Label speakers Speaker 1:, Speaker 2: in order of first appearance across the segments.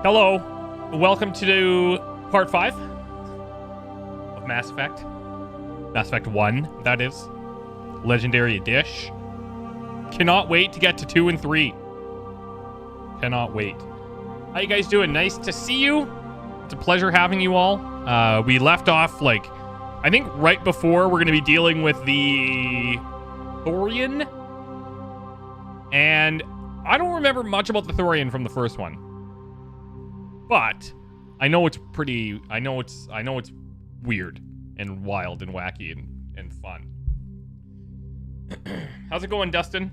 Speaker 1: Hello, welcome to part 5 of Mass Effect. Mass Effect 1, that is. Legendary Edition. Cannot wait to get to 2 and 3. Cannot wait. How you guys doing? Nice to see you. It's a pleasure having you all. We left off, like, I think right before we're going to be dealing with the Thorian. And I don't remember much about the Thorian from the first one. But I know it's pretty, I know it's weird and wild and wacky and fun. How's it going, Dustin?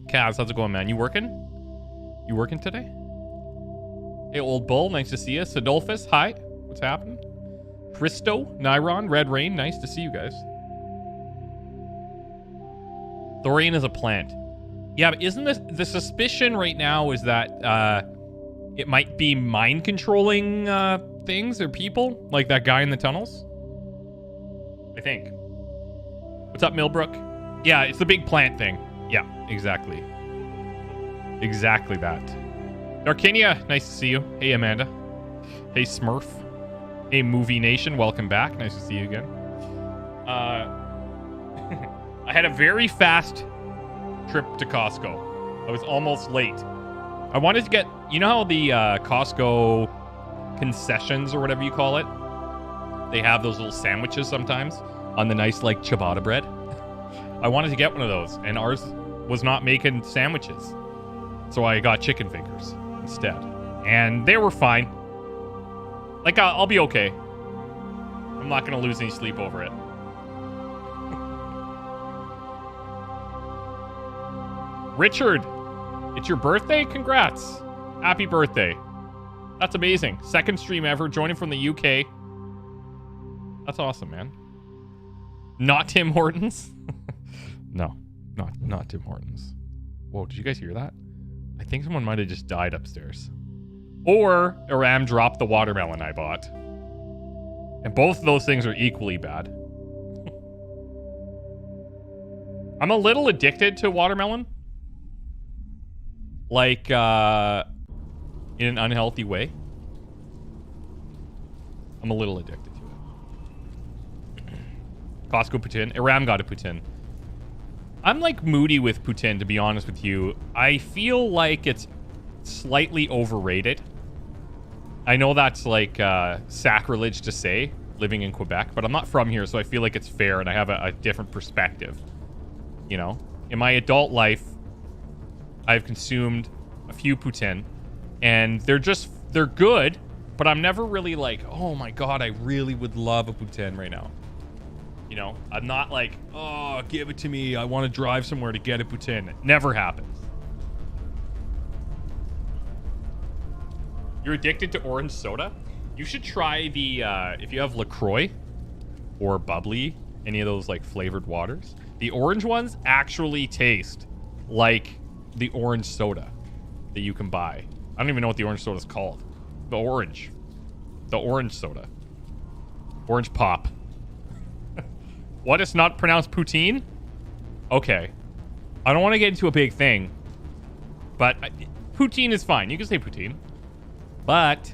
Speaker 1: Kaz, how's it going, man? You working? You working today? Hey, Old Bull, nice to see you. Sidolphus, hi. What's happening? Christo, Nyron, Red Rain, nice to see you guys. Thorian is a plant. Yeah, but isn't this the suspicion right now is that it might be mind controlling things or people, like that guy in the tunnels? I think. What's up, Millbrook? Yeah, it's the big plant thing. Yeah, exactly. Exactly that. Darkinia, nice to see you. Hey, Amanda. Hey, Smurf. Hey, Movie Nation, welcome back. Nice to see you again. I had a very fast trip to Costco. I was almost late. I wanted to get, you know how the Costco concessions or whatever you call it, they have those little sandwiches sometimes on the nice, like, ciabatta bread. I wanted to get one of those, and ours was not making sandwiches. So I got chicken fingers instead. And they were fine. Like, I'll be okay. I'm not going to lose any sleep over it. Richard, it's your birthday? Congrats. Happy birthday. That's amazing. Second stream ever, joining from the UK. That's awesome, man. Not Tim Hortons? No, not Tim Hortons. Whoa, did you guys hear that? I think someone might have just died upstairs. Or Aram dropped the watermelon I bought. And both of those things are equally bad. I'm a little addicted to watermelon. Like, in an unhealthy way. I'm a little addicted to it. Costco poutine. Aram got a poutine. I'm, like, moody with poutine, to be honest with you. I feel like it's slightly overrated. I know that's, like, sacrilege to say, living in Quebec, but I'm not from here, so I feel like it's fair, and I have a different perspective. You know? In my adult life, I've consumed a few poutine, and they're good, but I'm never really like, oh my god, I really would love a poutine right now. You know, I'm not like, oh, give it to me, I want to drive somewhere to get a poutine. It never happens. You're addicted to orange soda? You should try the, if you have LaCroix or bubbly, any of those like flavored waters, the orange ones actually taste like the orange soda that you can buy. I don't even know what the orange soda is called. The orange soda. Orange pop. What? It's not pronounced poutine? Okay. I don't want to get into a big thing, but poutine is fine. You can say poutine. But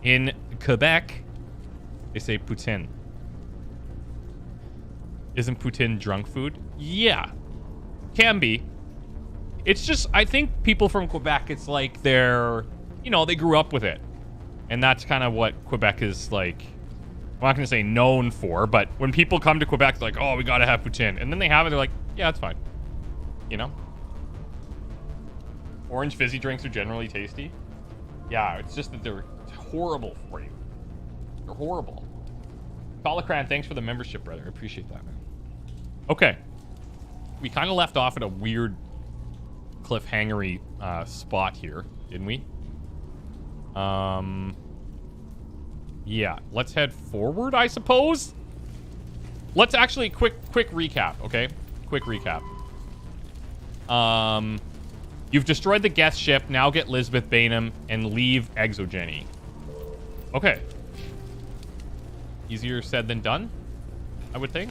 Speaker 1: in Quebec, they say poutine. Isn't poutine drunk food? Yeah. Can be. It's just, I think people from Quebec, it's like they're, you know, they grew up with it. And that's kind of what Quebec is like, I'm not going to say known for, but when people come to Quebec, they're like, oh, we got to have poutine. And then they have it, they're like, yeah, it's fine. You know? Orange fizzy drinks are generally tasty. Yeah, it's just that they're horrible for you. They're horrible. Colacran, thanks for the membership, brother. I appreciate that, man. Okay. We kind of left off at a weird cliffhangery spot here, didn't we? Yeah, let's head forward, I suppose. Let's actually quick recap, okay? Quick recap. You've destroyed the guest ship. Now get Lizbeth Bainham and leave Exogeny. Okay. Easier said than done, I would think.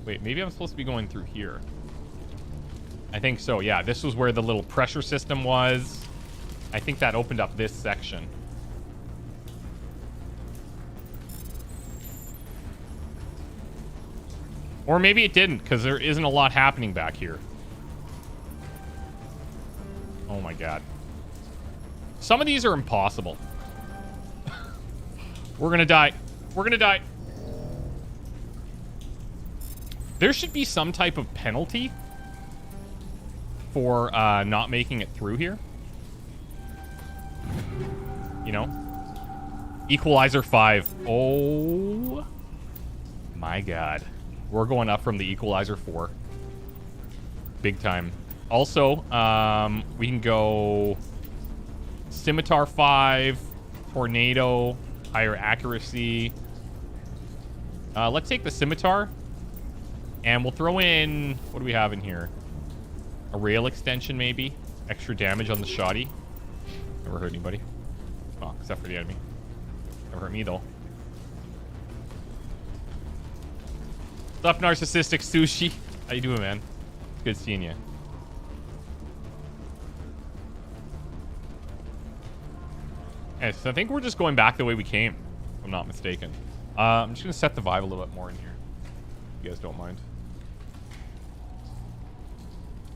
Speaker 1: Wait, maybe I'm supposed to be going through here. I think so, yeah. This was where the little pressure system was. I think that opened up this section. Or maybe it didn't, because there isn't a lot happening back here. Oh my god. Some of these are impossible. We're gonna die. We're gonna die. There should be some type of penalty for not making it through here. You know? Equalizer 5. Oh my god. We're going up from the Equalizer 4. Big time. Also, we can go Scimitar 5, Tornado, higher accuracy. Let's take the Scimitar. And we'll throw in... What do we have in here? A rail extension, maybe? Extra damage on the shoddy. Never hurt anybody. Oh, except for the enemy. Never hurt me, though. What's up, narcissistic sushi? How you doing, man? Good seeing you. Okay, so I think we're just going back the way we came, if I'm not mistaken. I'm just going to set the vibe a little bit more in here. If you guys don't mind.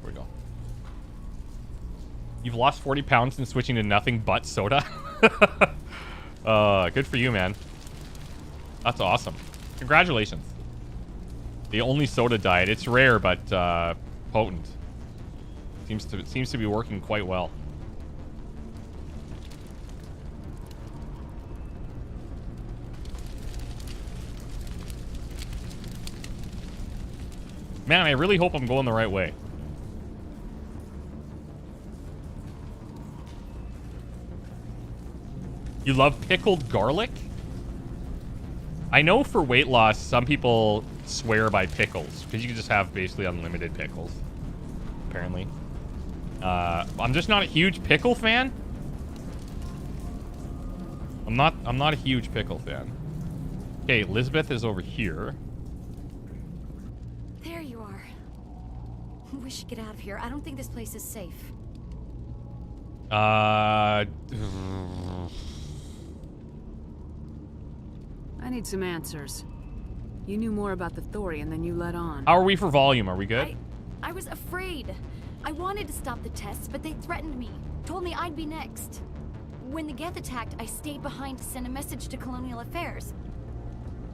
Speaker 1: There we go. You've lost 40 pounds since switching to nothing but soda? Good for you, man. That's awesome. Congratulations. The only soda diet. It's rare, but potent. Seems to be working quite well. Man, I really hope I'm going the right way. You love pickled garlic? I know for weight loss, some people swear by pickles, because you can just have basically unlimited pickles, apparently. I'm just not a huge pickle fan. I'm not a huge pickle fan. Okay, Lizbeth is over here.
Speaker 2: There you are. We should get out of here. I don't think this place is safe.
Speaker 3: I need some answers. You knew more about the Thorian than you let on.
Speaker 1: How are we for volume? Are we good?
Speaker 2: I was afraid. I wanted to stop the tests, but they threatened me. Told me I'd be next. When the Geth attacked, I stayed behind to send a message to Colonial Affairs.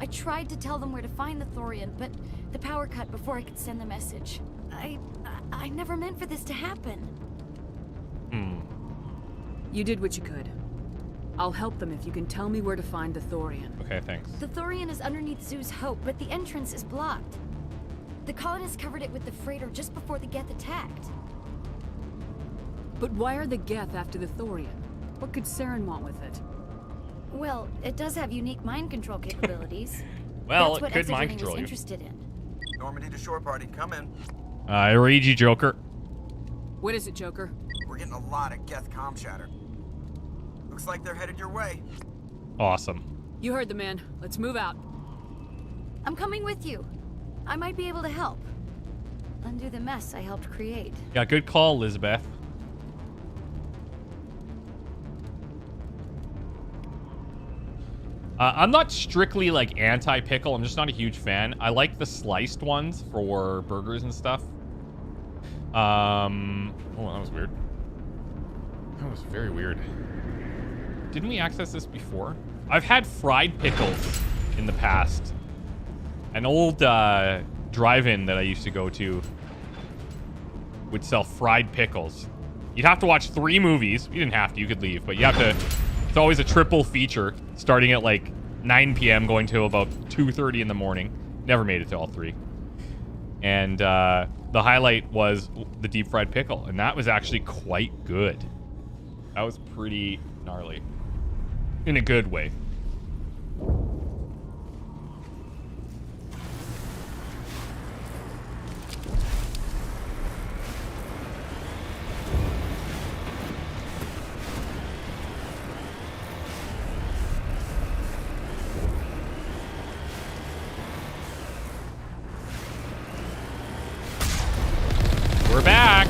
Speaker 2: I tried to tell them where to find the Thorian, but the power cut before I could send the message. I never meant for this to happen.
Speaker 3: You did what you could. I'll help them if you can tell me where to find the Thorian.
Speaker 1: Okay, thanks.
Speaker 2: The Thorian is underneath Zoo's Hope, but the entrance is blocked. The colonists covered it with the freighter just before the Geth attacked.
Speaker 3: But why are the Geth after the Thorian? What could Saren want with it?
Speaker 2: Well, it does have unique mind control capabilities.
Speaker 1: Well,
Speaker 2: That's what
Speaker 1: it could mind
Speaker 2: Al-Jilani
Speaker 1: control
Speaker 2: was
Speaker 1: you.
Speaker 2: interested in.
Speaker 4: Normandy to shore party, come in.
Speaker 1: I read you, Joker.
Speaker 3: What is it, Joker?
Speaker 4: We're getting a lot of Geth comm chatter. Looks like they're headed your way.
Speaker 1: Awesome.
Speaker 3: You heard the man. Let's move out.
Speaker 2: I'm coming with you. I might be able to help. Undo the mess I helped create.
Speaker 1: Yeah, good call, Lizbeth. I'm not strictly like anti-pickle. I'm just not a huge fan. I like the sliced ones for burgers and stuff. Oh, that was weird. That was very weird. Didn't we access this before? I've had fried pickles in the past. An old drive-in that I used to go to would sell fried pickles. You'd have to watch 3 movies. You didn't have to. You could leave. But you have to... It's always a triple feature, starting at like 9 p.m., going to about 2:30 in the morning. Never made it to all 3. And the highlight was the deep-fried pickle. And that was actually quite good. That was pretty gnarly. In a good way. We're back.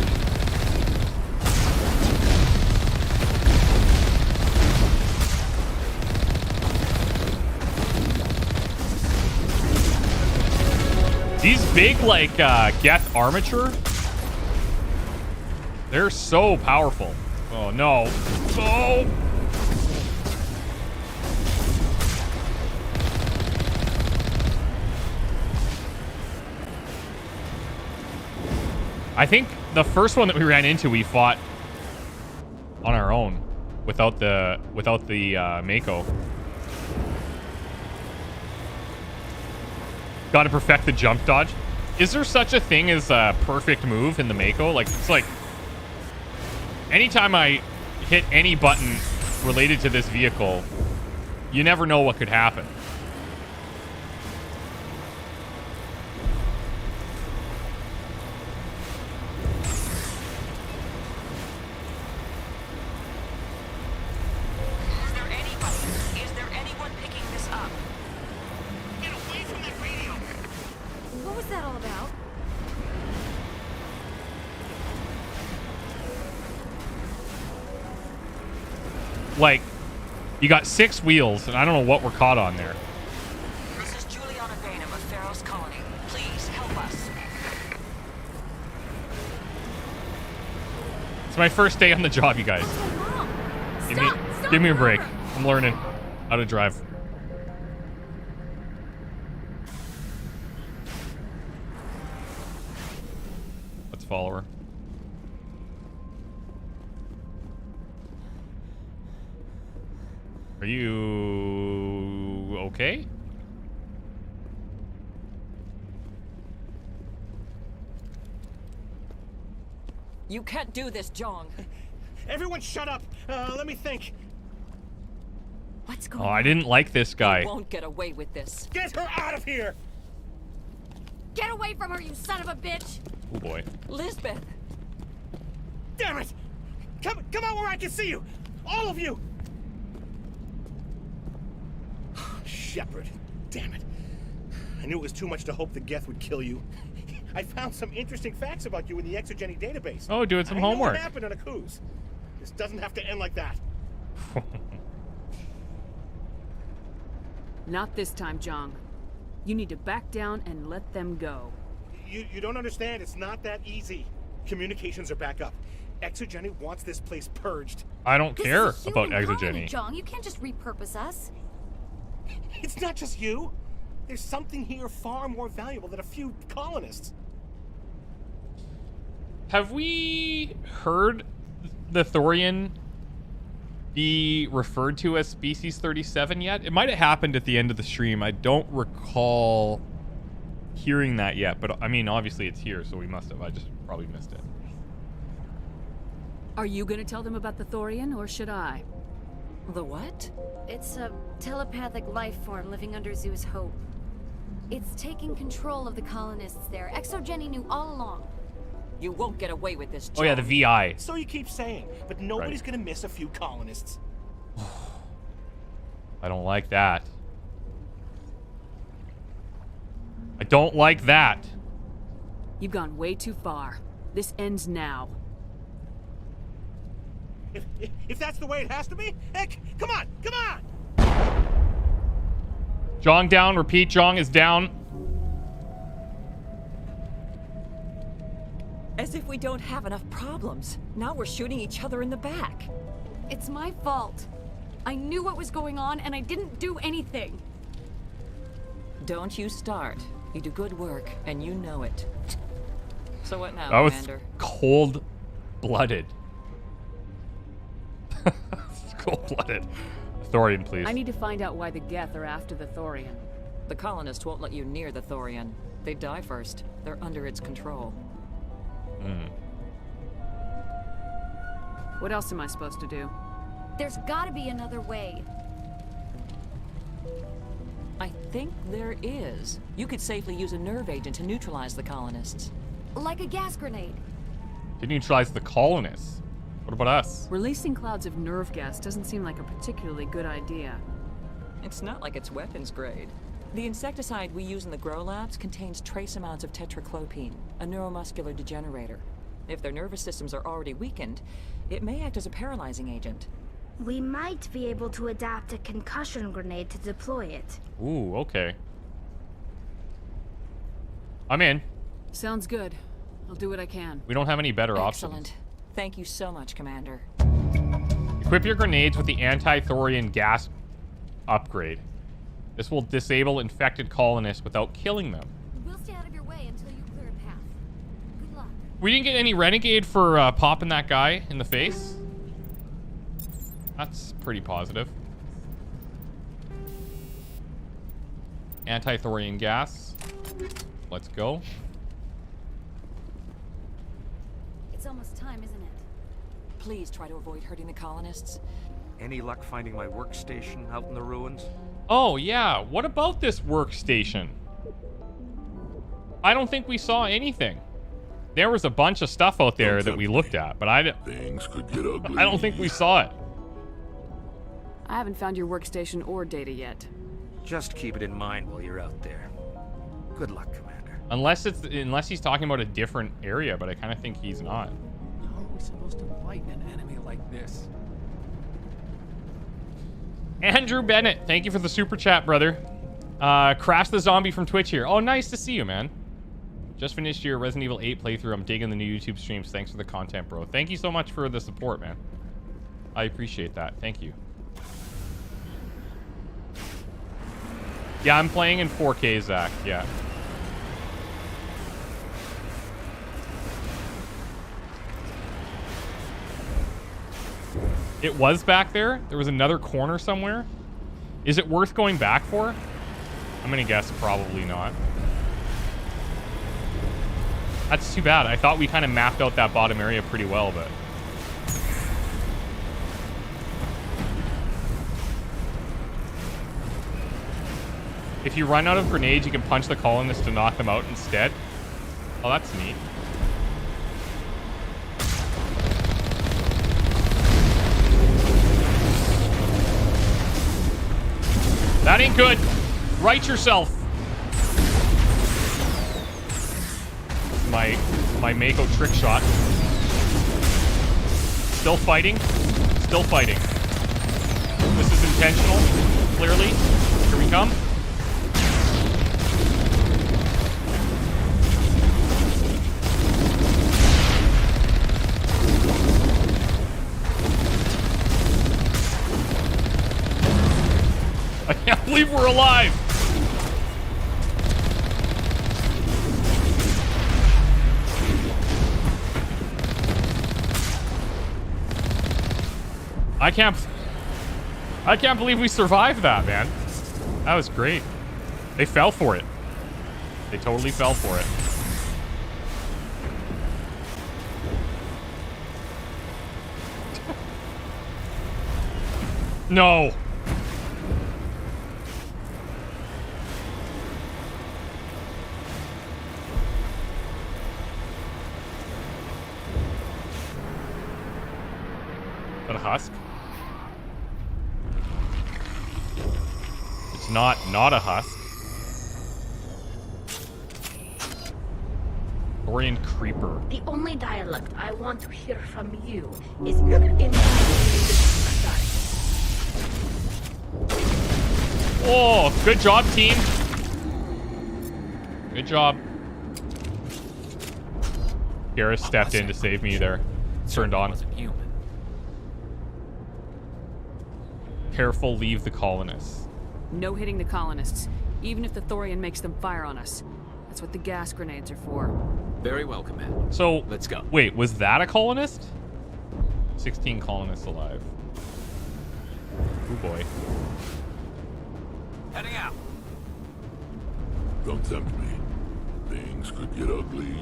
Speaker 1: big, like, Geth armature, they're so powerful. Oh, no. Oh! I think the first one that we ran into, we fought on our own without the Mako. Got to perfect the jump dodge. Is there such a thing as a perfect move in the Mako? Like, it's like anytime I hit any button related to this vehicle, you never know what could happen.
Speaker 5: Is there anyone picking this up?
Speaker 6: Get away from that radio!
Speaker 2: What was that all about?
Speaker 1: Like, you got 6 wheels, and I don't know what we're caught on there.
Speaker 5: This is Juliana Bainham of Pharaoh's Colony. Please help us.
Speaker 1: It's my first day on the job, you guys. Give me a break. I'm learning how to drive. Let's follow her. Are you okay?
Speaker 5: You can't do this, Jeong.
Speaker 6: Everyone shut up! Let me think.
Speaker 2: What's going
Speaker 1: Oh,
Speaker 2: on?
Speaker 1: I didn't like this guy.
Speaker 5: You won't get away with this.
Speaker 6: Get her out of here!
Speaker 2: Get away from her, you son of a bitch!
Speaker 1: Oh boy.
Speaker 5: Lizbeth!
Speaker 6: Damn it! Come out where I can see you! All of you! Shepard. Damn it. I knew it was too much to hope the Geth would kill you. I found some interesting facts about you in the Exogeny database.
Speaker 1: Oh, doing some
Speaker 6: I know
Speaker 1: homework.
Speaker 6: what happened on Akuz. This doesn't have to end like that.
Speaker 3: Not this time, Jeong. You need to back down and let them go.
Speaker 6: You don't understand. It's not that easy. Communications are back up. Exogeny wants this place purged.
Speaker 1: I don't
Speaker 2: This
Speaker 1: care
Speaker 2: is a
Speaker 1: about
Speaker 2: human colony,
Speaker 1: Exogeny.
Speaker 2: Jeong. You can't just repurpose us.
Speaker 6: It's not just you. There's something here far more valuable than a few colonists.
Speaker 1: Have we heard the Thorian be referred to as Species 37 yet? It might have happened at the end of the stream. I don't recall hearing that yet, but I mean, obviously it's here, so we must have. I just probably missed it.
Speaker 3: Are you gonna tell them about the Thorian, or should I?
Speaker 5: The what?
Speaker 2: It's a telepathic life form living under Zoo's hope. It's taking control of the colonists there. Exogeny knew all along.
Speaker 5: You won't get away with this, Jeong.
Speaker 1: Oh yeah, the VI.
Speaker 6: So you keep saying, but nobody's gonna miss a few colonists.
Speaker 1: I don't like that. I don't like that.
Speaker 3: You've gone way too far. This ends now.
Speaker 6: If that's the way it has to be, heck, come on!
Speaker 1: Jeong down. Repeat, Jeong is down.
Speaker 5: As if we don't have enough problems. Now we're shooting each other in the back.
Speaker 2: It's my fault. I knew what was going on and I didn't do anything.
Speaker 5: Don't you start. You do good work, and you know it. So what now,
Speaker 1: That was
Speaker 5: Commander?
Speaker 1: cold-blooded. Cold-blooded. Thorian, please.
Speaker 3: I need to find out why the Geth are after the Thorian.
Speaker 5: The colonists won't let you near the Thorian. They die first. They're under its control.
Speaker 3: What else am I supposed to do?
Speaker 2: There's gotta be another way.
Speaker 5: I think there is. You could safely use a nerve agent to neutralize the colonists.
Speaker 2: Like a gas grenade.
Speaker 1: To neutralize the colonists. What about us?
Speaker 3: Releasing clouds of nerve gas doesn't seem like a particularly good idea.
Speaker 5: It's not like it's weapons grade. The insecticide we use in the grow labs contains trace amounts of tetraclopine, a neuromuscular degenerator. If their nervous systems are already weakened, it may act as a paralyzing agent.
Speaker 7: We might be able to adapt a concussion grenade to deploy it.
Speaker 1: Ooh, okay. I'm in.
Speaker 3: Sounds good. I'll do what I can.
Speaker 1: We don't have any better
Speaker 5: Excellent.
Speaker 1: options.
Speaker 5: Thank you so much, Commander.
Speaker 1: Equip your grenades with the anti-Thorian gas upgrade. This will disable infected colonists without killing them.
Speaker 2: We'll stay out of your way until you clear a path. Good luck.
Speaker 1: We didn't get any renegade for popping that guy in the face. That's pretty positive. Anti-Thorian gas. Let's go.
Speaker 2: It's almost time, isn't it?
Speaker 5: Please try to avoid hurting the colonists.
Speaker 8: Any luck finding my workstation out in the ruins?
Speaker 1: Oh, yeah. What about this workstation? I don't think we saw anything. There was a bunch of stuff out there that we looked at, but
Speaker 9: Things could get ugly.
Speaker 1: I don't think we saw it.
Speaker 3: I haven't found your workstation or data yet.
Speaker 8: Just keep it in mind while you're out there. Good luck, Commander.
Speaker 1: Unless he's talking about a different area, but I kind of think he's not.
Speaker 10: How are we supposed to fight an enemy like this?
Speaker 1: Andrew Bennett, thank you for the super chat, brother. Crash the Zombie from Twitch here. Oh, nice to see you, man. Just finished your Resident Evil 8 playthrough. I'm digging the new YouTube streams. Thanks for the content, bro. Thank you so much for the support, man. I appreciate that. Thank you. Yeah, I'm playing in 4K, Zach. Yeah. It was back there? There was another corner somewhere? Is it worth going back for? I'm gonna guess probably not. That's too bad. I thought we kind of mapped out that bottom area pretty well, but... If you run out of grenades, you can punch the colonists to knock them out instead. Oh, that's neat. That ain't good. Right yourself. My Mako trick shot. Still fighting. Still fighting. This is intentional. Clearly. Here we come. I can't believe we're alive. I can't believe we survived that, man. That was great. They fell for it. They totally fell for it. No. Is that a husk? It's not a husk. Thorian creeper.
Speaker 7: The only dialect I want to hear from you is your in.
Speaker 1: Oh, good job, team. Good job. Garrus stepped in to save me there. Turned on. Careful, leave the colonists.
Speaker 3: No hitting the colonists, even if the Thorian makes them fire on us. That's what the gas grenades are for.
Speaker 10: Very well, Commander.
Speaker 1: So,
Speaker 10: let's go.
Speaker 1: Wait, was that a colonist? 16 colonists alive. Oh boy.
Speaker 10: Heading out.
Speaker 9: Don't tempt me. Things could get ugly.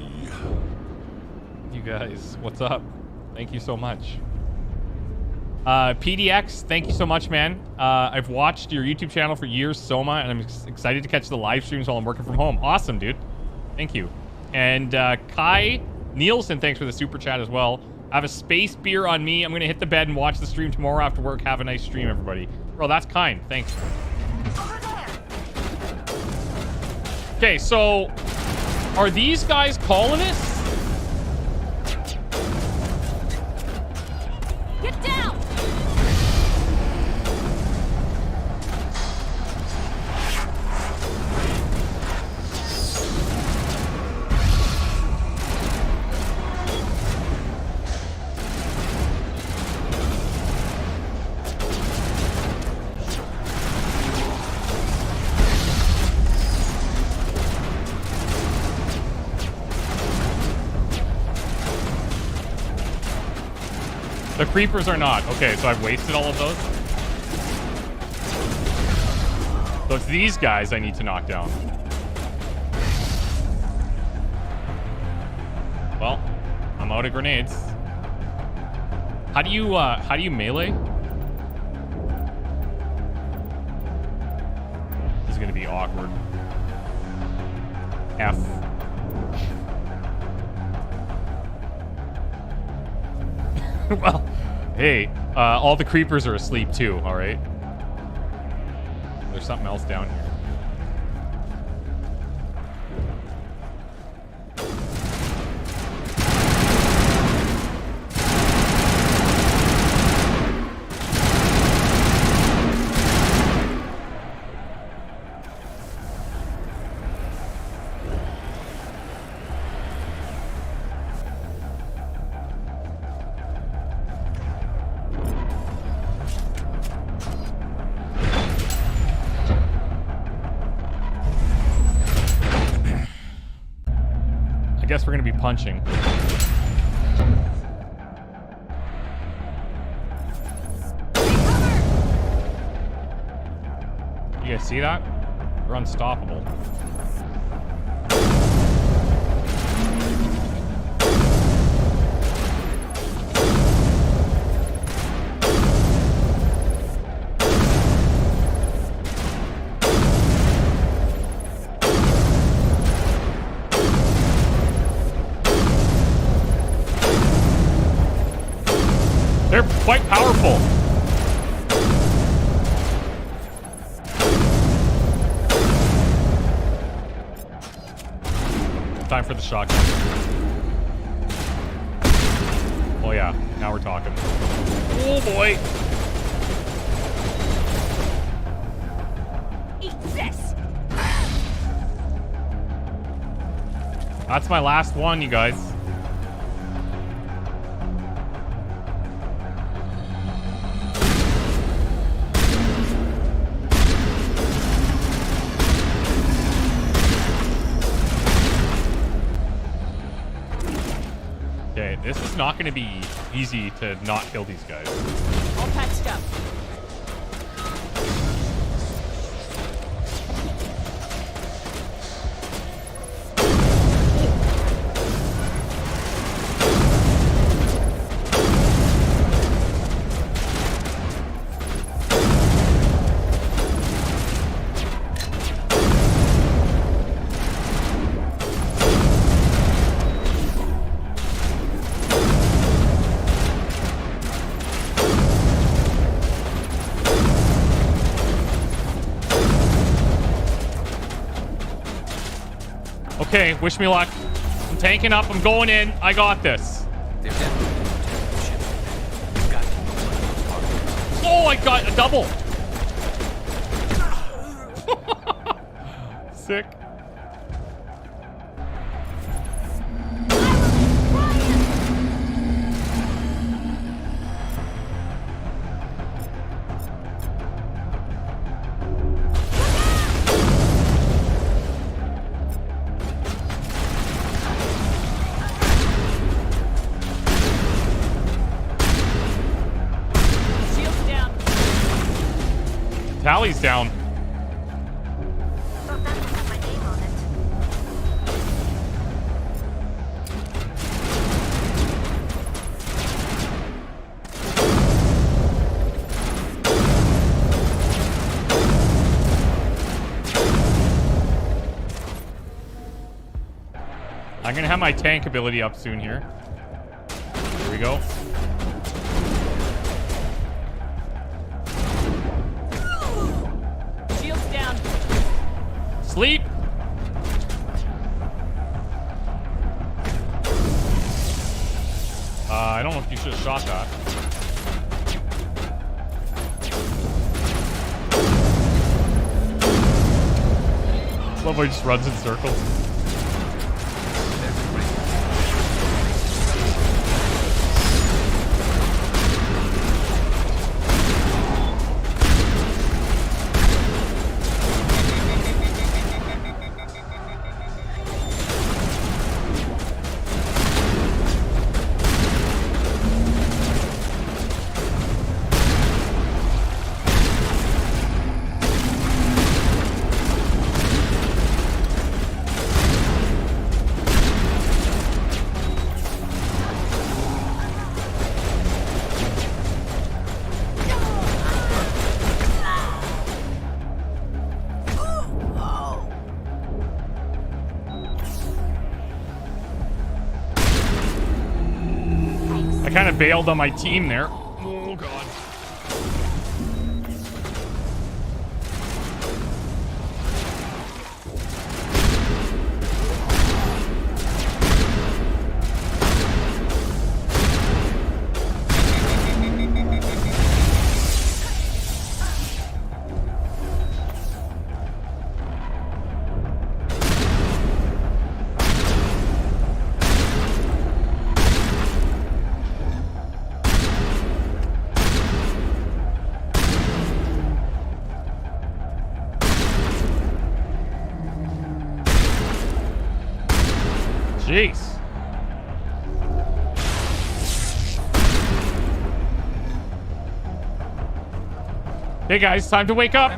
Speaker 1: You guys, what's up? Thank you so much. PDX, thank you so much, man. I've watched your YouTube channel for years, Soma, and I'm excited to catch the live streams while I'm working from home. Awesome, dude. Thank you. And Kai Nielsen, thanks for the super chat as well. I have a space beer on me. I'm going to hit the bed and watch the stream tomorrow after work. Have a nice stream, everybody. Bro, that's kind. Thanks. Okay, so are these guys colonists?
Speaker 2: Get down!
Speaker 1: creepers are not. Okay, so I've wasted all of those. So it's these guys I need to knock down. Well, I'm out of grenades. How do you melee? This is gonna be awkward. F. Well, hey, all the creepers are asleep too, all right? There's something else down here. I guess we're gonna be punching. You guys see that? We're unstoppable. They're quite powerful. Time for the shotgun. Oh yeah, now we're talking. Oh boy.
Speaker 7: Eat this.
Speaker 1: That's my last one, you guys. Okay, this is not going to be easy to not kill these guys.
Speaker 3: All patched up.
Speaker 1: Okay, wish me luck. I'm tanking up. I'm going in. I got this. Oh, I got a double. Sick. Tally's down.
Speaker 7: Thought that would have my name on it.
Speaker 1: I'm gonna have my tank ability up soon here. Here we go. Sleep. I don't know if you should have shot that. Love how he just runs in circles. bailed on my team there. Oh, God. Jeez. Hey guys, time to wake up.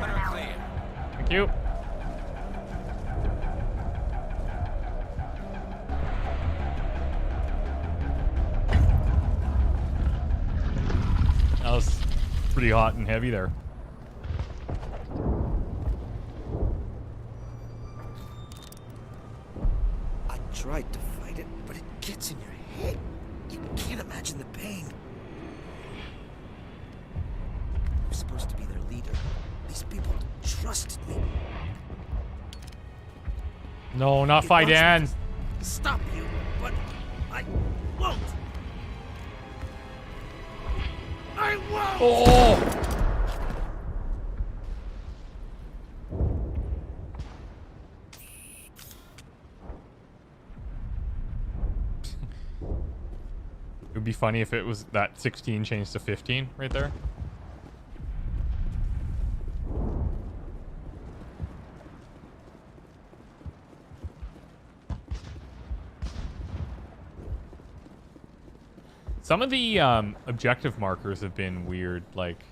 Speaker 1: Thank you. That was pretty hot and heavy there.
Speaker 11: Tried to fight it, but it gets in your head. You can't imagine the pain. I'm supposed to be their leader. These people trusted me.
Speaker 1: No, not Fidan.
Speaker 11: Stop you, but I won't. I won't.
Speaker 1: Oh. It would be funny if it was that 16 changed to 15 right there. Some of the objective markers have been weird. Like,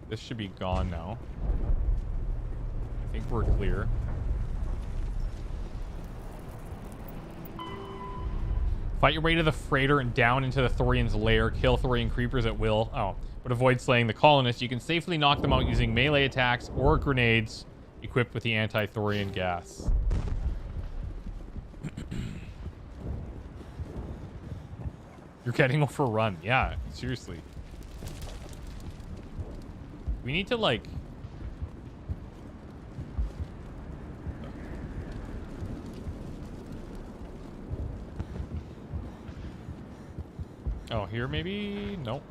Speaker 1: this should be gone now. I think we're clear. Fight your way to the freighter and down into the Thorian's lair. Kill Thorian creepers at will. Oh, but avoid slaying the colonists. You can safely knock them out using melee attacks or grenades equipped with the anti-Thorian gas. You're getting overrun. Yeah, seriously. We need to, like... Oh, here maybe? Nope.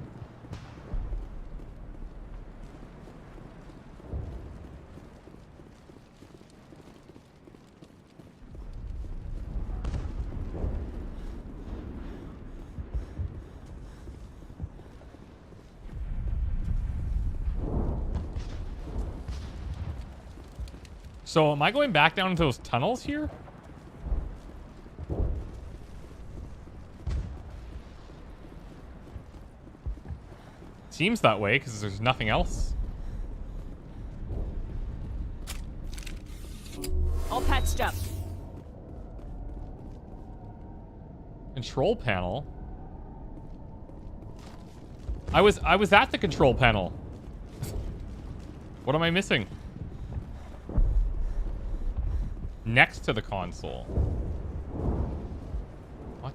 Speaker 1: So, am I going back down into those tunnels here? Seems that way, because there's nothing else.
Speaker 3: All patched up.
Speaker 1: Control panel? I was at the control panel. What am I missing? Next to the console. What?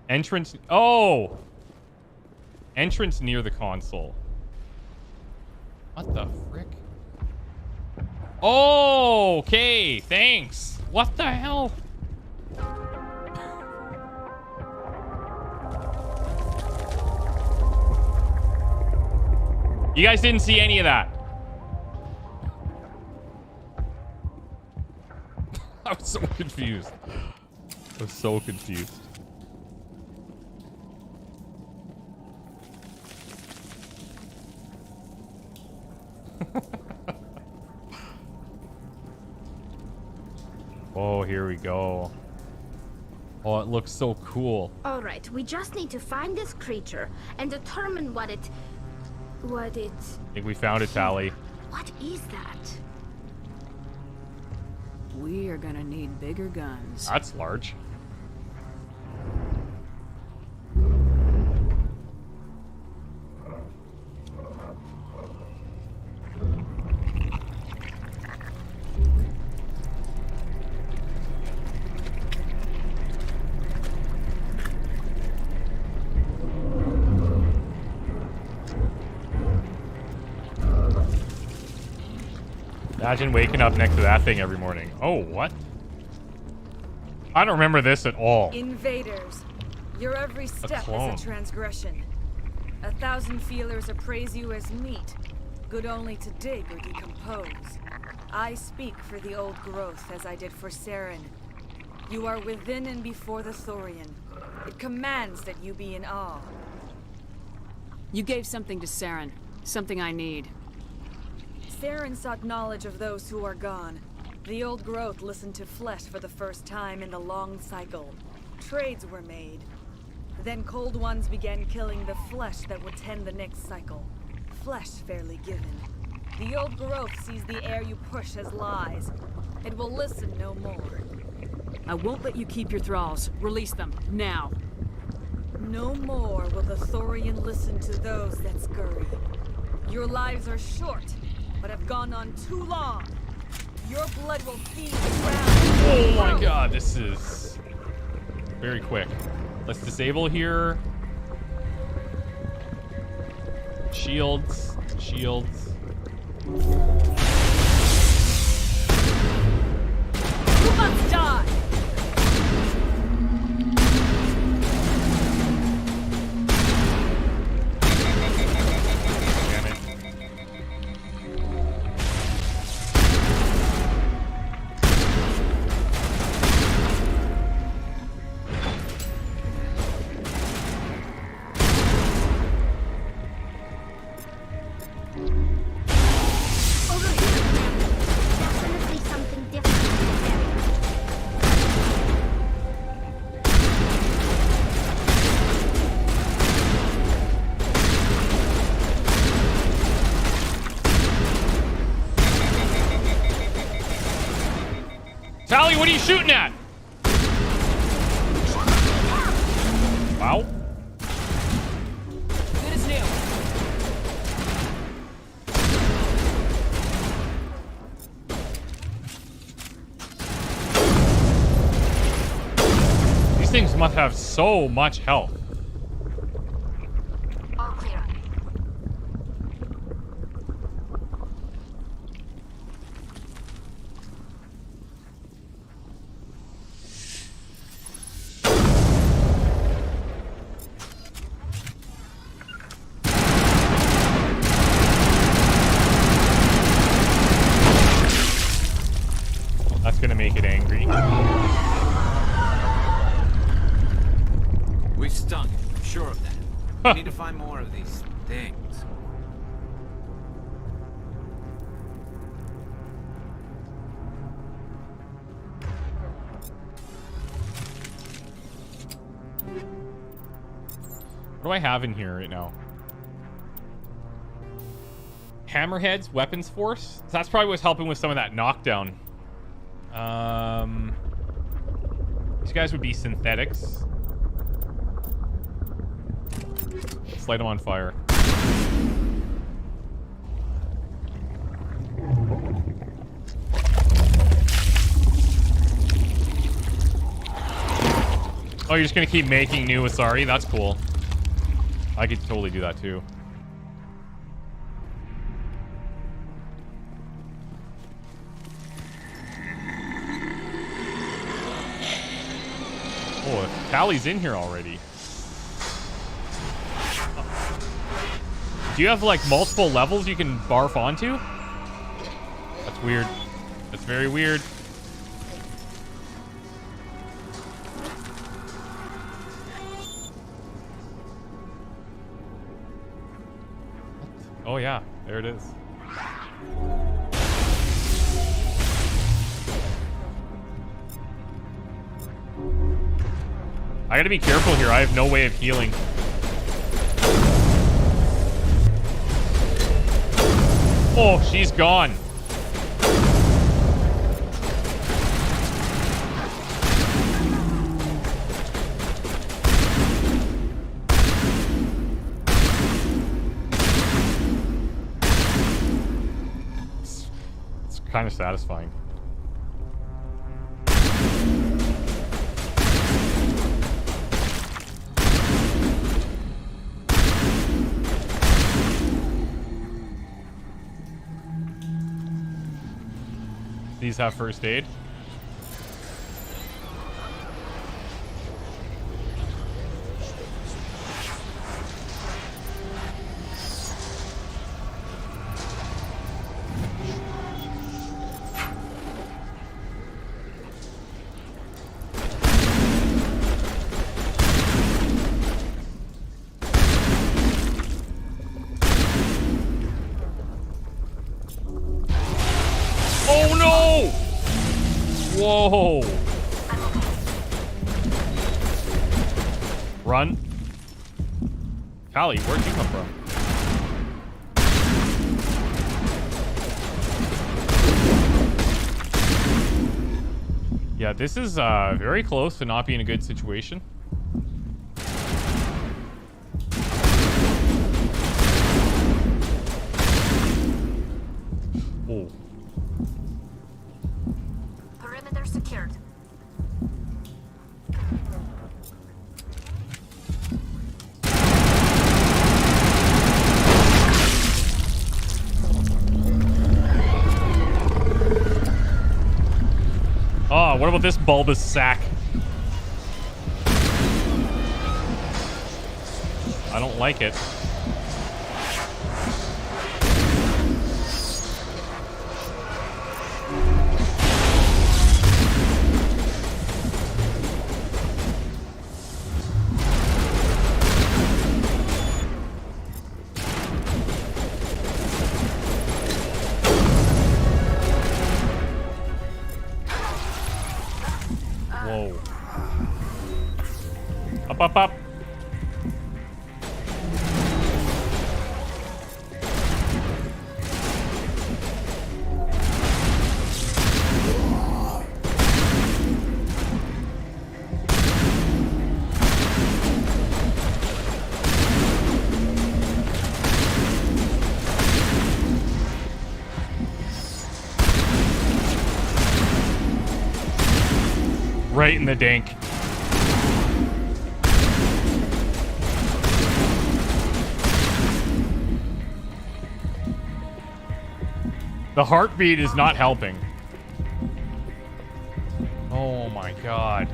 Speaker 1: Entrance. Oh! Entrance near the console. What the frick? Oh, okay. Thanks. What the hell? You guys didn't see any of that. I was so confused. I was so confused. Oh, here we go. Oh, it looks so cool.
Speaker 7: All right, we just need to find this creature and determine what it...
Speaker 1: I think we found it, Tally.
Speaker 7: What is that?
Speaker 3: We are gonna need bigger guns.
Speaker 1: That's large. Imagine waking up next to that thing every morning. Oh, what? I don't remember this at all.
Speaker 12: Invaders, your every step
Speaker 1: clone.
Speaker 12: is a transgression. 1,000 feelers appraise you as meat, good only to dig or decompose. I speak for the old growth as I did for Saren. You are within and before the Thorian. It commands that you be in awe.
Speaker 3: You gave something to Saren. Something I need.
Speaker 12: Saren sought knowledge of those who are gone. The old growth listened to flesh for the first time in the long cycle. Trades were made. Then cold ones began killing the flesh that would tend the next cycle. Flesh fairly given. The old growth sees the air you push as lies. It will listen no more.
Speaker 3: I won't let you keep your thralls. Release them, now.
Speaker 12: No more will the Thorian listen to those that scurry. Your lives are short, but have gone on too long. Your blood will feed the ground.
Speaker 1: Oh my god, this is very quick. Let's disable here. Shields. Shields.
Speaker 12: You must die!
Speaker 1: Damn it.
Speaker 2: Over here, definitely something different in this area.
Speaker 1: Tally, what are you shooting at? Wow.
Speaker 3: Good as new.
Speaker 1: These things must have so much health.
Speaker 2: All clear.
Speaker 1: That's gonna make it angry.
Speaker 8: We've stung it, I'm sure of that. We need to find more of these things.
Speaker 1: What do I have in here right now? Hammerheads, weapons force. So that's probably what's helping with some of that knockdown. These guys would be synthetics. Let's light them on fire. Oh, you're just gonna keep making new Asari? That's cool. I could totally do that too. Oh, Tally's in here already. Do you have like multiple levels you can barf onto? That's weird. That's very weird. Oh yeah, there it is. I gotta be careful here. I have no way of healing. Oh, she's gone. It's kind of satisfying. These have first aid. Whoa! Run. Callie, where'd you come from? Yeah, this is very close to not being a good situation. Oh.
Speaker 2: Perimeter secured.
Speaker 1: Oh, what about this bulbous sack? I don't like it. Whoa. Up, up, up. Right in the dink. The heartbeat is not helping. Oh my god.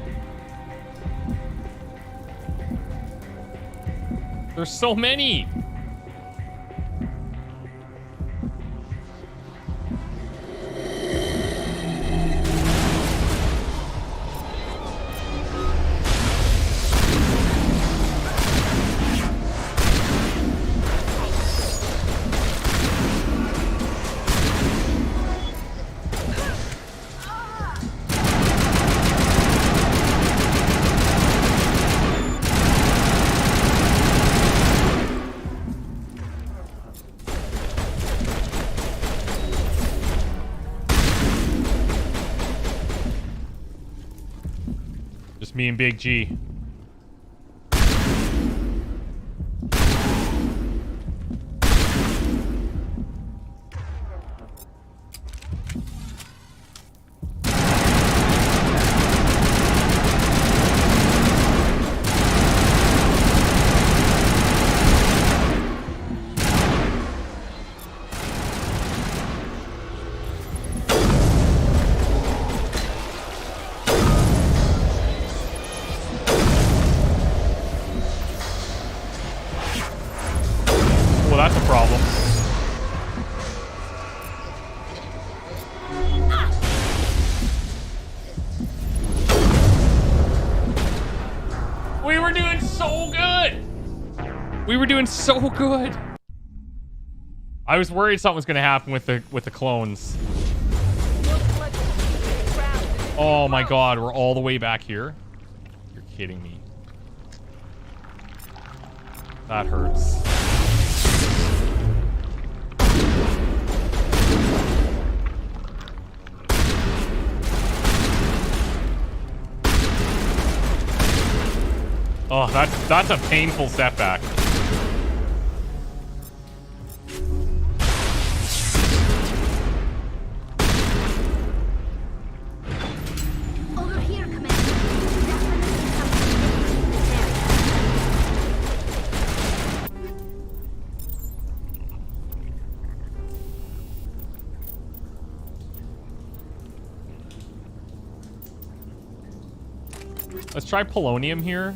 Speaker 1: There's so many. Me and Big G. So good. I was worried something was going to happen with the clones. Oh my god, we're all the way back here. You're kidding me. That hurts. Oh, that's a painful setback. Let's try polonium here.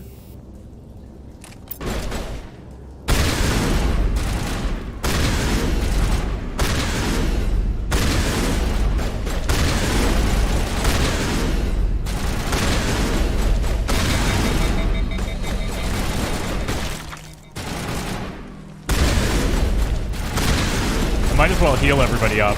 Speaker 1: Might as well heal everybody up.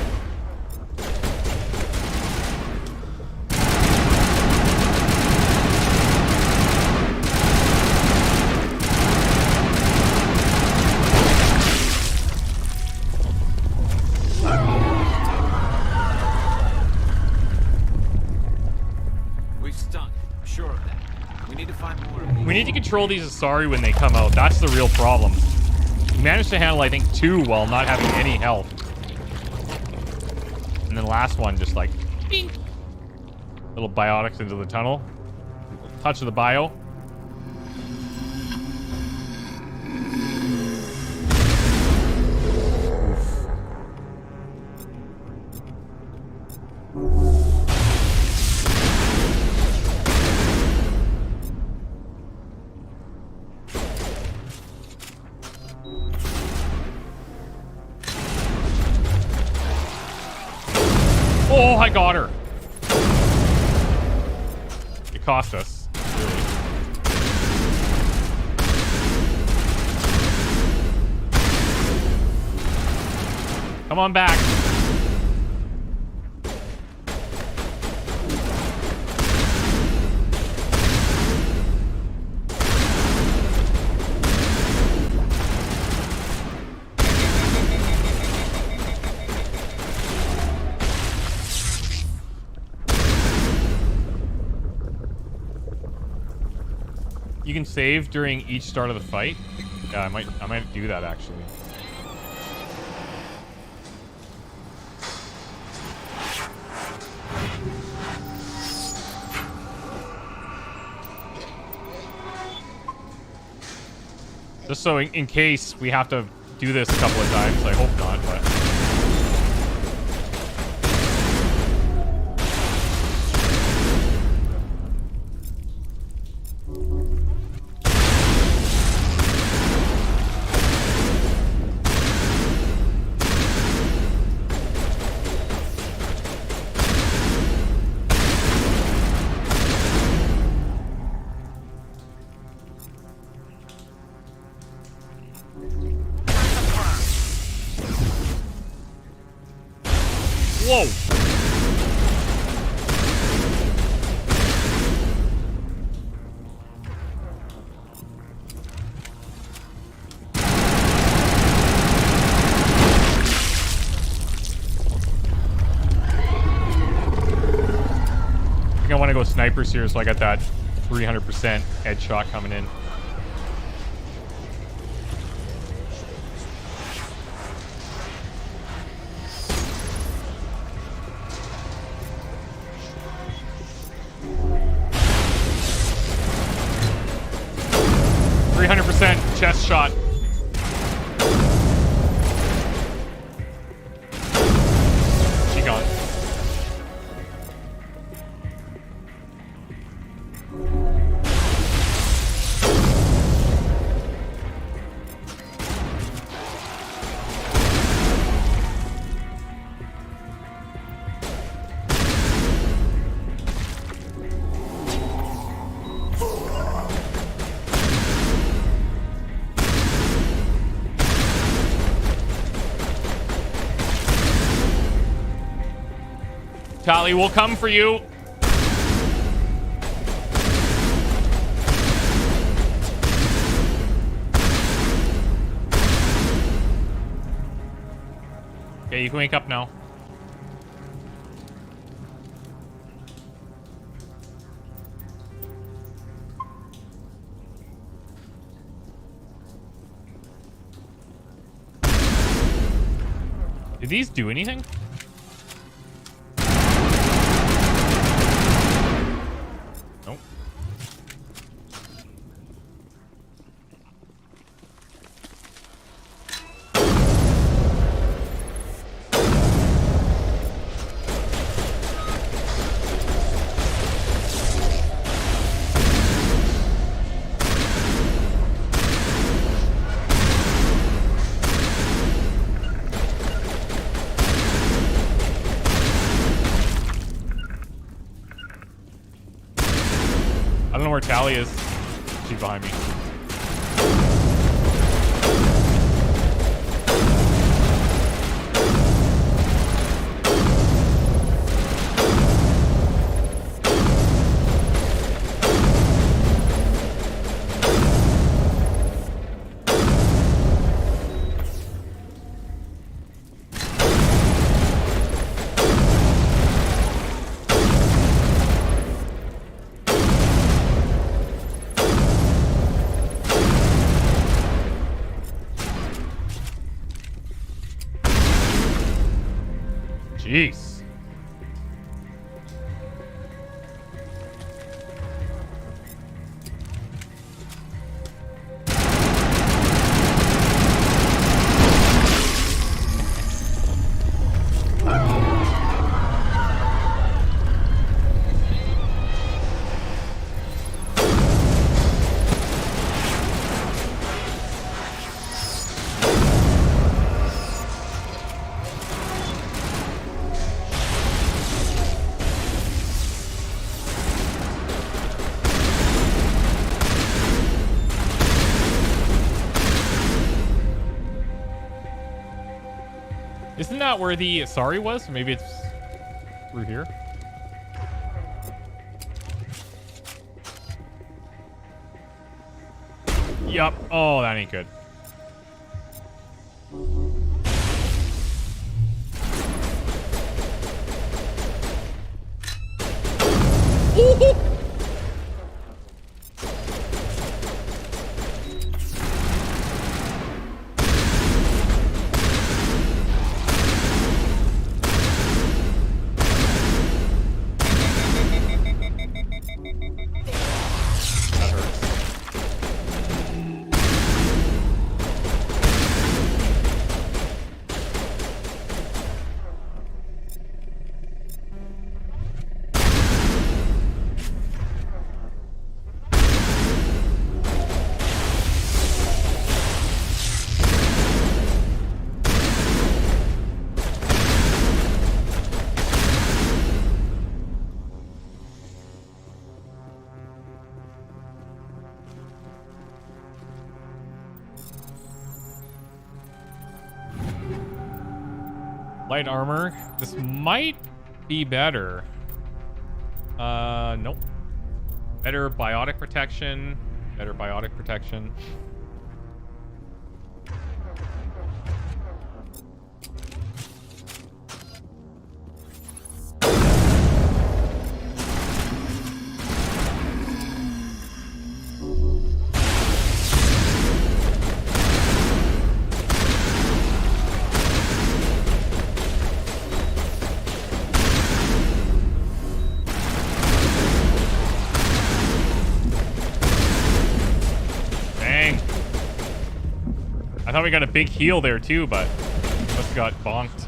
Speaker 8: We've stunned. I'm sure of that. We need to find more of these.
Speaker 1: We need to control these Asari when they come out. That's the real problem. We managed to handle, I think, 2 while not having any health. And then the last one just like, bing. Little biotics into the tunnel. Touch of the bio. Oh, I got her. It cost us, really. Come on back. You can save during each start of the fight. Yeah, I might do that actually. Just so in case we have to do this a couple of times. I hope not, but... Whoa! I think I want to go snipers here, so I got that 300% headshot coming in. Chest shot. She gone. Tali will come for you. Okay, you can wake up now. Did these do anything? where Tally is. She's behind me. Jeez. Isn't that where the Asari was? Maybe it's through here. Yup. Oh, that ain't good. Ooh. Light armor. This might be better. Nope. Better biotic protection. Better biotic protection. I thought we got a big heal there too, but must have got bonked.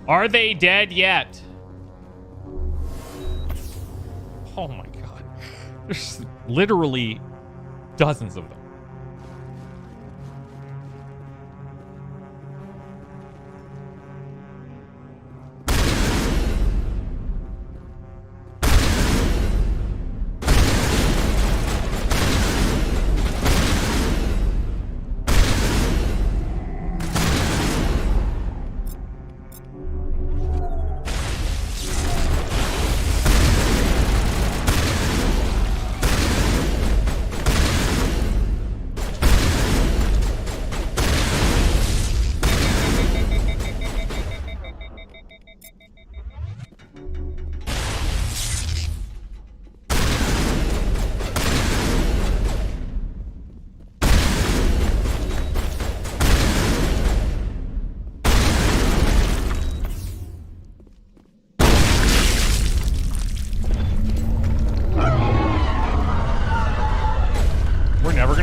Speaker 1: Are they dead yet? Oh my god. There's literally dozens of them.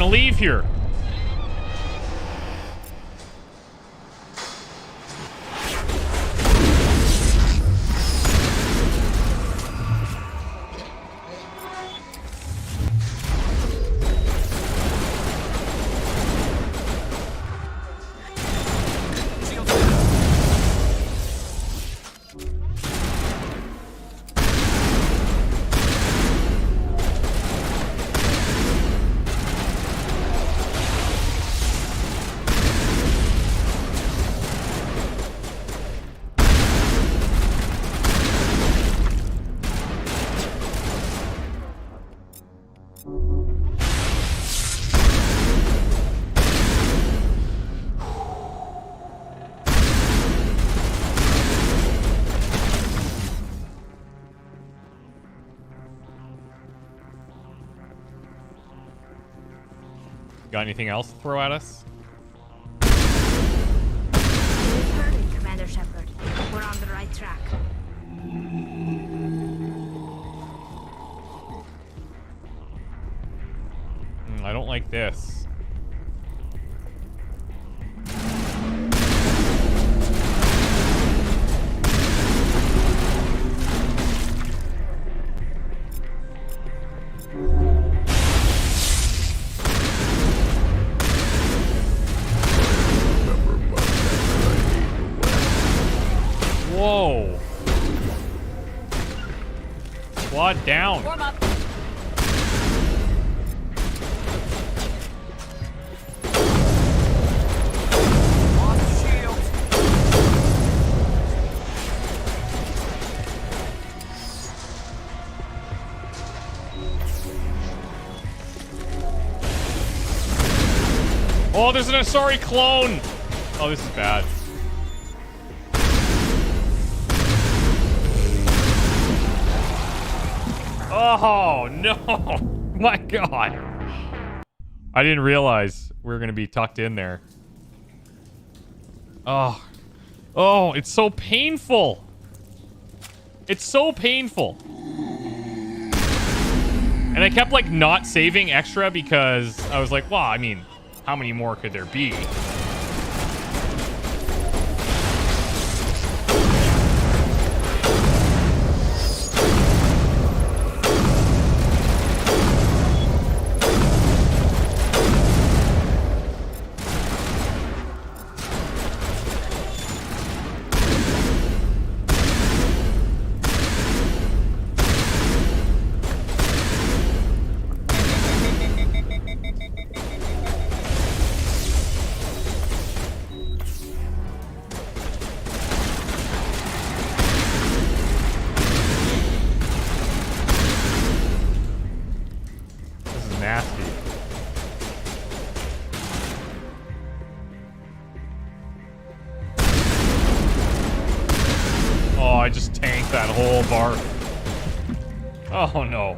Speaker 1: leave here. Got anything else to throw at us?
Speaker 7: Hurry, Commander Shepard. We're on the right track.
Speaker 1: I don't like this. Whoa. Squad down.
Speaker 3: Warm up.
Speaker 1: Oh, there's an Asari clone. Oh, this is bad. Oh, no. My God. I didn't realize we were going to be tucked in there. Oh. Oh, it's so painful. It's so painful. And I kept, like, not saving extra because I was like, well, I mean, how many more could there be? I just tanked that whole bar. Oh no.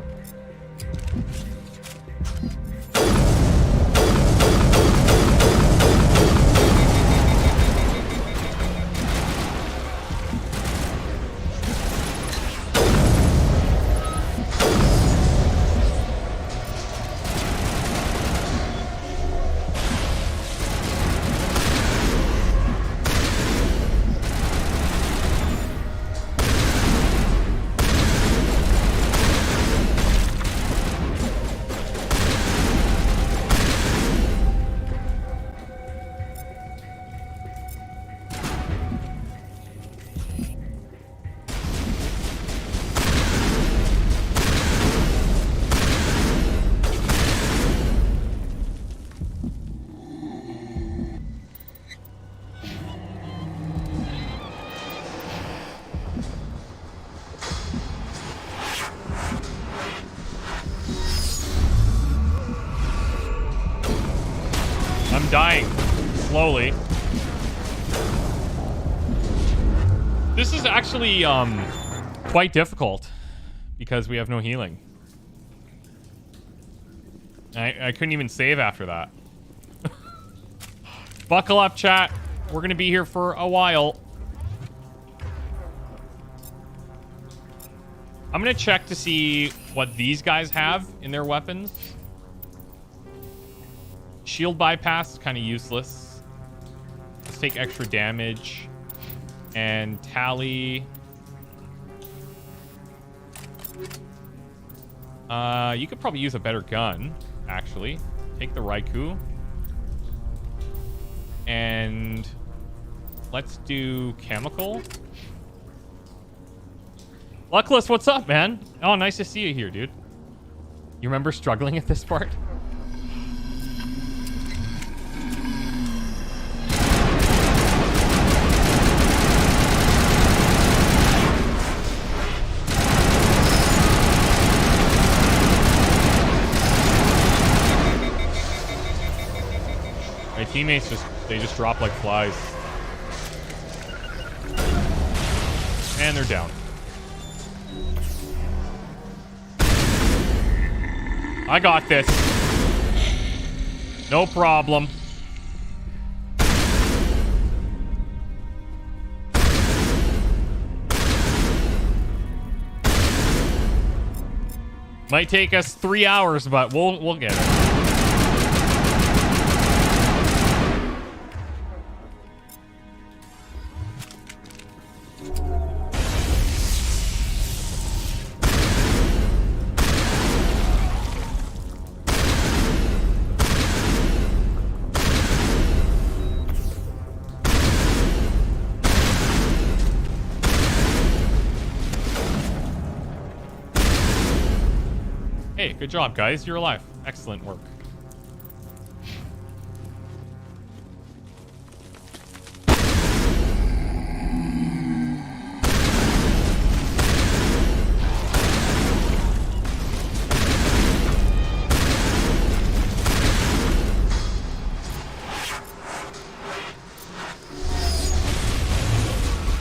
Speaker 1: Dying slowly. This is actually quite difficult because we have no healing. I couldn't even save after that. Buckle up, chat. We're gonna be here for a while. I'm gonna check to see what these guys have in their weapons. Shield bypass is kind of useless. Let's take extra damage. And tally. You could probably use a better gun, actually. Take the Raikou. And let's do chemical. Luckless, what's up, man? Oh, nice to see you here, dude. You remember struggling at this part? My teammates just drop like flies. And they're down. I got this. No problem. Might take us 3 hours, but we'll get it. Hey, good job, guys. You're alive. Excellent work.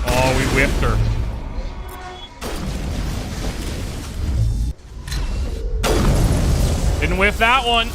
Speaker 1: Oh, we whipped her. Didn't whiff that one.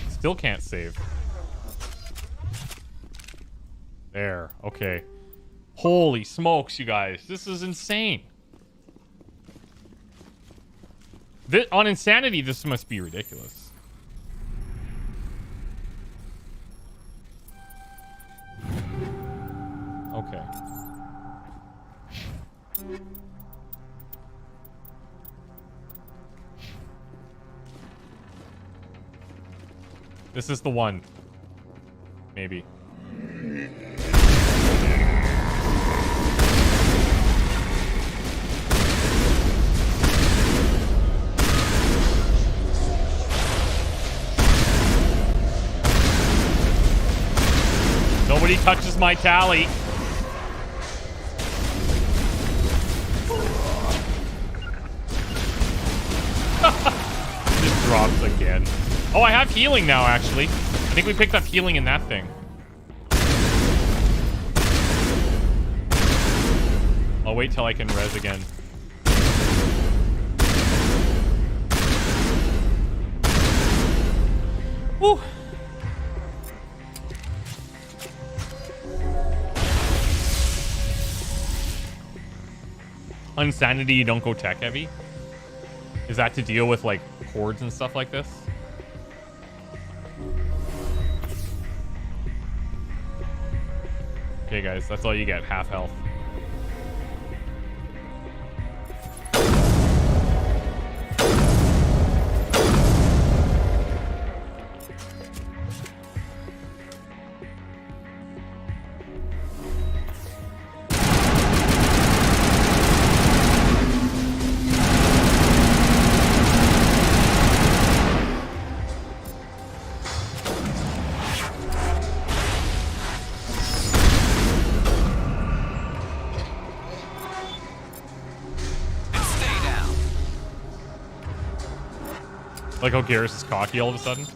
Speaker 1: Still can't save. There. Okay. Holy smokes, you guys. This is insane. On Insanity, this must be ridiculous. Okay. This is the one. Maybe. Nobody touches my tally. Just drops again. Oh, I have healing now, actually. I think we picked up healing in that thing. I'll wait till I can res again. Woo! Insanity, you don't go tech heavy? Is that to deal with, like, cords and stuff like this? Okay, guys, that's all you get. Half health. Like how Garrus is cocky all of a sudden.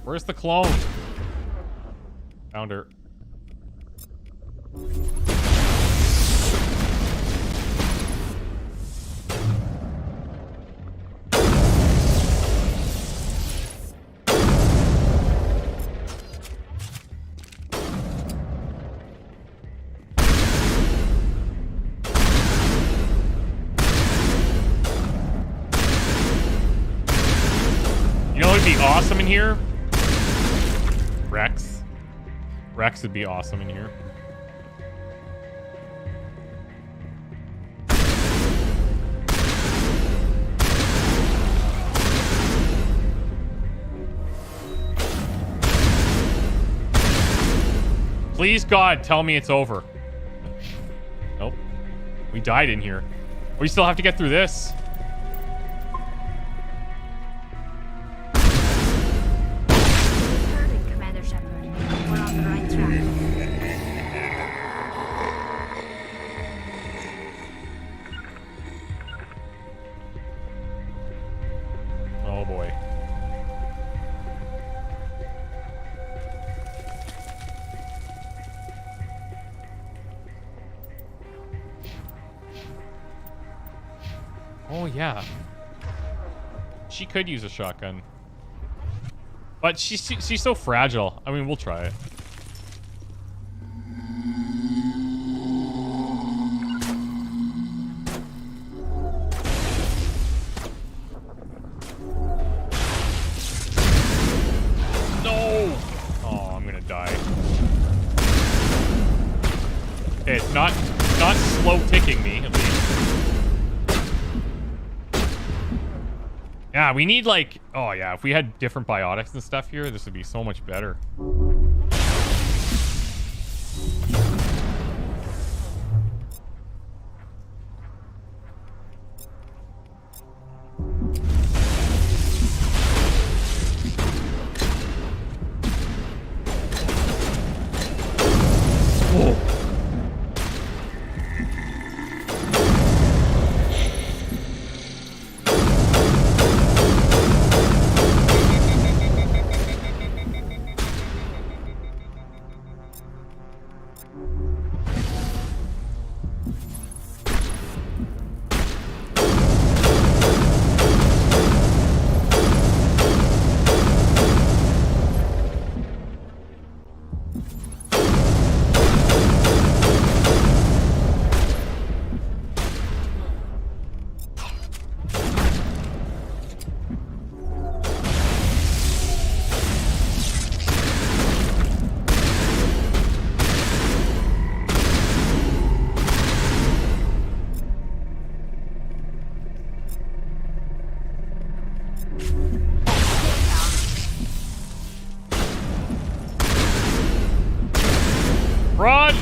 Speaker 1: Where's the clone? Found her. You know what would be awesome in here? Rex. Rex would be awesome in here. Please, God, tell me it's over. Nope. We died in here. We still have to get through this.
Speaker 7: Commander Shepard. We're on the right track.
Speaker 1: Oh boy. Oh yeah. She could use a shotgun. But she's so fragile. I mean, we'll try it. No! Oh, I'm gonna die. Okay, it's not slow ticking me, at least. Yeah, we need like... Oh yeah, if we had different biotics and stuff here, this would be so much better. Oh. Run!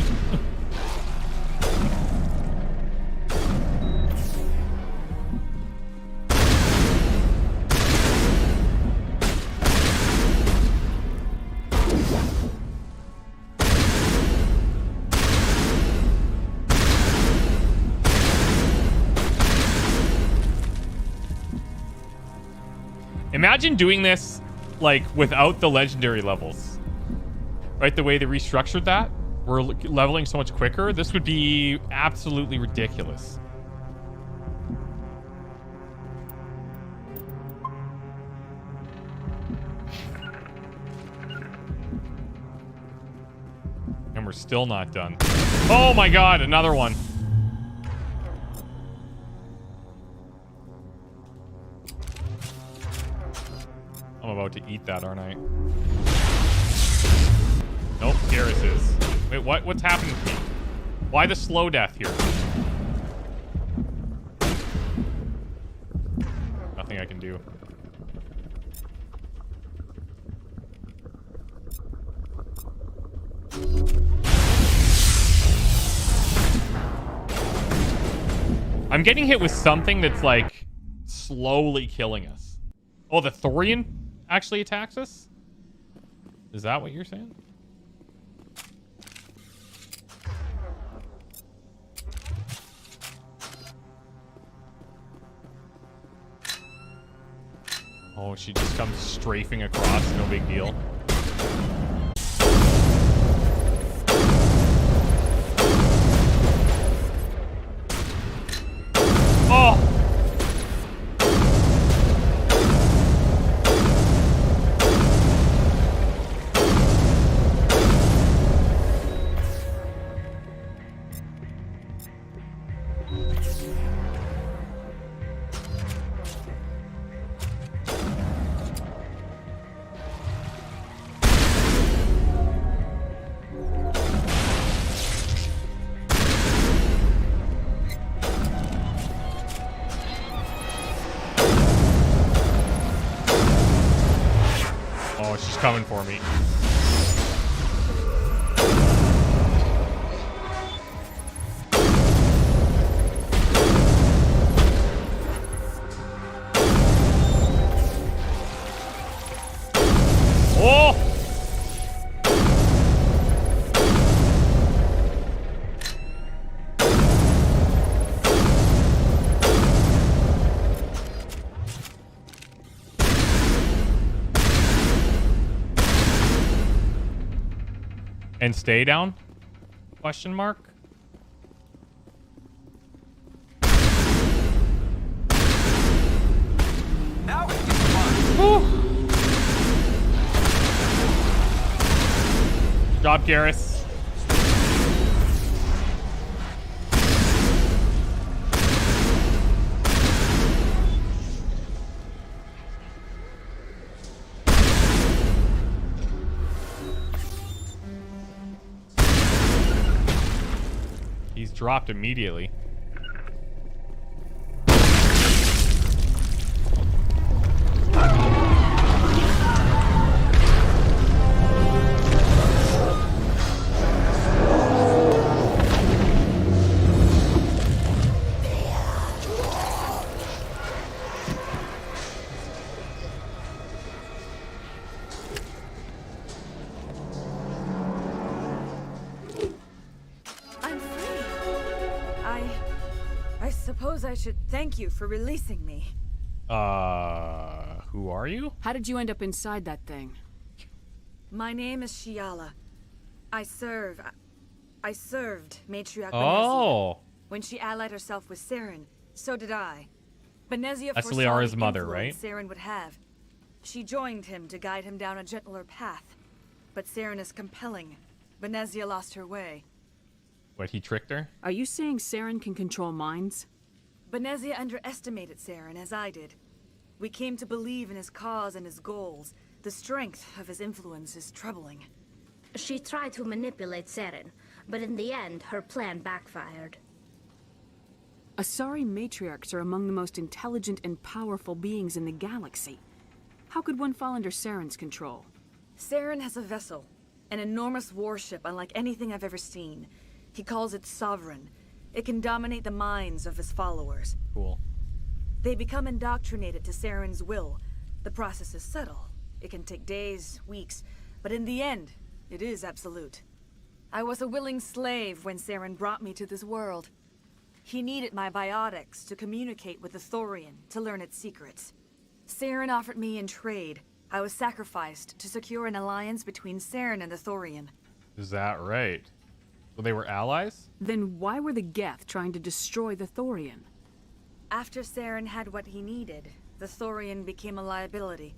Speaker 1: Imagine doing this, like, without the legendary levels. Right? The way they restructured that. We're leveling so much quicker. This would be absolutely ridiculous. we're still not done. Oh my god, another one. I'm about to eat that, aren't I? Nope, Garrus is. Wait, what? What's happening to me? Why the slow death here? Nothing I can do. I'm getting hit with something that's like slowly killing us. Oh, the Thorian actually attacks us? Is that what you're saying? Oh, she just comes strafing across, no big deal. Oh! Coming for me. Oh! And stay down? Question mark?
Speaker 4: Now we get fun.
Speaker 1: Job, Garrus. He's dropped immediately.
Speaker 12: I should thank you for releasing me.
Speaker 1: Who are you?
Speaker 3: How did you end up inside that thing?
Speaker 12: My name is Shiala. I served Matriarch
Speaker 1: Oh.
Speaker 12: Benezia. When she allied herself with Saren, so did I. Benezia
Speaker 1: That's
Speaker 12: foresaw
Speaker 1: Liara's
Speaker 12: the
Speaker 1: mother,
Speaker 12: influence
Speaker 1: right?
Speaker 12: Saren would have. She joined him to guide him down a gentler path. But Saren is compelling. Benezia lost her way.
Speaker 1: What, he tricked her?
Speaker 3: Are you saying Saren can control minds?
Speaker 12: Benezia underestimated Saren, as I did. We came to believe in his cause and his goals. The strength of his influence is troubling.
Speaker 7: She tried to manipulate Saren, but in the end, her plan backfired.
Speaker 3: Asari matriarchs are among the most intelligent and powerful beings in the galaxy. How could one fall under Saren's control?
Speaker 12: Saren has a vessel, an enormous warship unlike anything I've ever seen. He calls it Sovereign. It can dominate the minds of his followers.
Speaker 1: Cool.
Speaker 12: They become indoctrinated to Saren's will. The process is subtle. It can take days, weeks, but in the end, it is absolute. I was a willing slave when Saren brought me to this world. He needed my biotics to communicate with the Thorian, to learn its secrets. Saren offered me in trade. I was sacrificed to secure an alliance between Saren and the Thorian.
Speaker 1: Is that right? So they were allies?
Speaker 3: Then why were the Geth trying to destroy the Thorian?
Speaker 12: After Saren had what he needed, the Thorian became a liability.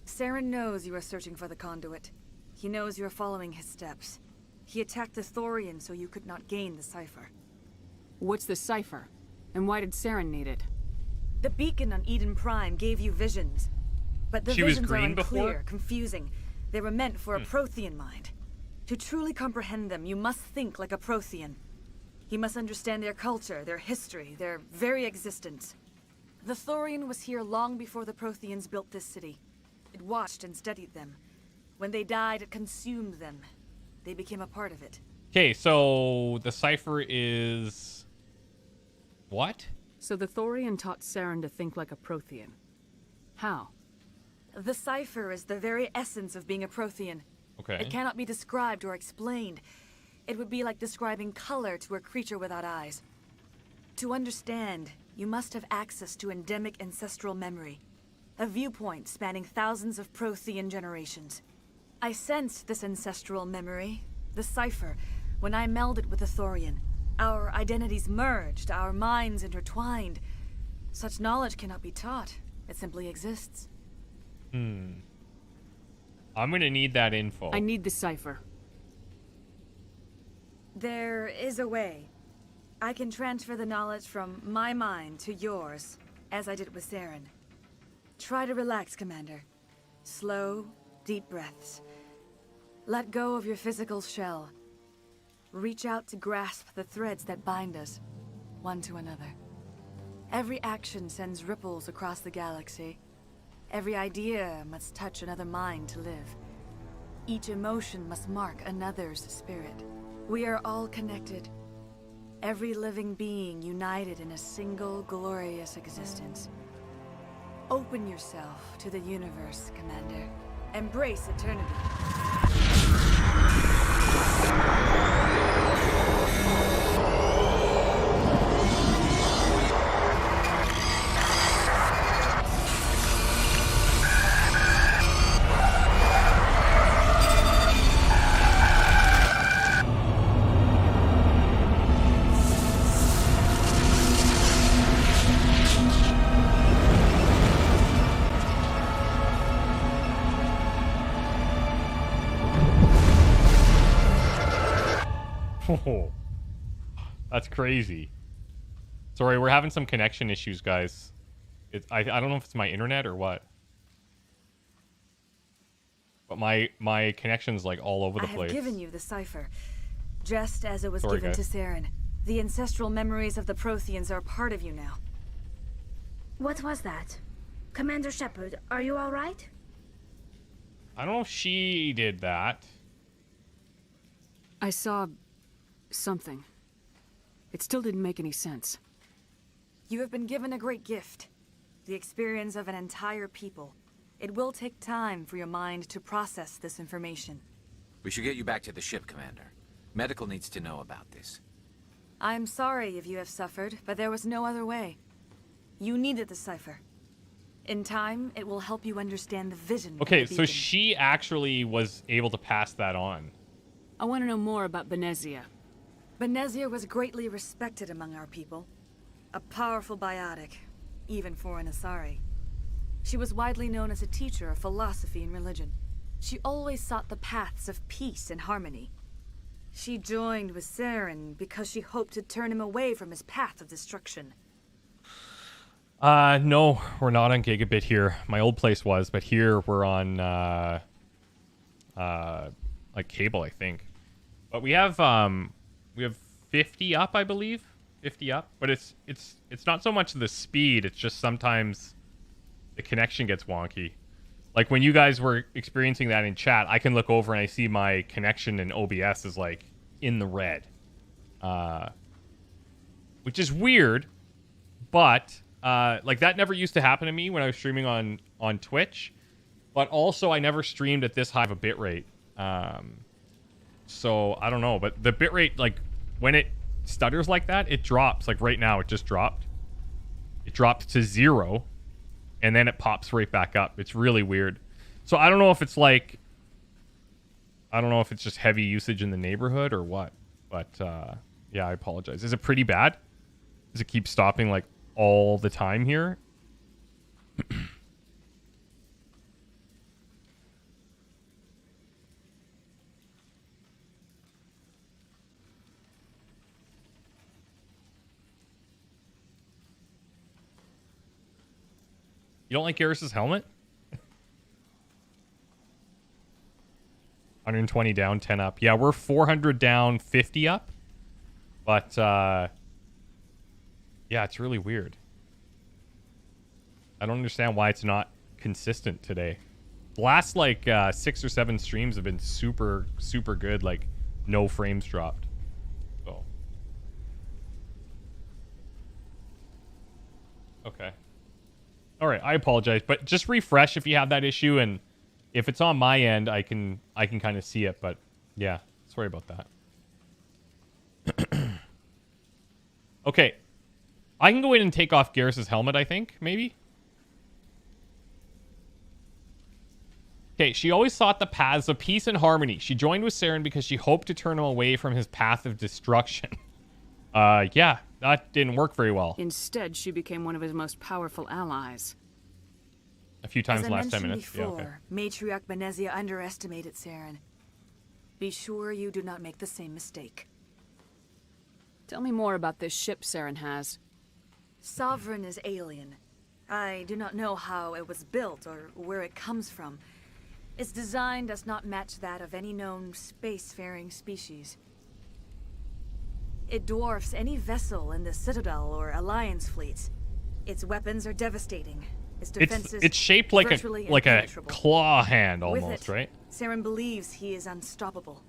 Speaker 12: Saren knows you are searching for the conduit. He knows you are following his steps. He attacked the Thorian so you could not gain the Cipher.
Speaker 3: What's the Cipher? And why did Saren need it?
Speaker 12: The beacon on Eden Prime gave you visions. But the
Speaker 1: She was
Speaker 12: visions are
Speaker 1: green
Speaker 12: unclear,
Speaker 1: before?
Speaker 12: confusing. They were meant for a Prothean mind. To truly comprehend them, you must think like a Prothean. You must understand their culture, their history, their very existence. The Thorian was here long before the Protheans built this city. It watched and studied them. When they died, it consumed them. They became a part of it.
Speaker 1: Okay, so the Cipher is... what?
Speaker 3: So the Thorian taught Saren to think like a Prothean. How?
Speaker 12: The Cipher is the very essence of being a Prothean.
Speaker 1: Okay.
Speaker 12: It cannot be described or explained. It would be like describing color to a creature without eyes. To understand, you must have access to endemic ancestral memory. A viewpoint spanning thousands of Prothean generations. I sensed this ancestral memory, the Cipher, when I melded with the Thorian. Our identities merged, our minds intertwined. Such knowledge cannot be taught. It simply exists.
Speaker 1: I'm gonna need that info.
Speaker 3: I need the Cipher.
Speaker 12: There is a way. I can transfer the knowledge from my mind to yours, as I did with Saren. Try to relax, Commander. Slow, deep breaths. Let go of your physical shell. Reach out to grasp the threads that bind us, one to another. Every action sends ripples across the galaxy. Every idea must touch another mind to live. Each emotion must mark another's spirit. We are all connected. Every living being united in a single glorious existence. Open yourself to the universe, Commander. Embrace eternity.
Speaker 1: Oh, that's crazy. Sorry, we're having some connection issues, guys. I don't know if it's my internet or what. But my connection's like all over the place.
Speaker 12: I have given you the Cipher, just as it was
Speaker 1: Sorry,
Speaker 12: given
Speaker 1: guys.
Speaker 12: to Saren. The ancestral memories of the Protheans are a part of you now.
Speaker 7: What was that? Commander Shepard, are you all right?
Speaker 1: I don't know if she did that.
Speaker 3: I saw something. It still didn't make any sense.
Speaker 12: You have been given a great gift. The experience of an entire people. It will take time for your mind to process this information.
Speaker 13: We should get you back to the ship, Commander. Medical needs to know about this.
Speaker 12: I'm sorry if you have suffered, but there was no other way. You needed the Cipher. In time, it will help you understand the vision of
Speaker 1: Okay,
Speaker 12: the
Speaker 1: so
Speaker 12: beacon.
Speaker 1: she actually was able to pass that on.
Speaker 3: I want to know more about Benezia.
Speaker 12: Benezia was greatly respected among our people. A powerful biotic, even for an Asari. She was widely known as a teacher of philosophy and religion. She always sought the paths of peace and harmony. She joined with Saren because she hoped to turn him away from his path of destruction.
Speaker 1: No, we're not on Gigabit here. My old place was, but here we're on, like cable, I think. But we have 50 up, I believe. 50 up. But it's not so much the speed, it's just sometimes the connection gets wonky. Like when you guys were experiencing that in chat, I can look over and I see my connection in OBS is like in the red. Which is weird, but like that never used to happen to me when I was streaming on Twitch. But also I never streamed at this high of a bitrate. So I don't know, but the bitrate, like when it stutters like that, it drops. Like right now, it just dropped. It dropped to 0, and then it pops right back up. It's really weird. So I don't know if it's like, I don't know if it's just heavy usage in the neighborhood or what. But yeah, I apologize. Is it pretty bad? Does it keep stopping like all the time here? You don't like Garrus's helmet? 120 down, 10 up. Yeah, we're 400 down, 50 up. But, yeah, it's really weird. I don't understand why it's not consistent today. The last, like, 6 or 7 streams have been super, super good. Like, no frames dropped. So. Okay. All right, I apologize. But just refresh if you have that issue, and if it's on my end, I can kind of see it. But, yeah, sorry about that. Okay. I can go in and take off Garrus's helmet, I think, maybe. Okay, she always sought the paths of peace and harmony. She joined with Saren because she hoped to turn him away from his path of destruction. Yeah, that didn't work very well.
Speaker 3: Instead, she became one of his most powerful allies.
Speaker 1: A few times
Speaker 12: As
Speaker 1: in the
Speaker 12: I
Speaker 1: last 10
Speaker 12: mentioned
Speaker 1: minutes.
Speaker 12: before,
Speaker 1: Yeah, okay.
Speaker 12: Matriarch Benezia underestimated Saren. Be sure you do not make the same mistake.
Speaker 3: Tell me more about this ship Saren has.
Speaker 12: Sovereign is alien. I do not know how it was built or where it comes from. Its design does not match that of any known spacefaring species. It dwarfs any vessel in the Citadel or Alliance fleets. Its weapons are devastating. Its defenses
Speaker 1: It's shaped like a claw hand almost,
Speaker 12: With it,
Speaker 1: right?
Speaker 12: Saren believes he is unstoppable.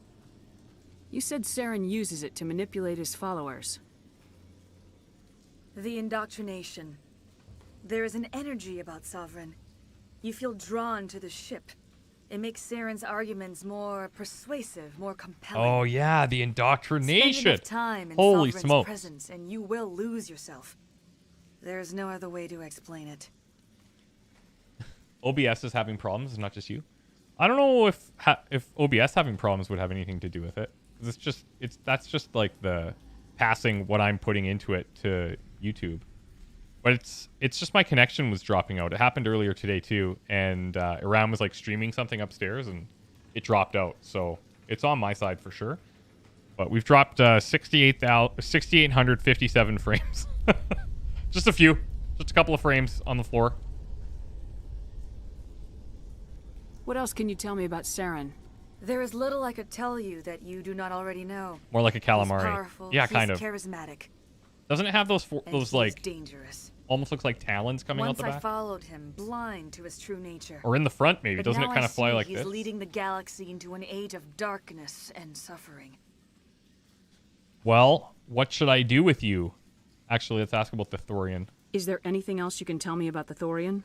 Speaker 3: You said Saren uses it to manipulate his followers.
Speaker 12: The indoctrination. There is an energy about Sovereign. You feel drawn to the ship. It makes Saren's arguments more persuasive, more compelling.
Speaker 1: Oh yeah, the indoctrination.
Speaker 12: Spend enough time in
Speaker 1: Holy
Speaker 12: Sovereign's
Speaker 1: smokes.
Speaker 12: presence, and you will lose yourself. There's no other way to explain it.
Speaker 1: OBS is having problems, not just you. I don't know if OBS having problems would have anything to do with it. That's just like the passing what I'm putting into it to YouTube. But it's just my connection was dropping out. It happened earlier today too, and Iran was like streaming something upstairs and it dropped out. So it's on my side for sure. But we've dropped 6,857 frames. Just a few. Just a couple of frames on the floor.
Speaker 3: What else can you tell me about Saren?
Speaker 12: There is little I could tell you that you do not already know.
Speaker 1: More like a calamari.
Speaker 12: He's powerful,
Speaker 1: Yeah,
Speaker 12: he's
Speaker 1: kind of.
Speaker 12: charismatic.
Speaker 1: Doesn't it have those
Speaker 12: He's
Speaker 1: like
Speaker 12: dangerous.
Speaker 1: almost looks like talons coming out
Speaker 12: Once
Speaker 1: the
Speaker 12: I
Speaker 1: back?
Speaker 12: followed him, blind to his true nature.
Speaker 1: Or in the front maybe.
Speaker 12: But
Speaker 1: Doesn't it
Speaker 12: now
Speaker 1: kind of
Speaker 12: I
Speaker 1: fly
Speaker 12: see
Speaker 1: like
Speaker 12: he's
Speaker 1: this?
Speaker 12: leading the galaxy into an age of darkness and suffering.
Speaker 1: Well, what should I do with you? Actually, let's ask about the Thorian.
Speaker 3: Is there anything else you can tell me about the Thorian?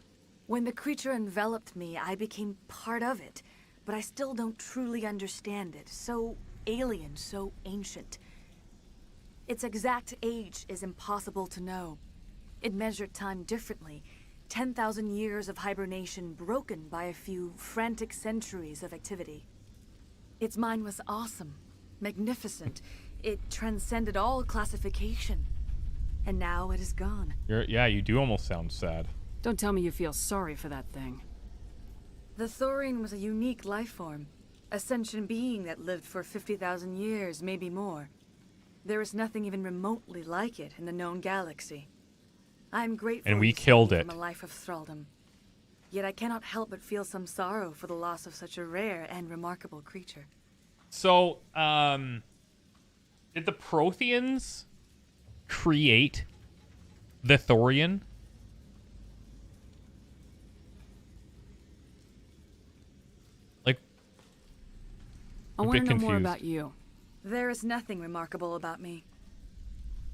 Speaker 12: When the creature enveloped me, I became part of it, but I still don't truly understand it. So alien, so ancient. Its exact age is impossible to know. It measured time differently. 10,000 years of hibernation broken by a few frantic centuries of activity. Its mind was awesome, magnificent. It transcended all classification. And now it is gone.
Speaker 1: Yeah, you do almost sound sad.
Speaker 3: Don't tell me you feel sorry for that thing.
Speaker 12: The Thorian was a unique life form. A sentient being that lived for 50,000 years, maybe more. There is nothing even remotely like it in the known galaxy. I am grateful
Speaker 1: And we
Speaker 12: to
Speaker 1: killed
Speaker 12: save
Speaker 1: it.
Speaker 12: from a life of thraldom. Yet I cannot help but feel some sorrow for the loss of such a rare and remarkable creature.
Speaker 1: So, did the Protheans create the Thorian? Like,
Speaker 3: I want to know more about you.
Speaker 12: There is nothing remarkable about me.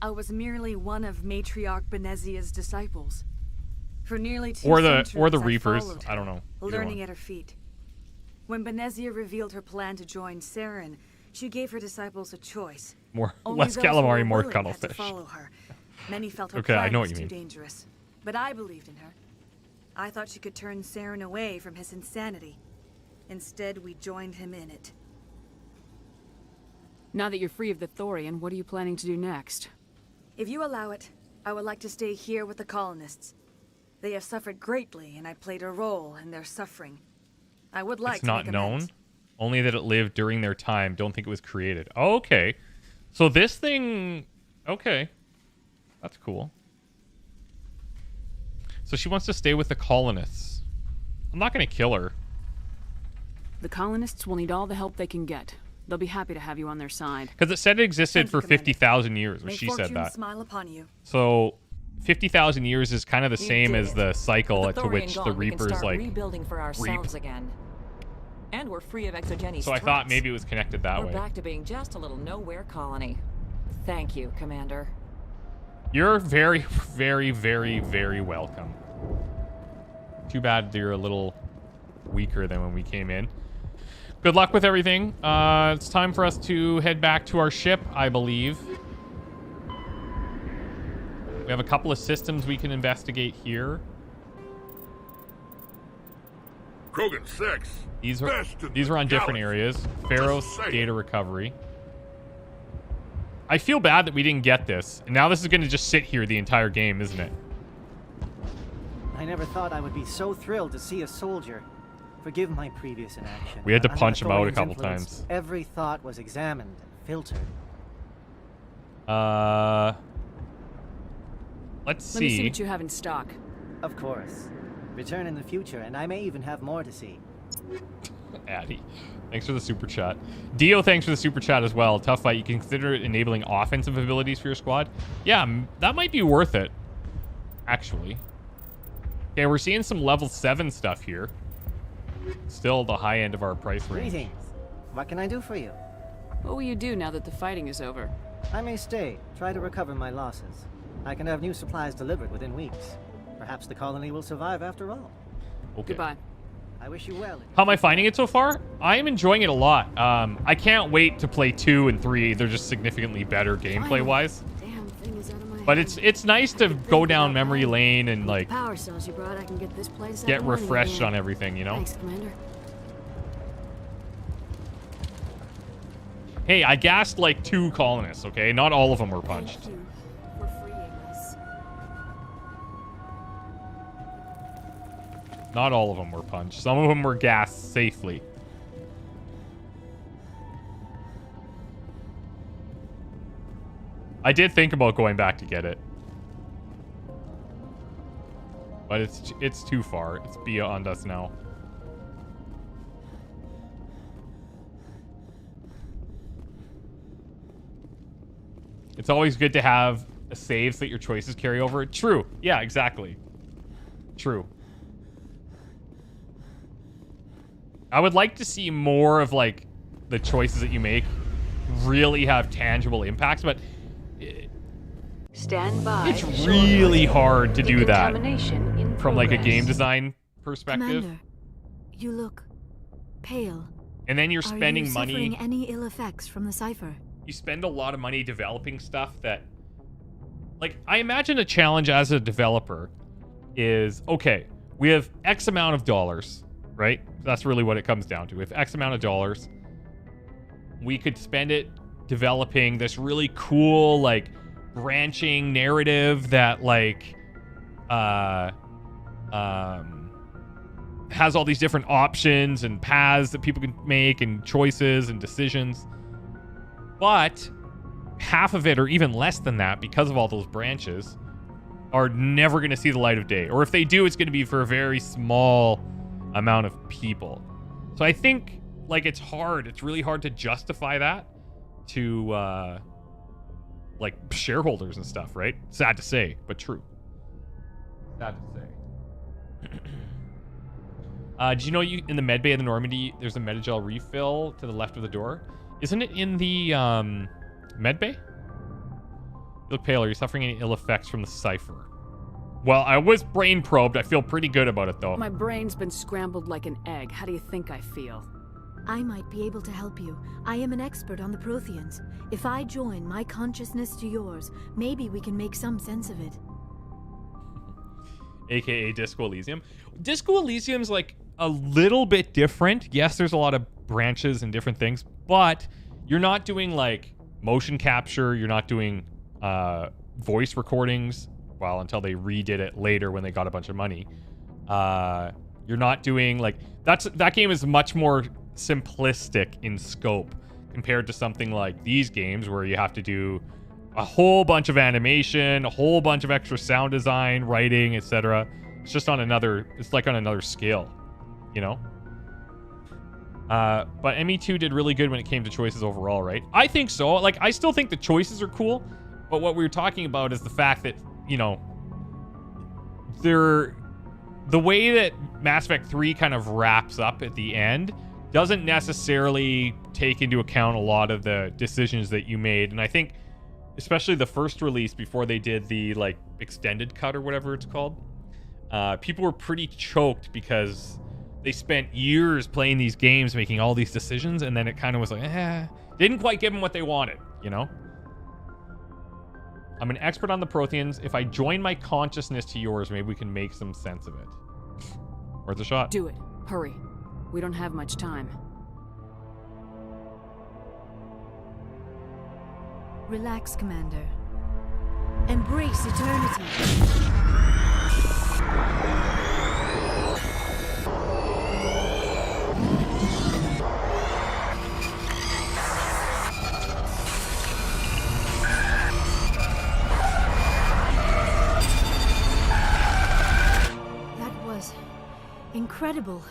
Speaker 12: I was merely one of Matriarch Benezia's disciples. For nearly 2 centuries,
Speaker 1: or the
Speaker 12: I
Speaker 1: Reapers.
Speaker 12: followed
Speaker 1: I don't know.
Speaker 12: her, learning at her feet. When Benezia revealed her plan to join Saren, she gave her disciples a choice.
Speaker 1: Less calamari, more cuttlefish.
Speaker 12: To follow her. Many felt her
Speaker 1: Okay, I
Speaker 12: plan
Speaker 1: know
Speaker 12: was
Speaker 1: what you
Speaker 12: too
Speaker 1: mean.
Speaker 12: dangerous, but I believed in her. I thought she could turn Saren away from his insanity. Instead, we joined him in it.
Speaker 3: Now that you're free of the Thorian, what are you planning to do next?
Speaker 12: If you allow it, I would like to stay here with the colonists. They have suffered greatly, and I played a role in their suffering. I would like
Speaker 1: It's
Speaker 12: to
Speaker 1: not
Speaker 12: make
Speaker 1: known.
Speaker 12: amends.
Speaker 1: Only that it lived during their time. Don't think it was created. Oh, okay. So this thing... Okay. That's cool. So she wants to stay with the colonists. I'm not going to kill her.
Speaker 3: The colonists will need all the help they can get. They'll be happy to have you on their side.
Speaker 1: Because it said it existed for 50,000 years,
Speaker 12: May
Speaker 1: she said
Speaker 12: fortune
Speaker 1: that.
Speaker 12: smile upon you.
Speaker 1: So 50,000 years is kind of the
Speaker 5: You
Speaker 1: same
Speaker 5: did
Speaker 1: as
Speaker 5: it.
Speaker 1: the cycle
Speaker 5: With
Speaker 1: to
Speaker 5: Thorian
Speaker 1: which
Speaker 5: gone,
Speaker 1: the
Speaker 5: we can
Speaker 1: Reapers,
Speaker 5: start
Speaker 1: like,
Speaker 5: rebuilding for ourselves again. And we're free of exogenic
Speaker 1: So I thought maybe it was connected that
Speaker 5: We're
Speaker 1: way.
Speaker 5: back to being just a little nowhere colony. Thank you, Commander.
Speaker 1: You're very, very, very, very welcome. Too bad you're a little weaker than when we came in. Good luck with everything. It's time for us to head back to our ship, I believe. We have a couple of systems we can investigate here.
Speaker 9: Krogan 6.
Speaker 1: These are
Speaker 9: Best in
Speaker 1: on
Speaker 9: the
Speaker 1: different
Speaker 9: galaxy.
Speaker 1: areas. Pharaoh's
Speaker 9: Just saying.
Speaker 1: data recovery. I feel bad that we didn't get this. And now this is going to just sit here the entire game, isn't it?
Speaker 14: I never thought I would be so thrilled to see a soldier. Forgive my previous inaction.
Speaker 1: We had to
Speaker 14: Under
Speaker 1: punch him out a
Speaker 14: Thorian's
Speaker 1: couple
Speaker 14: influence,
Speaker 1: times.
Speaker 14: Every thought was examined and filtered.
Speaker 1: Let's see.
Speaker 3: Let me see what you have in stock.
Speaker 14: Of course. Return in the future, and I may even have more to see.
Speaker 1: Addy. Thanks for the super chat. Dio, thanks for the super chat as well. Tough fight. You can consider enabling offensive abilities for your squad. Yeah, that might be worth it, actually. Okay, we're seeing some level 7 stuff here. Still the high end of our price range.
Speaker 14: Greetings. What can I do for you?
Speaker 3: What will you do now that the fighting is over?
Speaker 14: I may stay, try to recover my losses. I can have new supplies delivered within weeks. Perhaps the colony will survive after all.
Speaker 1: Okay.
Speaker 3: Goodbye.
Speaker 14: I wish you well.
Speaker 1: How am I finding it so far? I am enjoying it a lot. I can't wait to play 2 and 3. They're just significantly better gameplay-wise.
Speaker 2: Damn thing is out of my
Speaker 1: But
Speaker 2: head.
Speaker 1: it's nice to go down memory lane and, like,
Speaker 2: Power cells you brought, I can get this place
Speaker 1: get
Speaker 2: up and running
Speaker 1: refreshed
Speaker 2: again.
Speaker 1: on everything, you know?
Speaker 2: Thanks, Commander.
Speaker 1: Hey, I gassed, like, 2 colonists, okay? Not all of them were punched.
Speaker 2: Thank you for freeing us.
Speaker 1: Not all of them were punched. Some of them were gassed safely. I did think about going back to get it. But it's too far. It's beyond us now. It's always good to have a save so that your choices carry over. True. Yeah, exactly. True. I would like to see more of, like, the choices that you make really have tangible impacts, but
Speaker 3: Stand by.
Speaker 1: it's really hard to do that
Speaker 3: Decontamination in
Speaker 1: from, like, a
Speaker 3: progress.
Speaker 1: game design perspective.
Speaker 2: Commander, you look pale.
Speaker 1: And then you're spending
Speaker 2: Are you
Speaker 1: money.
Speaker 2: suffering any ill effects from the Cipher?
Speaker 1: You spend a lot of money developing stuff that, like, I imagine a challenge as a developer is, okay, we have X amount of dollars, right? That's really what it comes down to. With X amount of dollars, we could spend it developing this really cool, like, branching narrative that, like, has all these different options and paths that people can make and choices and decisions. But half of it, or even less than that, because of all those branches, are never going to see the light of day. Or if they do, it's going to be for a very small amount of people. So I think, like, it's hard. It's really hard to justify that to, like, shareholders and stuff, right? Sad to say, but true. Sad to say. Did you know in the med bay of the Normandy, there's a Metagel refill to the left of the door? Isn't it in the med bay? You look pale. Are you suffering any ill effects from the Cipher? Well, I was brain probed. I feel pretty good about it, though.
Speaker 3: My brain's been scrambled like an egg. How do you think I feel?
Speaker 2: I might be able to help you. I am an expert on the Protheans. If I join my consciousness to yours, maybe we can make some sense of it.
Speaker 1: AKA Disco Elysium. Disco Elysium's, like, a little bit different. Yes, there's a lot of branches and different things, but you're not doing, like, motion capture. You're not doing voice recordings. Well, until they redid it later when they got a bunch of money. You're not doing, like, that game is much more simplistic in scope compared to something like these games where you have to do a whole bunch of animation, a whole bunch of extra sound design, writing, etc. It's just on another, it's like on another scale, you know? But ME2 did really good when it came to choices overall, right? I think so. Like, I still think the choices are cool, but what we were talking about is the fact that, you know, the way that Mass Effect 3 kind of wraps up at the end doesn't necessarily take into account a lot of the decisions that you made. And I think, especially the first release before they did the, like, extended cut or whatever it's called, people were pretty choked because they spent years playing these games, making all these decisions, and then it kind of was like, didn't quite give them what they wanted, you know? I'm an expert on the Protheans. If I join my consciousness to yours, maybe we can make some sense of it. Worth a shot.
Speaker 3: Do it. Hurry. We don't have much time.
Speaker 15: Relax, Commander. Embrace eternity. Incredible.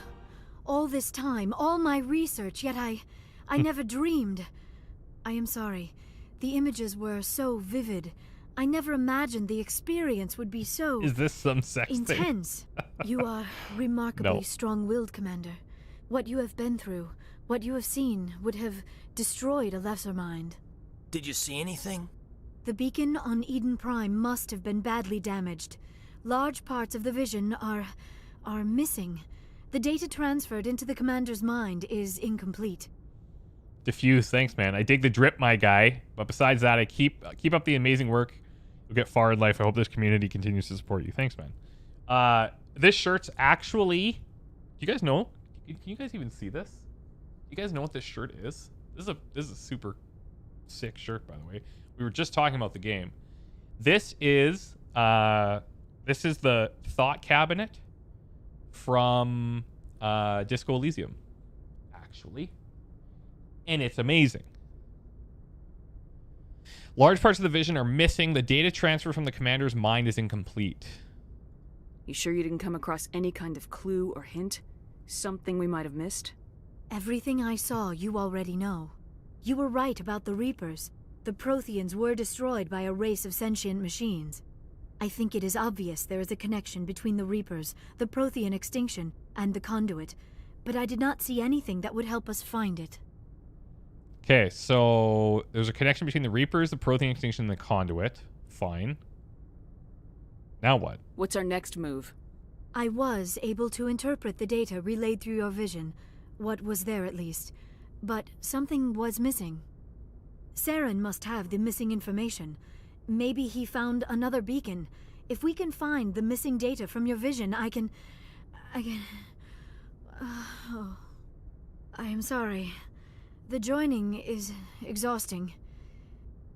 Speaker 15: All this time, all my research, yet I never dreamed. I am sorry. The images were so vivid. I never imagined the experience would be so...
Speaker 1: Is this some sex
Speaker 15: intense. You are remarkably
Speaker 1: No.
Speaker 15: strong-willed, Commander. What you have been through, what you have seen, would have destroyed a lesser mind.
Speaker 11: Did you see anything?
Speaker 15: The beacon on Eden Prime must have been badly damaged. Large parts of the vision are missing. The data transferred into the commander's mind is incomplete.
Speaker 1: Diffuse, thanks, man. I dig the drip, my guy. But besides that, I keep up the amazing work. You'll get far in life. I hope this community continues to support you. Thanks, man. This shirt's actually... Do you guys know? Can you guys even see this? You guys know what this shirt is? This is a super sick shirt, by the way. We were just talking about the game. This is the thought cabinet from Disco Elysium, actually. And it's amazing. Large parts of the vision are missing. The data transfer from the commander's mind is incomplete.
Speaker 3: You sure you didn't come across any kind of clue or hint? Something we might have missed?
Speaker 15: Everything I saw, you already know. You were right about the Reapers. The Protheans were destroyed by a race of sentient machines. I think it is obvious there is a connection between the Reapers, the Prothean extinction, and the Conduit, but I did not see anything that would help us find it.
Speaker 1: Okay, so there's a connection between the Reapers, the Prothean extinction, and the Conduit. Fine. Now what?
Speaker 3: What's our next move?
Speaker 15: I was able to interpret the data relayed through your vision, what was there at least, but something was missing. Saren must have the missing information. Maybe he found another beacon. If we can find the missing data from your vision, I can... Oh, I am sorry. The joining is exhausting.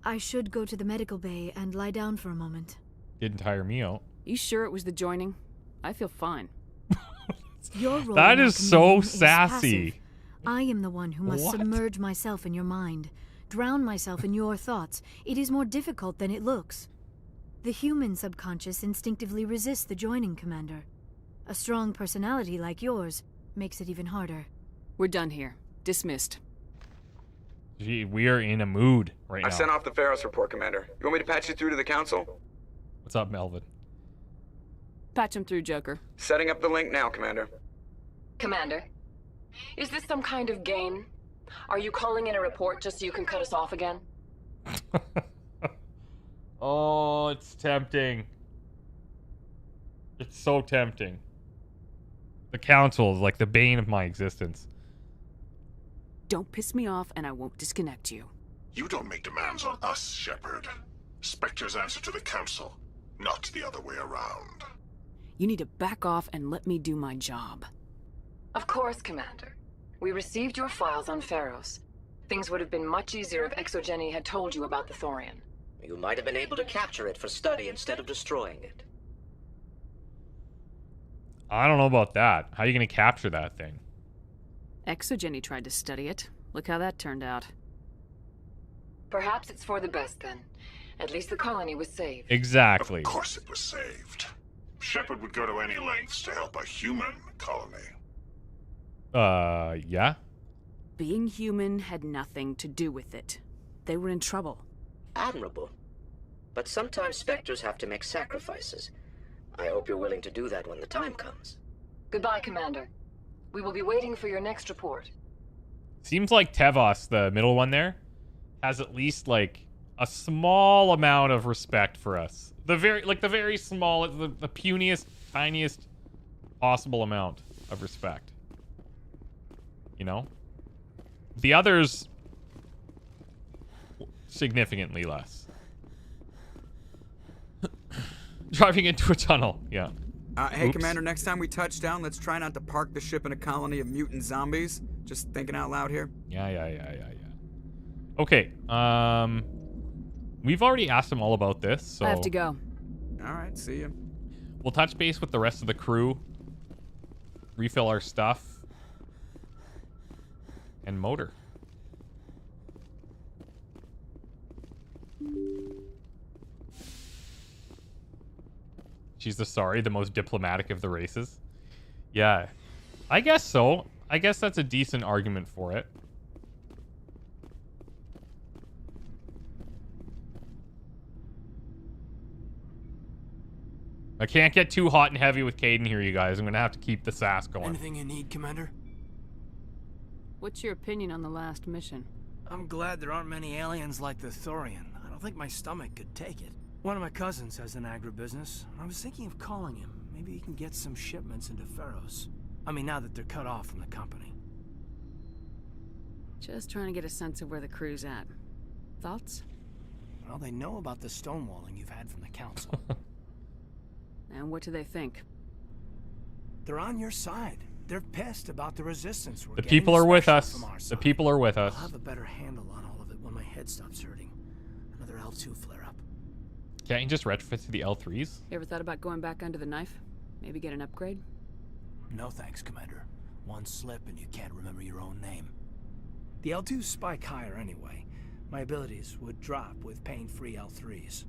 Speaker 15: I should go to the medical bay and lie down for a moment.
Speaker 1: Didn't tire me out.
Speaker 3: You sure it was the joining? I feel fine.
Speaker 15: Your role
Speaker 1: That
Speaker 15: in
Speaker 1: is
Speaker 15: our
Speaker 1: so
Speaker 15: command is
Speaker 1: sassy.
Speaker 15: passive. I am the one who must
Speaker 1: What?
Speaker 15: submerge myself in your mind, drown myself in your thoughts. It is more difficult than it looks. The human subconscious instinctively resists the joining, Commander. A strong personality like yours makes it even harder.
Speaker 3: We're done here. Dismissed.
Speaker 1: Gee, we are in a mood right
Speaker 4: I
Speaker 1: now.
Speaker 4: sent off the Pharos report, Commander. You want me to patch you through to the Council?
Speaker 1: What's up, Melvin?
Speaker 3: Patch him through, Joker.
Speaker 4: Setting up the link now, Commander.
Speaker 16: Commander, is this some kind of game? Are you calling in a report just so you can cut us off again?
Speaker 1: Oh, it's tempting. It's so tempting. The Council is like the bane of my existence.
Speaker 3: Don't piss me off and I won't disconnect you.
Speaker 9: You don't make demands on us, Shepard. Spectres answer to the Council, not the other way around.
Speaker 3: You need to back off and let me do my job.
Speaker 16: Of course, Commander. We received your files on Pharos. Things would have been much easier if Exogeny had told you about the Thorian.
Speaker 17: You might have been able to capture it for study instead of destroying it.
Speaker 1: I don't know about that. How are you going to capture that thing?
Speaker 3: Exogeny tried to study it. Look how that turned out.
Speaker 16: Perhaps it's for the best then. At least the colony was saved.
Speaker 1: Exactly.
Speaker 9: Of course it was saved. Shepard would go to any lengths to help a human colony.
Speaker 1: Yeah?
Speaker 3: Being human had nothing to do with it. They were in trouble.
Speaker 17: Admirable. But sometimes Spectres have to make sacrifices. I hope you're willing to do that when the time comes.
Speaker 16: Goodbye, Commander. We will be waiting for your next report.
Speaker 1: Seems like Tevos, the middle one there, has at least, like, a small amount of respect for us. The very small, the puniest, tiniest possible amount of respect. You know? The others, significantly less. Driving into a tunnel, yeah.
Speaker 18: Hey, Commander, next time we touch down, let's try not to park the ship in a colony of mutant zombies. Just thinking out loud here.
Speaker 1: Yeah. Okay, we've already asked them all about this, so...
Speaker 3: I have to go.
Speaker 18: Alright, see ya.
Speaker 1: We'll touch base with the rest of the crew. Refill our stuff. And motor. She's the most diplomatic of the races. Yeah, I guess so. I guess that's a decent argument for it. I can't get too hot and heavy with Caden here, you guys. I'm gonna have to keep the sass going.
Speaker 10: Anything you need, Commander?
Speaker 3: What's your opinion on the last mission?
Speaker 10: I'm glad there aren't many aliens like the Thorian. I don't think my stomach could take it. One of my cousins has an agribusiness. I was thinking of calling him. Maybe he can get some shipments into Pharos. I mean, now that they're cut off from the company.
Speaker 3: Just trying to get a sense of where the crew's at. Thoughts?
Speaker 10: Well, they know about the stonewalling you've had from the Council.
Speaker 3: And what do they think?
Speaker 10: They're on your side. They're pissed about the resistance.
Speaker 1: The people are with us. The people are with us.
Speaker 10: I'll have a better handle on all of it when my head stops hurting. Another L2 flare-up.
Speaker 1: Can't you just retrofit to the L3s?
Speaker 3: You ever thought about going back under the knife? Maybe get an upgrade?
Speaker 10: No thanks, Commander. One slip and you can't remember your own name. The L2s spike higher anyway. My abilities would drop with pain-free L3s.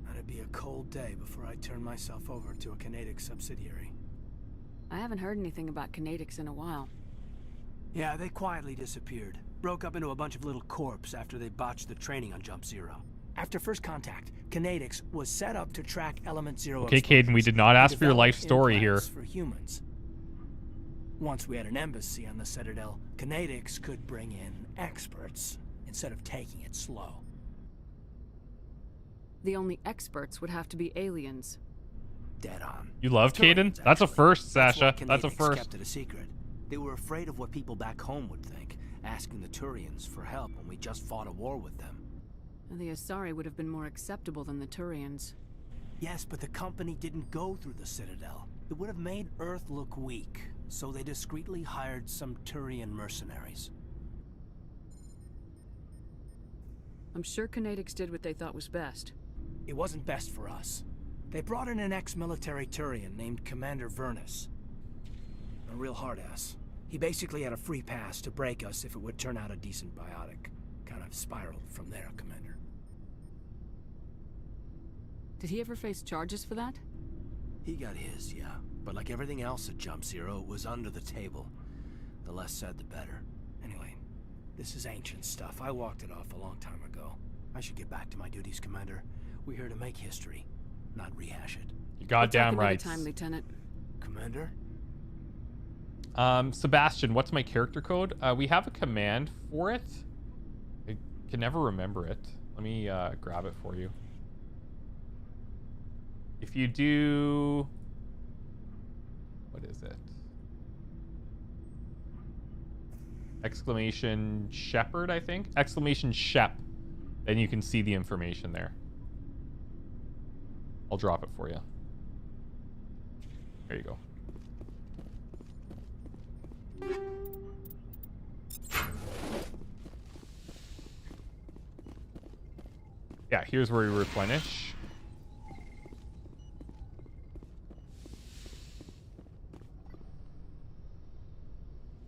Speaker 10: And it'd be a cold day before I turn myself over to a Canadic subsidiary.
Speaker 3: I haven't heard anything about Canadics in a while.
Speaker 10: Yeah, they quietly disappeared. Broke up into a bunch of little corps after they botched the training on Jump Zero. After first contact, Canadics was set up to track Element Zero.
Speaker 1: Okay, Caden, we did not ask for your life story here.
Speaker 10: For humans. Once we had an embassy on the Citadel, Canadics could bring in experts instead of taking it slow.
Speaker 3: The only experts would have to be aliens.
Speaker 10: Dead on.
Speaker 1: You love Caden? That's a first, Sasha. That's a first.
Speaker 10: Kept it a secret. They were afraid of what people back home would think, asking the Turians for help when we just fought a war with them.
Speaker 3: The Asari would have been more acceptable than the Turians.
Speaker 10: Yes, but the company didn't go through the Citadel. It would have made Earth look weak, so they discreetly hired some Turian mercenaries.
Speaker 3: I'm sure Canadics did what they thought was best.
Speaker 10: It wasn't best for us. They brought in an ex-military Turian named Commander Vernus. A real hard-ass. He basically had a free pass to break us if it would turn out a decent biotic. Kind of spiraled from there, Commander.
Speaker 3: Did he ever face charges for that?
Speaker 10: He got his, yeah. But like everything else at Jump Zero, it was under the table. The less said, the better. Anyway, this is ancient stuff. I walked it off a long time ago. I should get back to my duties, Commander. We're here to make history, not rehash it.
Speaker 1: You goddamn right.
Speaker 3: Time, Lieutenant.
Speaker 10: Commander?
Speaker 1: Sebastian, what's my character code? We have a command for it. I can never remember it. Let me grab it for you. If you do... What is it? Exclamation Shepard, I think? Exclamation Shep. Then you can see the information there. I'll drop it for you. There you go. Yeah, here's where we replenish.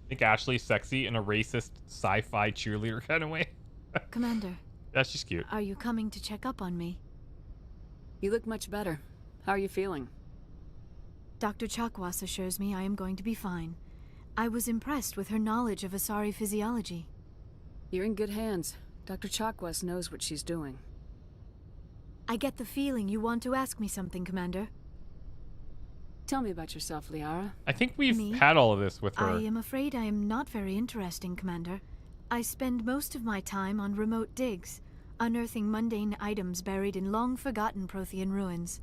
Speaker 1: I think Ashley's sexy in a racist sci-fi cheerleader kind of way.
Speaker 15: Commander.
Speaker 1: Yeah, she's cute.
Speaker 15: Are you coming to check up on me?
Speaker 3: You look much better. How are you feeling?
Speaker 15: Dr. Chakwas assures me I am going to be fine. I was impressed with her knowledge of Asari physiology.
Speaker 3: You're in good hands. Dr. Chakwas knows what she's doing.
Speaker 15: I get the feeling you want to ask me something, Commander.
Speaker 3: Tell me about yourself, Liara.
Speaker 1: I think we've had all of this with her.
Speaker 15: I am afraid I am not very interesting, Commander. I spend most of my time on remote digs, unearthing mundane items buried in long-forgotten Prothean ruins.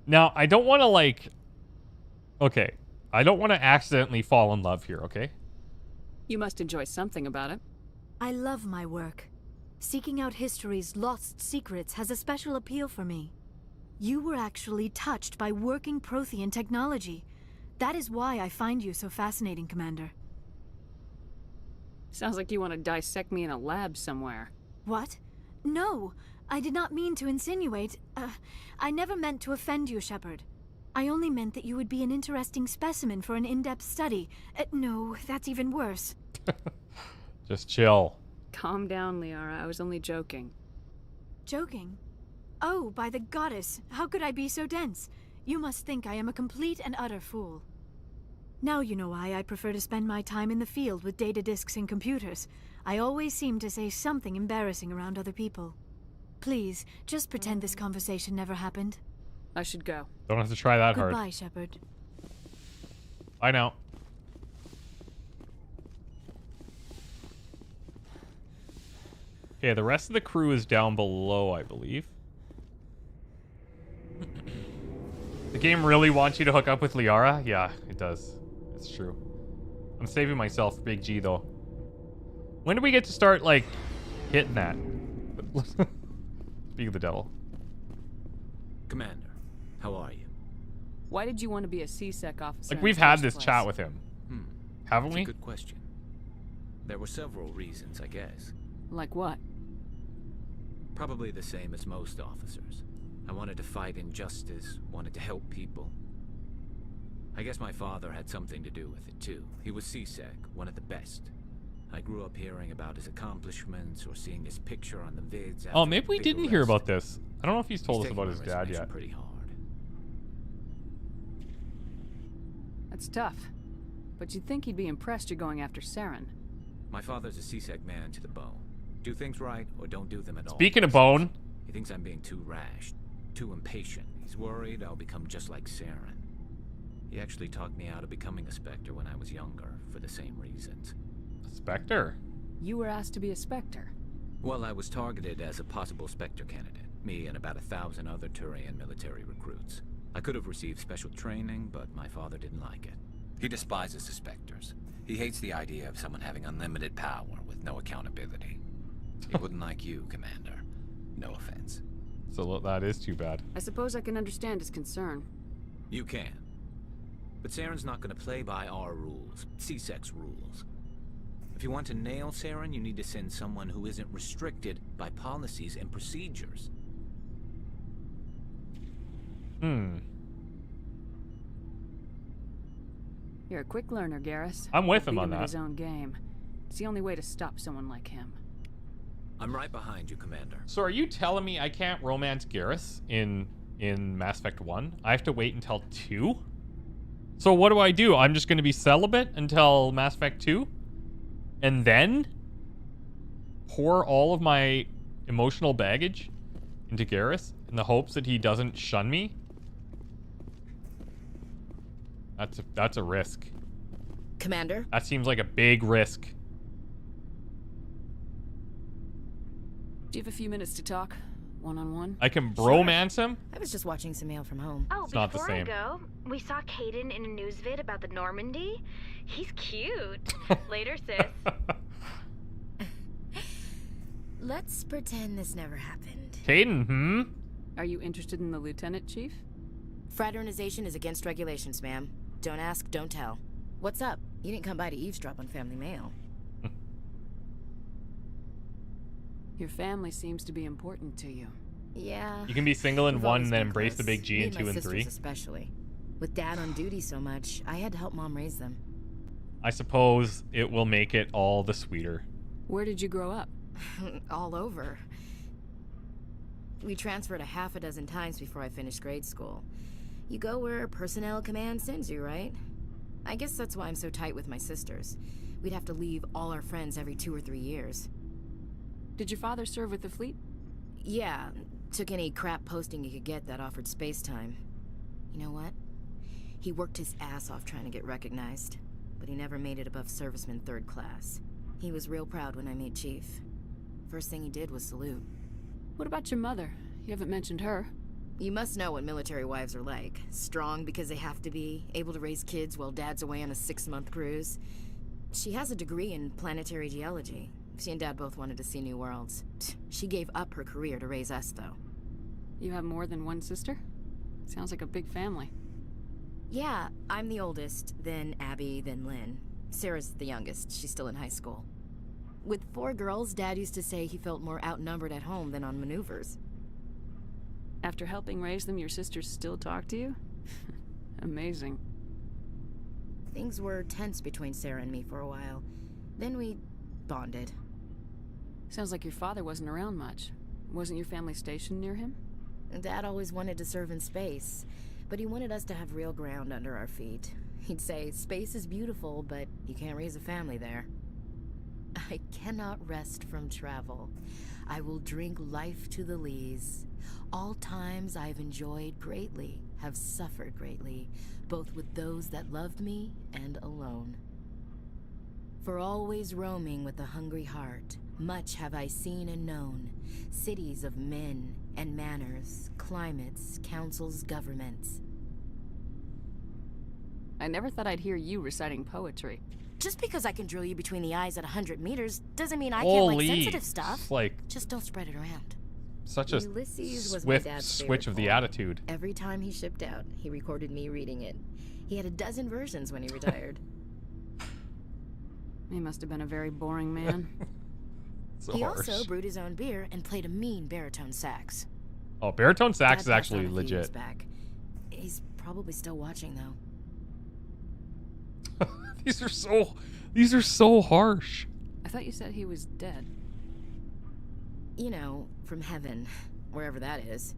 Speaker 1: Now, I don't want to, like... Okay. I don't want to accidentally fall in love here, okay?
Speaker 3: You must enjoy something about it.
Speaker 15: I love my work. Seeking out history's lost secrets has a special appeal for me. You were actually touched by working Prothean technology. That is why I find you so fascinating, Commander.
Speaker 3: Sounds like you want to dissect me in a lab somewhere.
Speaker 15: What? No, I did not mean to insinuate. I never meant to offend you, Shepard. I only meant that you would be an interesting specimen for an in-depth study. No, that's even worse.
Speaker 1: Just chill.
Speaker 3: Calm down, Liara. I was only joking.
Speaker 15: Joking? Oh, by the goddess, how could I be so dense? You must think I am a complete and utter fool. Now you know why I prefer to spend my time in the field with data disks and computers. I always seem to say something embarrassing around other people. Please, just pretend this conversation never happened.
Speaker 3: I should go.
Speaker 1: Don't have to try that hard.
Speaker 15: Goodbye, Shepard.
Speaker 1: Bye now. Okay, the rest of the crew is down below, I believe. The game really wants you to hook up with Liara? Yeah, it does. It's true. I'm saving myself for Big G, though. When do we get to start, like, hitting that? Speak of the devil.
Speaker 13: Commander, how are you?
Speaker 3: Why did you want to be a C-Sec officer?
Speaker 1: Like, we've had this chat with him. Haven't we?
Speaker 13: That's a good question. There were several reasons, I guess.
Speaker 3: Like what?
Speaker 13: Probably the same as most officers. I wanted to fight injustice, wanted to help people. I guess my father had something to do with it, too. He was C-Sec, one of the best. I grew up hearing about his accomplishments or seeing his picture on the vids.
Speaker 1: Oh, maybe we didn't hear about this. I don't know if he's told us about his dad yet.
Speaker 13: Pretty hard.
Speaker 3: That's tough. But you'd think he'd be impressed you're going after Saren.
Speaker 13: My father's a C-Sec man to the bone. Do things right or don't do them at all.
Speaker 1: Speaking of bone.
Speaker 13: He thinks I'm being too rash, too impatient. He's worried I'll become just like Saren. He actually talked me out of becoming a Spectre when I was younger, for the same reasons.
Speaker 1: A Spectre?
Speaker 3: You were asked to be a Spectre.
Speaker 13: Well, I was targeted as a possible Spectre candidate. Me and about 1,000 other Turian military recruits. I could have received special training, but my father didn't like it. He despises the Spectres. He hates the idea of someone having unlimited power with no accountability. He wouldn't like you, Commander. No offense.
Speaker 1: So that is too bad.
Speaker 3: I suppose I can understand his concern.
Speaker 13: You can. But Saren's not going to play by our rules, C-Sec's rules. If you want to nail Saren, you need to send someone who isn't restricted by policies and procedures.
Speaker 3: You're a quick learner, Garrus.
Speaker 1: I'm with him
Speaker 3: Beat
Speaker 1: on
Speaker 3: at
Speaker 1: that.
Speaker 3: His own game. It's the only way to stop someone like him.
Speaker 13: I'm right behind you, Commander.
Speaker 1: So are you telling me I can't romance Garrus in Mass Effect 1? I have to wait until 2? So what do? I'm just going to be celibate until Mass Effect 2? And then pour all of my emotional baggage into Garrus in the hopes that he doesn't shun me? That's a risk.
Speaker 19: Commander?
Speaker 1: That seems like a big risk.
Speaker 3: Do you have a few minutes to talk? One-on-one?
Speaker 1: I can bromance him?
Speaker 19: I was just watching some mail from home.
Speaker 7: Oh,
Speaker 1: It's not the
Speaker 7: before I
Speaker 1: same.
Speaker 7: go, we saw Caden in a news vid about the Normandy. He's cute. Later, sis.
Speaker 19: Let's pretend this never happened.
Speaker 1: Caden,
Speaker 3: Are you interested in the Lieutenant, Chief?
Speaker 19: Fraternization is against regulations, ma'am. Don't ask, don't tell. What's up? You didn't come by to eavesdrop on family mail.
Speaker 3: Your family seems to be important to you.
Speaker 19: Yeah.
Speaker 1: You can be single in
Speaker 19: We've
Speaker 1: 1
Speaker 19: always
Speaker 1: and then
Speaker 19: been
Speaker 1: embrace the
Speaker 19: close.
Speaker 1: big G
Speaker 19: Me
Speaker 1: in 2
Speaker 19: my
Speaker 1: and 3.
Speaker 19: sisters especially. With Dad on duty so much, I had to help Mom raise them.
Speaker 1: I suppose it will make it all the sweeter.
Speaker 3: Where did you grow up?
Speaker 19: All over. We transferred a half a dozen times before I finished grade school. You go where personnel command sends you, right? I guess that's why I'm so tight with my sisters. We'd have to leave all our friends every 2 or 3 years.
Speaker 3: Did your father serve with the fleet?
Speaker 19: Yeah, took any crap posting he could get that offered space time. You know what? He worked his ass off trying to get recognized, but he never made it above serviceman 3rd class. He was real proud when I made chief. First thing he did was salute.
Speaker 3: What about your mother? You haven't mentioned her.
Speaker 19: You must know what military wives are like. Strong because they have to be, able to raise kids while dad's away on a 6-month cruise. She has a degree in planetary geology. She and Dad both wanted to see new worlds. She gave up her career to raise us, though.
Speaker 3: You have more than one sister? Sounds like a big family.
Speaker 19: Yeah, I'm the oldest, then Abby, then Lynn. Sarah's the youngest. She's still in high school. With 4 girls, Dad used to say he felt more outnumbered at home than on maneuvers.
Speaker 3: After helping raise them, your sisters still talk to you? Amazing.
Speaker 19: Things were tense between Sarah and me for a while. Then we bonded.
Speaker 3: Sounds like your father wasn't around much. Wasn't your family stationed near him?
Speaker 19: Dad always wanted to serve in space, but he wanted us to have real ground under our feet. He'd say, space is beautiful, but you can't raise a family there. I cannot rest from travel. I will drink life to the lees. All times I've enjoyed greatly, have suffered greatly, both with those that loved me and alone. For always roaming with a hungry heart, much have I seen and known, cities of men and manners, climates, councils, governments.
Speaker 3: I never thought I'd hear you reciting poetry.
Speaker 19: Just because I can drill you between the eyes at 100 meters doesn't mean I can't like sensitive stuff.
Speaker 1: Like,
Speaker 19: just don't spread it around.
Speaker 1: Such a
Speaker 19: Ulysses was
Speaker 1: swift
Speaker 19: my dad's
Speaker 1: switch of the
Speaker 19: poem.
Speaker 1: attitude.
Speaker 19: Every time he shipped out, he recorded me reading it. He had a dozen versions when he retired.
Speaker 3: He must have been a very boring man.
Speaker 19: He also brewed his own beer and played a mean baritone sax.
Speaker 1: Oh, baritone sax is
Speaker 19: Dad passed
Speaker 1: actually
Speaker 19: on a few years
Speaker 1: legit.
Speaker 19: back. He's probably still watching though.
Speaker 1: These are so harsh.
Speaker 3: I thought you said he was dead.
Speaker 19: You know, from heaven, wherever that is.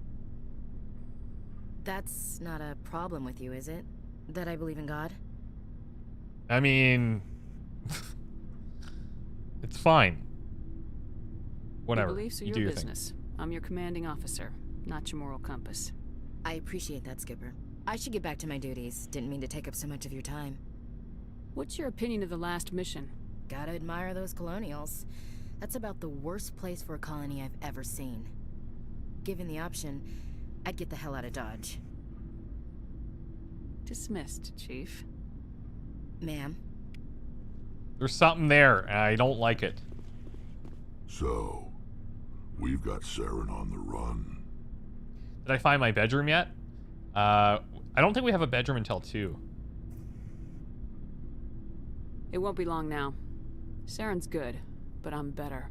Speaker 19: That's not a problem with you, is it? That I believe in God?
Speaker 1: I mean, it's fine. Whatever.
Speaker 3: Your beliefs are
Speaker 1: you
Speaker 3: your
Speaker 1: do your
Speaker 3: business. I'm your commanding officer, not your moral compass.
Speaker 19: I appreciate that, Skipper. I should get back to my duties. Didn't mean to take up so much of your time.
Speaker 3: What's your opinion of the last mission?
Speaker 19: Gotta admire those colonials. That's about the worst place for a colony I've ever seen. Given the option, I'd get the hell out of Dodge.
Speaker 3: Dismissed, Chief.
Speaker 19: Ma'am?
Speaker 1: There's something there, and I don't like it.
Speaker 9: So, we've got Saren on the run.
Speaker 1: Did I find my bedroom yet? I don't think we have a bedroom until 2.
Speaker 3: It won't be long now. Saren's good, but I'm better.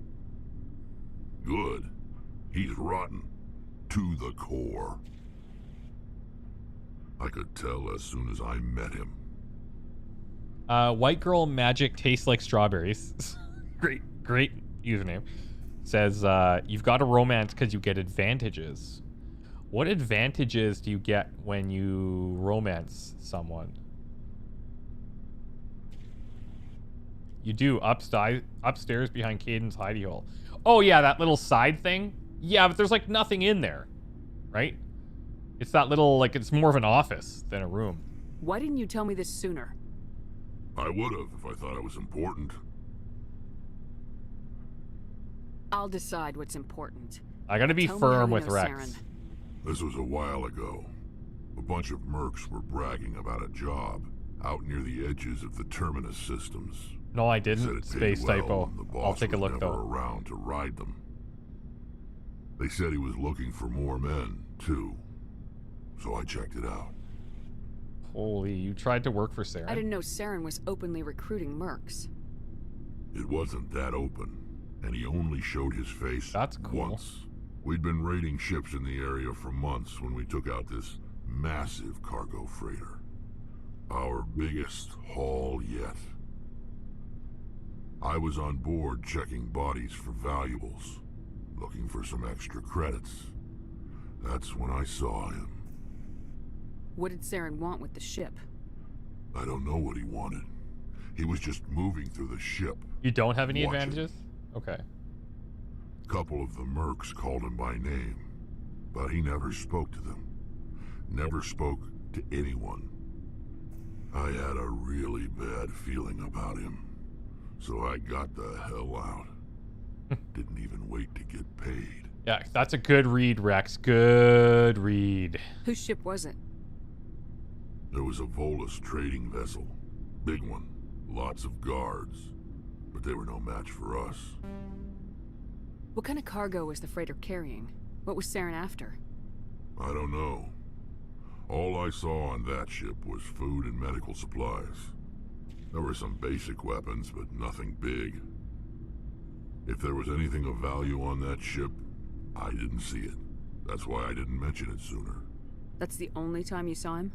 Speaker 9: Good. He's rotten. To the core. I could tell as soon as I met him.
Speaker 1: White girl magic tastes like strawberries. great username. Says, you've got a romance because you get advantages. What advantages do you get when you romance someone? You do, upstairs behind Caden's hidey hole. Oh yeah, that little side thing? Yeah, but there's like nothing in there, right? It's that little, like, it's more of an office than a room.
Speaker 3: Why didn't you tell me this sooner?
Speaker 9: I would have if I thought it was important.
Speaker 3: I'll decide what's important.
Speaker 1: I gotta be
Speaker 3: Tell me how
Speaker 1: firm
Speaker 3: you
Speaker 1: with
Speaker 3: know
Speaker 1: Rex.
Speaker 3: Saren.
Speaker 9: This was a while ago. A bunch of mercs were bragging about a job out near the edges of the Terminus systems.
Speaker 1: No, I
Speaker 9: Said
Speaker 1: didn't.
Speaker 9: it paid
Speaker 1: Space
Speaker 9: well,
Speaker 1: typo.
Speaker 9: and the boss
Speaker 1: I'll take a
Speaker 9: was
Speaker 1: look
Speaker 9: never
Speaker 1: though.
Speaker 9: around to ride them. They said he was looking for more men, too. So I checked it out.
Speaker 1: Holy, you tried to work for Saren?
Speaker 3: I didn't know Saren was openly recruiting mercs.
Speaker 9: It wasn't that open, and he only showed his face
Speaker 1: cool.
Speaker 9: once. We'd been raiding ships in the area for months when we took out this massive cargo freighter. Our biggest haul yet. I was on board checking bodies for valuables, looking for some extra credits. That's when I saw him.
Speaker 3: What did Saren want with the ship?
Speaker 9: I don't know what he wanted. He was just moving through the ship.
Speaker 1: You don't have any
Speaker 9: watching.
Speaker 1: advantages? Okay.
Speaker 9: Couple of the mercs called him by name, but he never spoke to them. Never spoke to anyone. I had a really bad feeling about him, so I got the hell out. Didn't even wait to get paid.
Speaker 1: Yeah, that's a good read, Rex. Good read.
Speaker 3: Whose ship was it?
Speaker 9: There was a Volus trading vessel. Big one. Lots of guards. But they were no match for us.
Speaker 3: What kind of cargo was the freighter carrying? What was Saren after?
Speaker 9: I don't know. All I saw on that ship was food and medical supplies. There were some basic weapons, but nothing big. If there was anything of value on that ship, I didn't see it. That's why I didn't mention it sooner.
Speaker 3: That's the only time you saw him?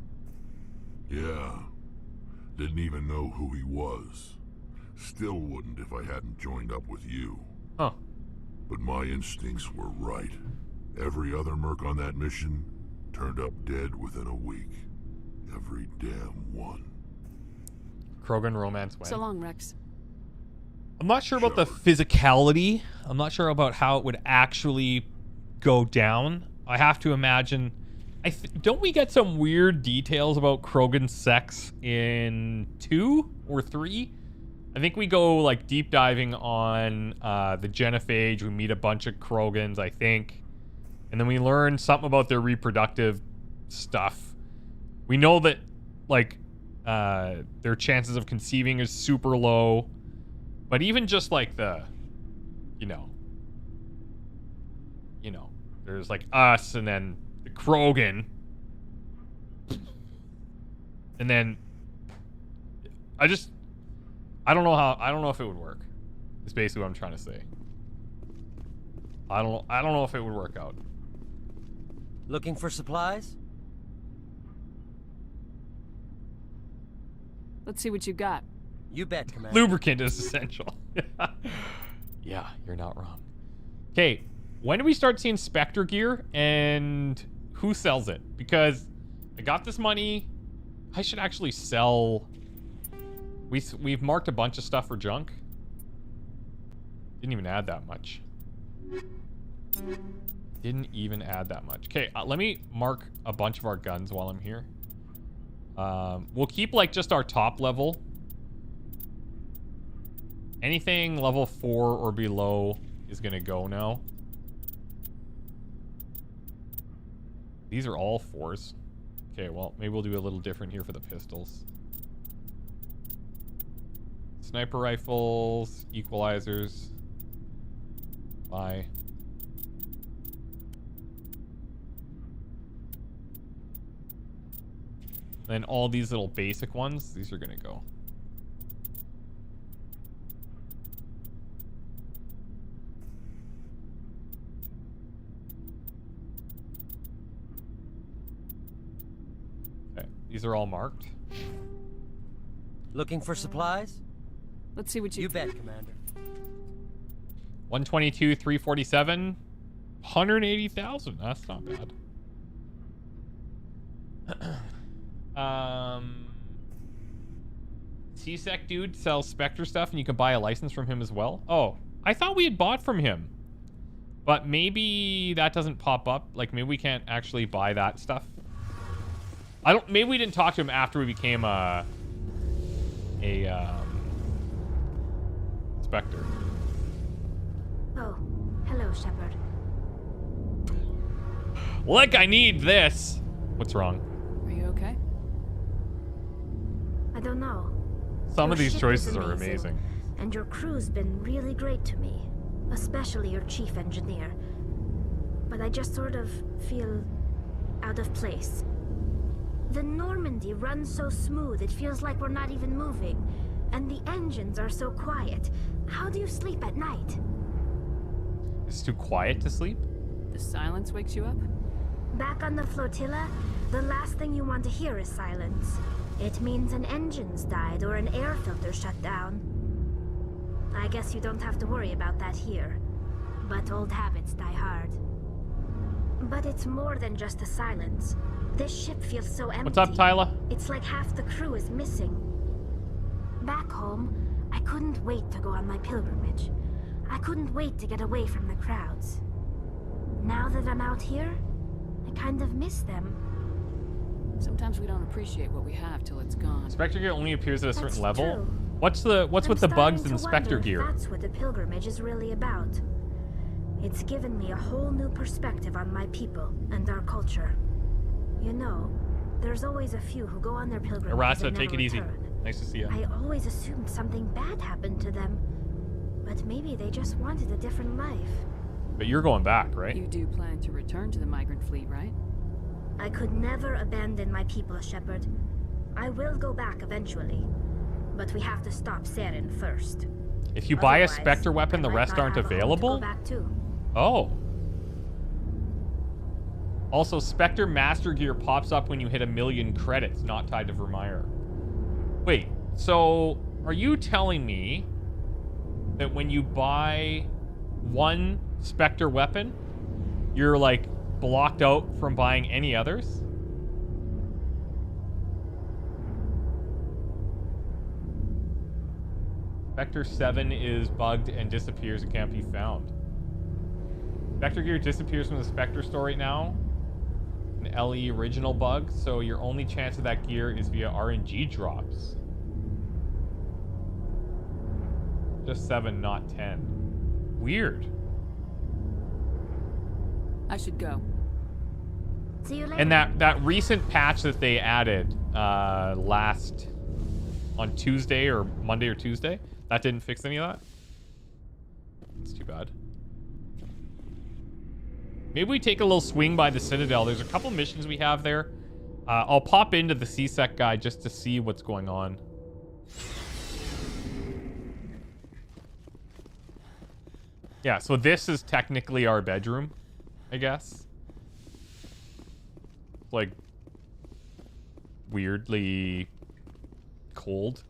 Speaker 9: Yeah. Didn't even know who he was. Still wouldn't if I hadn't joined up with you.
Speaker 1: Huh.
Speaker 9: But my instincts were right. Every other merc on that mission turned up dead within a week. Every damn one.
Speaker 1: Krogan romance win.
Speaker 3: So long, Rex.
Speaker 1: I'm not sure about the physicality. I'm not sure about how it would actually go down. I have to imagine... don't we get some weird details about Krogan sex in 2 or 3? I think we go like deep diving on the genophage. We meet a bunch of Krogans, I think. And then we learn something about their reproductive stuff. We know that like their chances of conceiving is super low. But even just like the, you know, there's like us and then the Krogan. And then I don't know if it would work. It's basically what I'm trying to say. I don't know if it would work out.
Speaker 20: Looking for supplies?
Speaker 3: Let's see what you got.
Speaker 20: You bet, Commander.
Speaker 1: Lubricant is essential. Yeah, you're not wrong. Okay, when do we start seeing Spectre gear and who sells it? Because I got this money. I should actually sell... We've marked a bunch of stuff for junk. Didn't even add that much. Didn't even add that much. Okay, let me mark a bunch of our guns while I'm here. We'll keep like just our top level. Anything level 4 or below is gonna go now. These are all 4s. Okay, well, maybe we'll do a little different here for the pistols. Sniper rifles, equalizers. Bye. Then all these little basic ones, these are gonna go. Okay, these are all marked.
Speaker 20: Looking for supplies?
Speaker 3: Let's see what you
Speaker 20: bet, Commander.
Speaker 1: 122, 347, 180,000. That's not bad. C-Sec dude sells Spectre stuff and you can buy a license from him as well. Oh, I thought we had bought from him. But maybe that doesn't pop up. Like maybe we can't actually buy that stuff. Maybe we didn't talk to him after we became a Spectre.
Speaker 15: Oh, hello, Shepard.
Speaker 1: Like I need this. What's wrong?
Speaker 3: Are you okay?
Speaker 15: I don't know.
Speaker 1: Some of
Speaker 15: Your
Speaker 1: these
Speaker 15: ship
Speaker 1: choices
Speaker 15: is
Speaker 1: are amazing.
Speaker 15: And your crew's been really great to me. Especially your chief engineer. But I just sort of feel out of place. The Normandy runs so smooth, it feels like we're not even moving. And the engines are so quiet. How do you sleep at night?
Speaker 1: It's too quiet to sleep?
Speaker 3: The silence wakes you up?
Speaker 15: Back on the flotilla, the last thing you want to hear is silence. It means an engine's died or an air filter shut down. I guess you don't have to worry about that here. But old habits die hard.
Speaker 21: But it's more than just the silence. This ship feels so empty.
Speaker 1: What's up, Tyler?
Speaker 21: It's like half the crew is missing. Back home, I couldn't wait to go on my pilgrimage. I couldn't wait to get away from the crowds. Now that I'm out here, I kind of miss them.
Speaker 3: Sometimes we don't appreciate what we have till it's gone.
Speaker 1: Spectre gear only appears at a certain
Speaker 21: That's
Speaker 1: level.
Speaker 21: true.
Speaker 1: What's with the bugs in Spectre gear?
Speaker 21: That's what the pilgrimage is really about. It's given me a whole new perspective on my people and our culture. You know, there's always a few who go on their pilgrimage
Speaker 1: Erasa,
Speaker 21: and
Speaker 1: take
Speaker 21: never
Speaker 1: it easy.
Speaker 21: return.
Speaker 1: Nice to see you.
Speaker 21: I always assumed something bad happened to them. But maybe they just wanted a different life.
Speaker 1: But you're going back, right?
Speaker 3: You do plan to return to the migrant fleet, right?
Speaker 21: I could never abandon my people, Shepard. I will go back eventually. But we have to stop Saren first.
Speaker 1: If you buy a
Speaker 21: Otherwise,
Speaker 1: Spectre weapon, the
Speaker 21: I might
Speaker 1: rest
Speaker 21: not
Speaker 1: aren't
Speaker 21: have a home to
Speaker 1: available?
Speaker 21: go back to.
Speaker 1: Oh. Also, Spectre Master Gear pops up when you hit 1 million credits, not tied to Vermeer. Wait, so are you telling me that when you buy one Spectre weapon, you're like blocked out from buying any others? Spectre 7 is bugged and disappears and can't be found. Spectre gear disappears from the Spectre store right now. An LE original bug, so your only chance of that gear is via RNG drops. Just 7, not 10. Weird.
Speaker 3: I should go.
Speaker 21: See you later.
Speaker 1: And that recent patch that they added last on Tuesday or Monday or Tuesday, that didn't fix any of that. It's too bad. Maybe we take a little swing by the Citadel. There's a couple missions we have there. I'll pop into the CSEC guide just to see what's going on. Yeah, so this is technically our bedroom, I guess. Like, weirdly cold.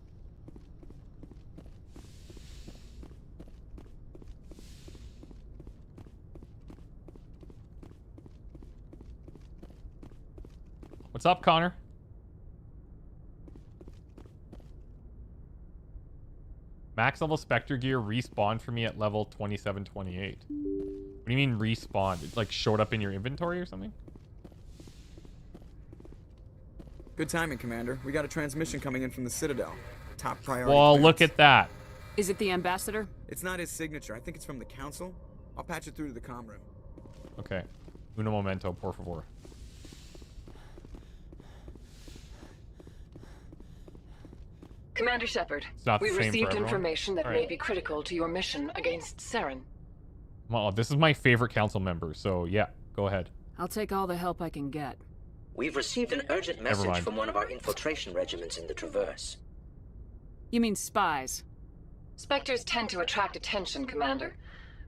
Speaker 1: What's up, Connor? Max level Spectre gear respawned for me at level 2728. What do you mean respawned? It like showed up in your inventory or something?
Speaker 18: Good timing, Commander. We got a transmission coming in from the Citadel. Top priority.
Speaker 1: Well,
Speaker 18: clearance.
Speaker 1: look at that.
Speaker 3: Is it the ambassador?
Speaker 18: It's not his signature. I think it's from the Council. I'll patch it through to the comm room.
Speaker 1: Okay. Uno momento, por favor.
Speaker 16: Commander Shepard,
Speaker 1: not the
Speaker 16: we
Speaker 1: same for
Speaker 16: received
Speaker 1: everyone.
Speaker 16: information that
Speaker 1: All
Speaker 16: may
Speaker 1: right.
Speaker 16: be critical to your mission against Saren.
Speaker 1: Well, this is my favorite council member, so yeah, go ahead.
Speaker 3: I'll take all the help I can get.
Speaker 17: We've received an urgent
Speaker 1: Never
Speaker 17: message
Speaker 1: mind.
Speaker 17: from one of our infiltration regiments in the Traverse.
Speaker 3: You mean spies?
Speaker 16: Spectres tend to attract attention, Commander,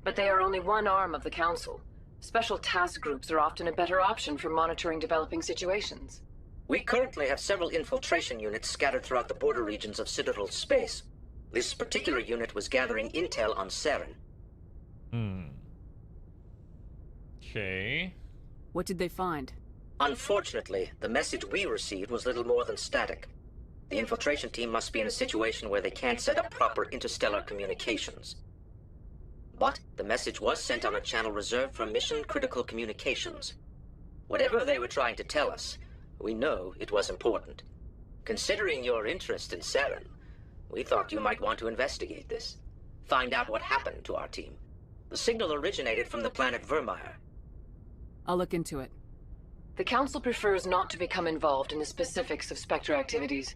Speaker 16: but they are only one arm of the Council. Special task groups are often a better option for monitoring developing situations.
Speaker 17: We currently have several infiltration units scattered throughout the border regions of Citadel space. This particular unit was gathering intel on Saren.
Speaker 1: Okay.
Speaker 3: What did they find?
Speaker 17: Unfortunately, the message we received was little more than static. The infiltration team must be in a situation where they can't set up proper interstellar communications. But the message was sent on a channel reserved for mission-critical communications. Whatever they were trying to tell us, we know it was important. Considering your interest in Saren, we thought you might want to investigate this. Find out what happened to our team. The signal originated from the planet Vermeer.
Speaker 3: I'll look into it.
Speaker 16: The Council prefers not to become involved in the specifics of Spectre activities.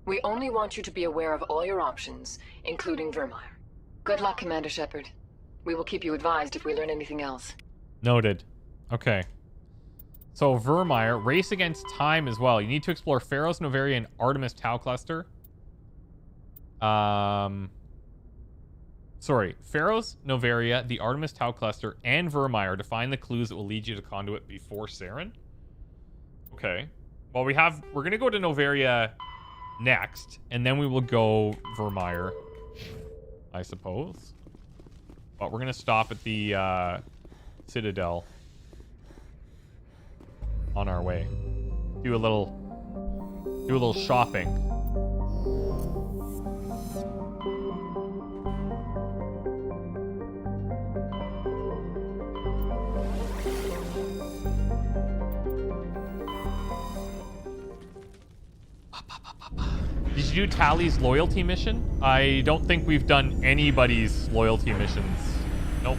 Speaker 16: We only want you to be aware of all your options, including Vermeer. Good luck, Commander Shepard. We will keep you advised if we learn anything else.
Speaker 1: Noted. Okay. So Vermeer, race against time as well. You need to explore Pharaoh's, Noveria, and Artemis Tau cluster. Sorry, Pharaoh's, Noveria, the Artemis Tau cluster, and Vermeer to find the clues that will lead you to Conduit before Saren. Okay. Well, we're gonna go to Noveria next, and then we will go Vermeer, I suppose. But we're gonna stop at the Citadel. on our way. Do a little shopping. Did you do Tally's loyalty mission? I don't think we've done anybody's loyalty missions. Nope.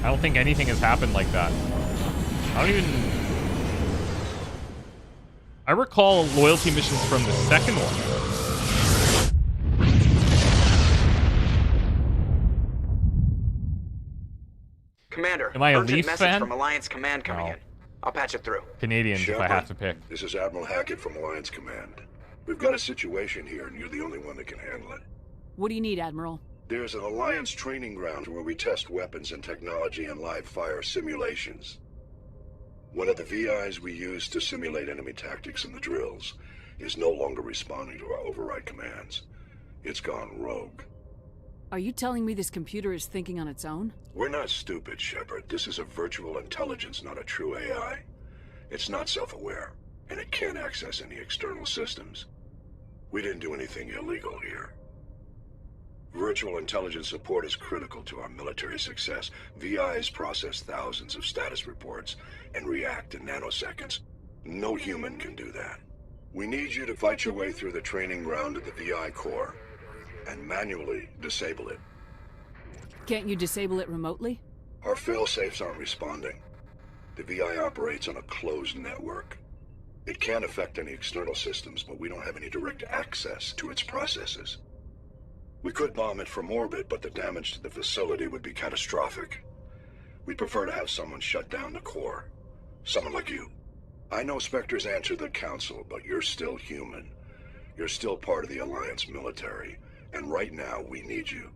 Speaker 1: I don't think anything has happened like that. I recall loyalty missions from the second one.
Speaker 4: Commander,
Speaker 1: Am I a
Speaker 4: urgent
Speaker 1: Leafs
Speaker 4: message
Speaker 1: fan?
Speaker 4: from Alliance Command coming in. I'll patch it through.
Speaker 1: Canadians, if I have to pick.
Speaker 9: This is Admiral Hackett from Alliance Command. We've got a situation here, and you're the only one that can handle it.
Speaker 3: What do you need, Admiral?
Speaker 9: There's an Alliance training ground where we test weapons and technology in live fire simulations. One of the VIs we use to simulate enemy tactics in the drills is no longer responding to our override commands. It's gone rogue.
Speaker 3: Are you telling me this computer is thinking on its own?
Speaker 9: We're not stupid, Shepard. This is a virtual intelligence, not a true AI. It's not self-aware, and it can't access any external systems. We didn't do anything illegal here. Virtual intelligence support is critical to our military success. VIs process thousands of status reports and react in nanoseconds. No human can do that. We need you to fight your way through the training ground of the VI core and manually disable it.
Speaker 3: Can't you disable it remotely?
Speaker 9: Our fail-safes aren't responding. The VI operates on a closed network. It can't affect any external systems, but we don't have any direct access to its processes. We could bomb it from orbit, but the damage to the facility would be catastrophic. We'd prefer to have someone shut down the core. Someone like you. I know Spectres answer the Council, but you're still human. You're still part of the Alliance military, and right now we need you.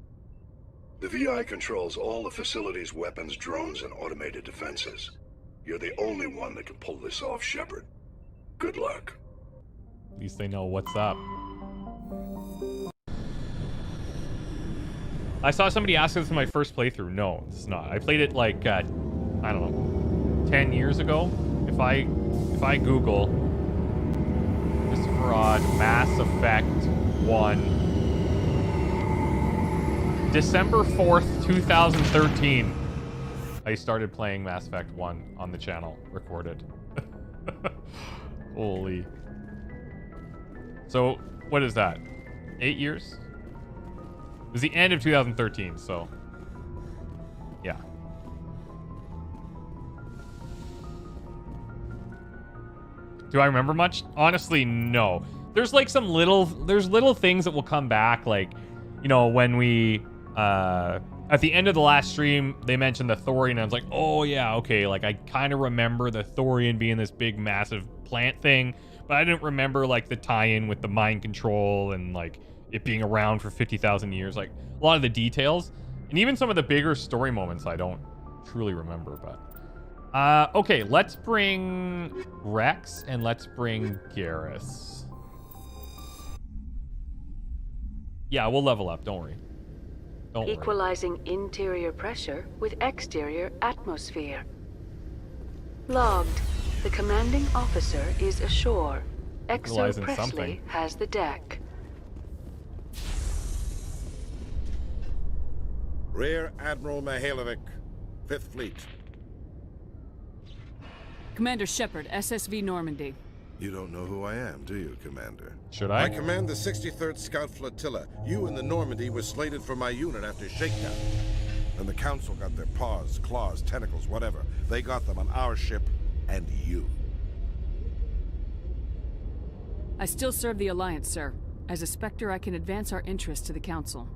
Speaker 9: The VI controls all the facility's weapons, drones, and automated defenses. You're the only one that can pull this off, Shepard. Good luck.
Speaker 1: At least they know what's up. I saw somebody ask this in my first playthrough. No, it's not. I played it like, I don't know, 10 years ago. If I Google this fraud, Mass Effect 1, December 4th, 2013, I started playing Mass Effect 1 on the channel, recorded. Holy. So, what is that? 8 years? It was the end of 2013, so yeah. Do I remember much? Honestly, no. There's like some little things that will come back, like, you know, when we at the end of the last stream they mentioned the Thorian, and I was like, oh yeah, okay, like I kind of remember the Thorian being this big massive plant thing, but I didn't remember like the tie-in with the mind control and like it being around for 50,000 years, like a lot of the details, and even some of the bigger story moments I don't truly remember. But okay, let's bring Rex and let's bring Garrus. Yeah, we'll level up, don't worry. Don't worry.
Speaker 6: Equalizing interior pressure with exterior atmosphere. Logged. The commanding officer is ashore. Exo
Speaker 1: Equalizing
Speaker 6: Presley
Speaker 1: something.
Speaker 6: has the deck.
Speaker 22: Rear Admiral Mihailovic, 5th Fleet.
Speaker 3: Commander Shepard, SSV Normandy.
Speaker 22: You don't know who I am, do you, Commander?
Speaker 1: Should I?
Speaker 22: I command the 63rd Scout Flotilla. You and the Normandy were slated for my unit after shakedown. And the Council got their paws, claws, tentacles, whatever. They got them on our ship and you.
Speaker 3: I still serve the Alliance, sir. As a Spectre, I can advance our interests to the Council.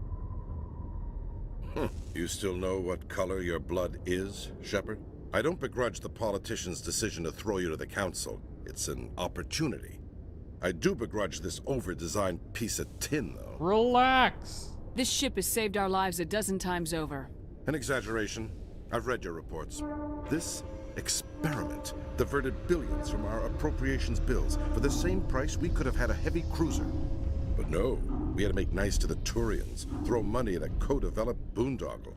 Speaker 22: You still know what color your blood is, Shepard? I don't begrudge the politician's decision to throw you to the Council. It's an opportunity. I do begrudge this over-designed piece of tin, though.
Speaker 1: Relax.
Speaker 3: This ship has saved our lives a dozen times over.
Speaker 22: An exaggeration. I've read your reports. This experiment diverted billions from our appropriations bills. For the same price, we could have had a heavy cruiser. But no, we had to make nice to the Turians, throw money at a co-developed boondoggle.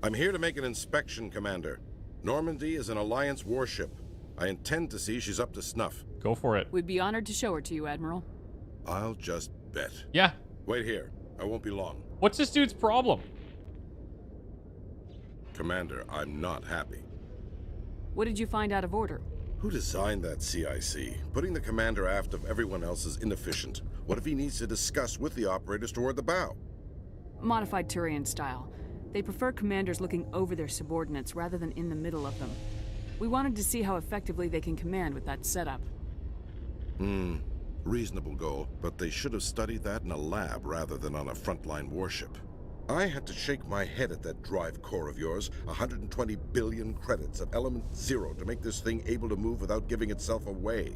Speaker 22: I'm here to make an inspection, Commander. Normandy is an Alliance warship. I intend to see she's up to snuff.
Speaker 1: Go for it.
Speaker 3: We'd be honored to show her to you, Admiral.
Speaker 22: I'll just bet.
Speaker 1: Yeah.
Speaker 22: Wait here. I won't be long.
Speaker 1: What's this dude's problem?
Speaker 22: Commander, I'm not happy.
Speaker 3: What did you find out of order?
Speaker 22: Who designed that CIC? Putting the commander aft of everyone else is inefficient. What if he needs to discuss with the operators toward the bow?
Speaker 3: Modified Turian style. They prefer commanders looking over their subordinates rather than in the middle of them. We wanted to see how effectively they can command with that setup.
Speaker 22: Reasonable goal, but they should have studied that in a lab rather than on a frontline warship. I had to shake my head at that drive core of yours. 120 billion credits of element 0 to make this thing able to move without giving itself away.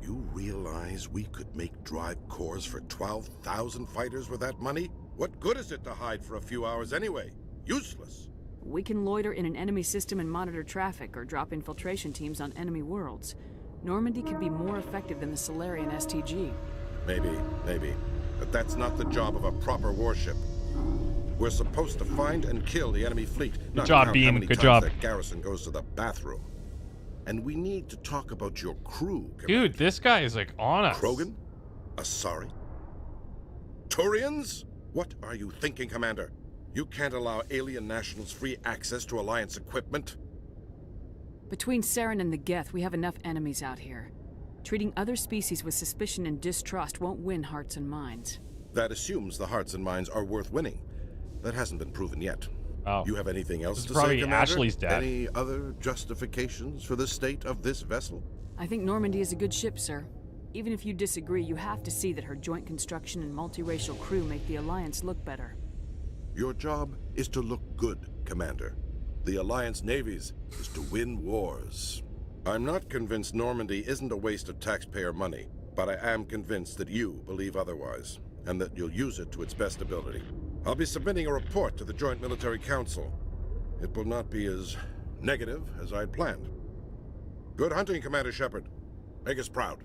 Speaker 22: You realize we could make drive cores for 12,000 fighters with that money? What good is it to hide for a few hours anyway? Useless.
Speaker 3: We can loiter in an enemy system and monitor traffic or drop infiltration teams on enemy worlds. Normandy could be more effective than the Solarian STG.
Speaker 22: Maybe. But that's not the job of a proper warship. We're supposed to find and kill the enemy fleet.
Speaker 1: Good job, Beam. Good job.
Speaker 22: That garrison goes to the bathroom. And we need to talk about your crew, Commander.
Speaker 1: Dude, this guy is like on us.
Speaker 22: Krogan? Asari? Turians? What are you thinking, Commander? You can't allow alien nationals free access to Alliance equipment?
Speaker 3: Between Saren and the Geth, we have enough enemies out here. Treating other species with suspicion and distrust won't win hearts and minds.
Speaker 22: That assumes the hearts and minds are worth winning. That hasn't been proven yet.
Speaker 1: Oh.
Speaker 22: You have anything else to
Speaker 1: probably
Speaker 22: say, Commander?
Speaker 1: Ashley's dad.
Speaker 22: Any other justifications for the state of this vessel?
Speaker 3: I think Normandy is a good ship, sir. Even if you disagree, you have to see that her joint construction and multiracial crew make the Alliance look better.
Speaker 22: Your job is to look good, Commander. The Alliance navies is to win wars. I'm not convinced Normandy isn't a waste of taxpayer money, but I am convinced that you believe otherwise, and that you'll use it to its best ability. I'll be submitting a report to the Joint Military Council. It will not be as negative as I'd planned. Good hunting, Commander Shepard. Make us proud.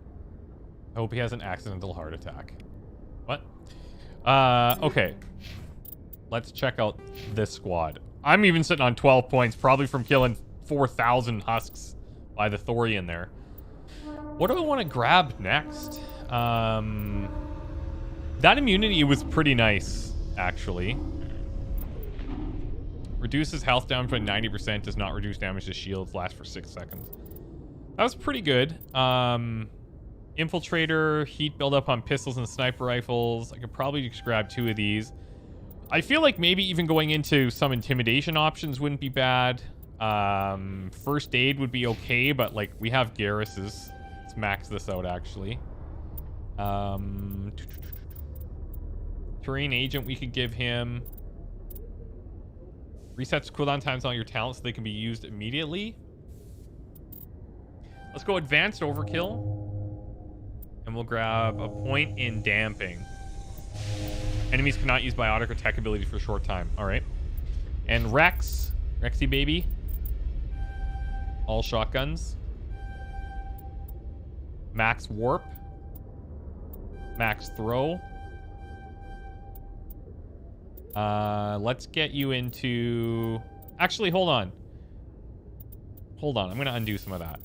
Speaker 1: I hope he has an accidental heart attack. What? Okay. Let's check out this squad. I'm even sitting on 12 points, probably from killing 4,000 husks by the Thorian there. What do I want to grab next? That immunity was pretty nice, actually. Reduces health down by 90%, does not reduce damage to shields, lasts for 6 seconds. That was pretty good. Infiltrator, heat buildup on pistols and sniper rifles. I could probably just grab 2 of these. I feel like maybe even going into some intimidation options wouldn't be bad. First aid would be okay, but like we have Garruses. Let's max this out actually. Terrain agent we could give him. Resets cooldown times on your talents so they can be used immediately. Let's go advanced overkill. And we'll grab a point in damping. Enemies cannot use biotic or tech ability for a short time. All right. And Rex. Rexy baby. All shotguns. Max warp. Max throw. Let's get you into... Actually, hold on. Hold on. I'm going to undo some of that.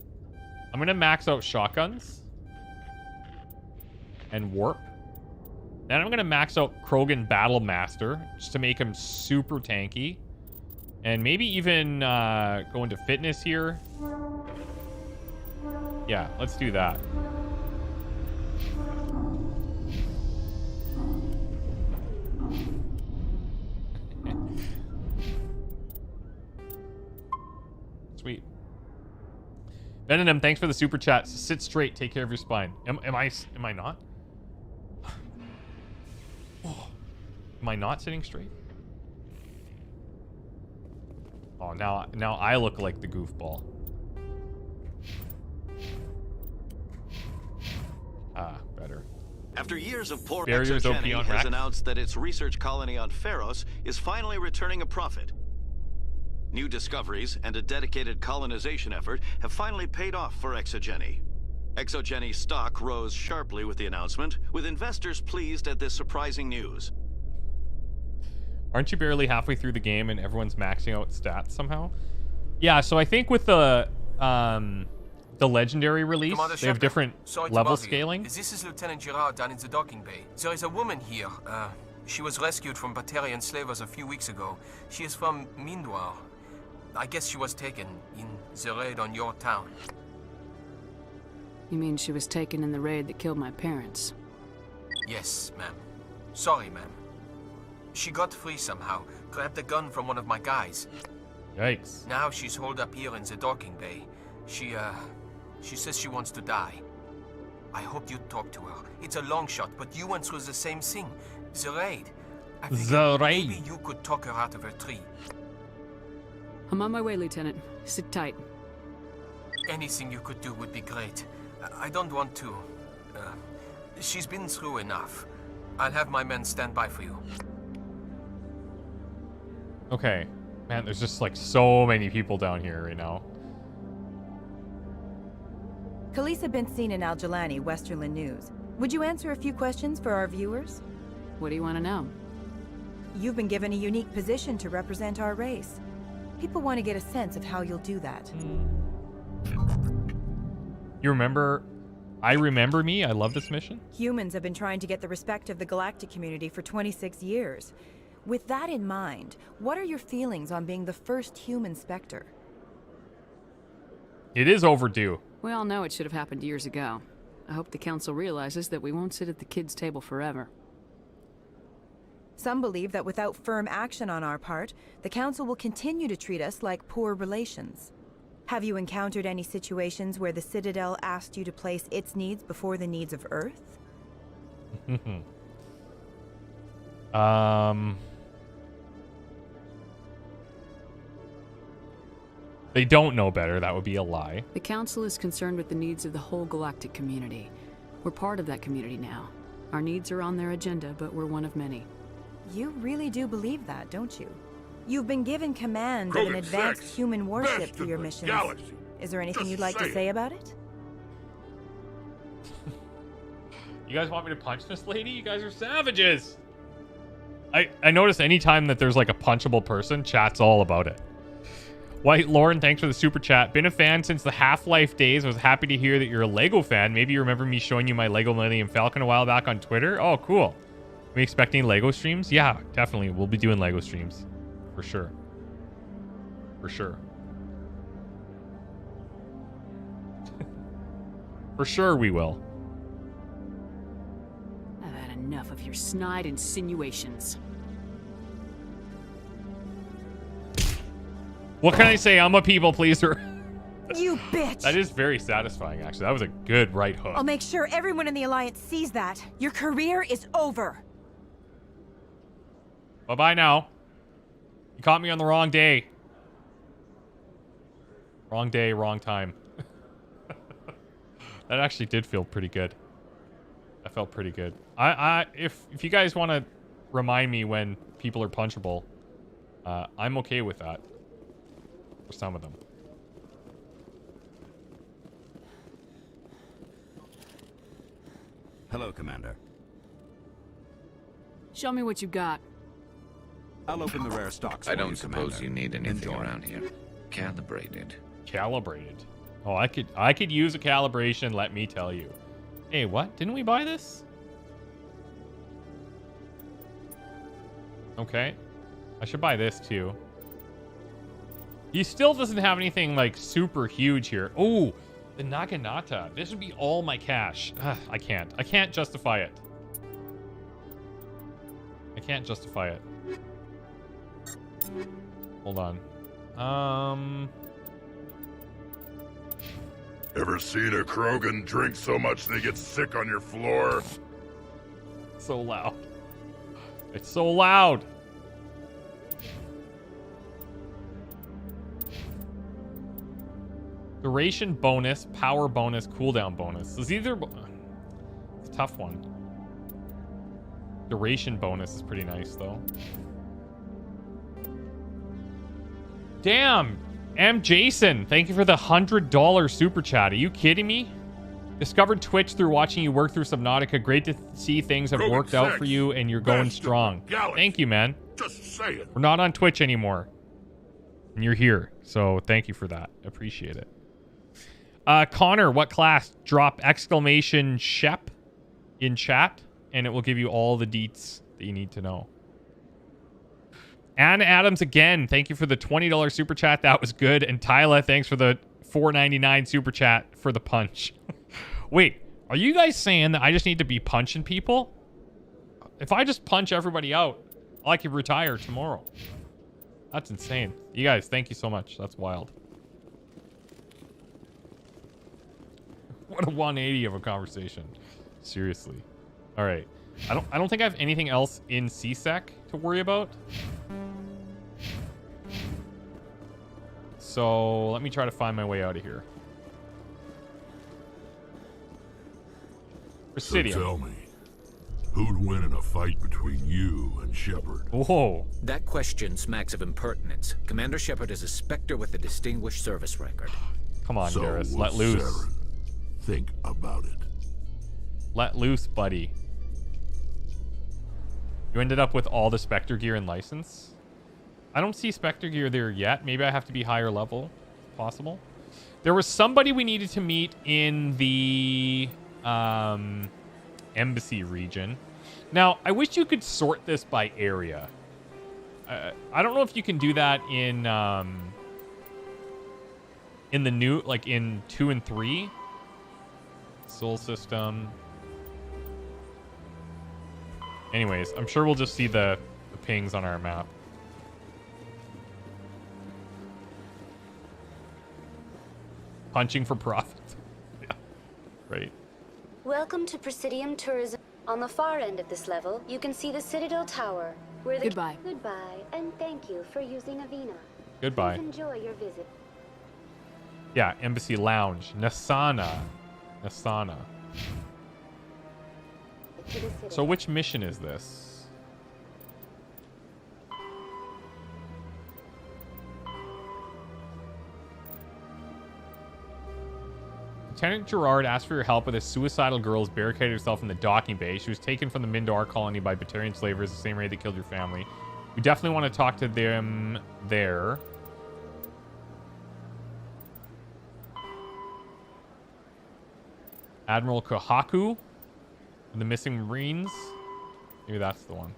Speaker 1: I'm going to max out shotguns. And warp. Then I'm going to max out Krogan Battle Master just to make him super tanky. And maybe even go into fitness here. Yeah, let's do that. Sweet. Venom, thanks for the super chat. Sit straight, take care of your spine. Am I not? Am I not sitting straight? Oh, now I look like the goofball. Ah, better.
Speaker 8: After years of poor
Speaker 1: Barriers OP
Speaker 8: ExoGeni
Speaker 1: on
Speaker 8: has
Speaker 1: Rex.
Speaker 8: announced that its research colony on Pharos is finally returning a profit. New discoveries and a dedicated colonization effort have finally paid off for ExoGeni. ExoGeni stock rose sharply with the announcement, with investors pleased at this surprising news.
Speaker 1: Aren't you barely halfway through the game and everyone's maxing out stats somehow? Yeah, so I think with the the legendary release.
Speaker 5: Commander
Speaker 1: They have
Speaker 5: Shepard,
Speaker 1: different
Speaker 5: sorry to
Speaker 1: level
Speaker 5: bother you.
Speaker 1: scaling.
Speaker 5: This is Lieutenant Girard down in the docking bay. There is a woman here. She was rescued from Batarian slavers a few weeks ago. She is from Mindwar. I guess she was taken in the raid on your town.
Speaker 3: You mean she was taken in the raid that killed my parents?
Speaker 5: Yes, ma'am. Sorry, ma'am. She got free somehow, grabbed a gun from one of my guys.
Speaker 1: Yikes.
Speaker 5: Now she's holed up here in the docking bay. She says she wants to die. I hope you talk to her. It's a long shot, but you went through the same thing. The raid. I figured maybe you could talk her out of her tree.
Speaker 3: I'm on my way, Lieutenant. Sit tight.
Speaker 5: Anything you could do would be great. I don't want to. She's been through enough. I'll have my men stand by for you.
Speaker 1: Okay. Man, there's just like so many people down here right now.
Speaker 12: Khaleesa been seen in Al-Jilani, Westerland News. Would you answer a few questions for our viewers?
Speaker 3: What do you want to know?
Speaker 12: You've been given a unique position to represent our race. People want to get a sense of how you'll do that.
Speaker 1: You remember... I remember me? I love this mission.
Speaker 12: Humans have been trying to get the respect of the galactic community for 26 years. With that in mind, what are your feelings on being the first human Spectre?
Speaker 1: It is overdue.
Speaker 3: We all know it should have happened years ago. I hope the Council realizes that we won't sit at the kids' table forever.
Speaker 12: Some believe that without firm action on our part, the Council will continue to treat us like poor relations. Have you encountered any situations where the Citadel asked you to place its needs before the needs of Earth?
Speaker 1: They don't know better. That would be a lie.
Speaker 3: The Council is concerned with the needs of the whole galactic community. We're part of that community now. Our needs are on their agenda, but we're one of many.
Speaker 12: You really do believe that, don't you? You've been given command of an advanced human warship for your missions. Is there anything you'd like to say about it?
Speaker 1: You guys want me to punch this lady? You guys are savages. I notice anytime that there's like a punchable person, chat's all about it. White Lauren, thanks for the super chat. Been a fan since the Half-Life days. I was happy to hear that you're a Lego fan. Maybe you remember me showing you my Lego Millennium Falcon a while back on Twitter. Oh, cool. Are we expecting Lego streams? Yeah, definitely. We'll be doing Lego streams. For sure. For sure. For sure we will.
Speaker 3: I've had enough of your snide insinuations.
Speaker 1: What can I say? I'm a people pleaser.
Speaker 12: You bitch!
Speaker 1: That is very satisfying, actually. That was a good right hook.
Speaker 12: I'll make sure everyone in the Alliance sees that. Your career is over.
Speaker 1: Bye-bye now. You caught me on the wrong day. Wrong day, wrong time. That actually did feel pretty good. That felt pretty good. If you guys want to remind me when people are punchable, I'm okay with that. For some of them.
Speaker 23: Hello, Commander.
Speaker 3: Show me what you got.
Speaker 23: I'll open the rare stocks.
Speaker 13: I don't suppose you need anything around here. Calibrated.
Speaker 1: Calibrated. Oh, I could use a calibration, let me tell you. Hey, what? Didn't we buy this? Okay. I should buy this too. He still doesn't have anything like super huge here. Oh, the Naginata. This would be all my cash. Ugh, I can't. I can't justify it. I can't justify it. Hold on.
Speaker 9: Ever seen a Krogan drink so much they get sick on your floor?
Speaker 1: So loud. It's so loud. Duration bonus, power bonus, cooldown bonus. Is either... It's a tough one. Duration bonus is pretty nice, though. Damn! M. Jason, thank you for the $100 super chat. Are you kidding me? Discovered Twitch through watching you work through Subnautica. Great to see things have worked out for you and you're going strong. Thank you, man.
Speaker 9: Just say it.
Speaker 1: We're not on Twitch anymore. And you're here. So thank you for that. Appreciate it. Connor, what class? Drop exclamation Shep in chat, and it will give you all the deets that you need to know. Anna Adams again, thank you for the $20 super chat. That was good. And Tyla, thanks for the $4.99 super chat for the punch. Wait, are you guys saying that I just need to be punching people? If I just punch everybody out, I could retire tomorrow. That's insane. You guys, thank you so much. That's wild. What a 180 of a conversation. Seriously. All right. I don't think I have anything else in CSEC to worry about. So let me try to find my way out of here. Presidium.
Speaker 9: So tell me, who'd win in a fight between you and Shepard?
Speaker 1: Whoa.
Speaker 13: That question smacks of impertinence. Commander Shepard is a Spectre with a distinguished service record.
Speaker 1: Come on,
Speaker 9: So
Speaker 1: Garrus.
Speaker 9: was
Speaker 1: Let loose.
Speaker 9: Saren. Think about it.
Speaker 1: Let loose, buddy. You ended up with all the Spectre gear and license? I don't see Spectre gear there yet. Maybe I have to be higher level. Possible. There was somebody we needed to meet in the embassy region. Now, I wish you could sort this by area. I don't know if you can do that in the new, like in 2 and 3. Soul system. Anyways, I'm sure we'll just see the pings on our map. Punching for profit. Yeah, right.
Speaker 2: Welcome to Presidium Tourism. On the far end of this level, you can see the Citadel Tower. Where the
Speaker 3: Goodbye.
Speaker 2: Goodbye, and thank you for using Avina.
Speaker 1: Goodbye.
Speaker 2: Please enjoy your visit.
Speaker 1: Yeah, Embassy Lounge. Nasana. So which mission is this? Lieutenant Gerard asked for your help with a suicidal girl who's barricaded herself in the docking bay. She was taken from the Mindar colony by Batarian slavers, the same raid that killed your family. We definitely want to talk to them there. Admiral Kohaku and the missing Marines. Maybe that's the one.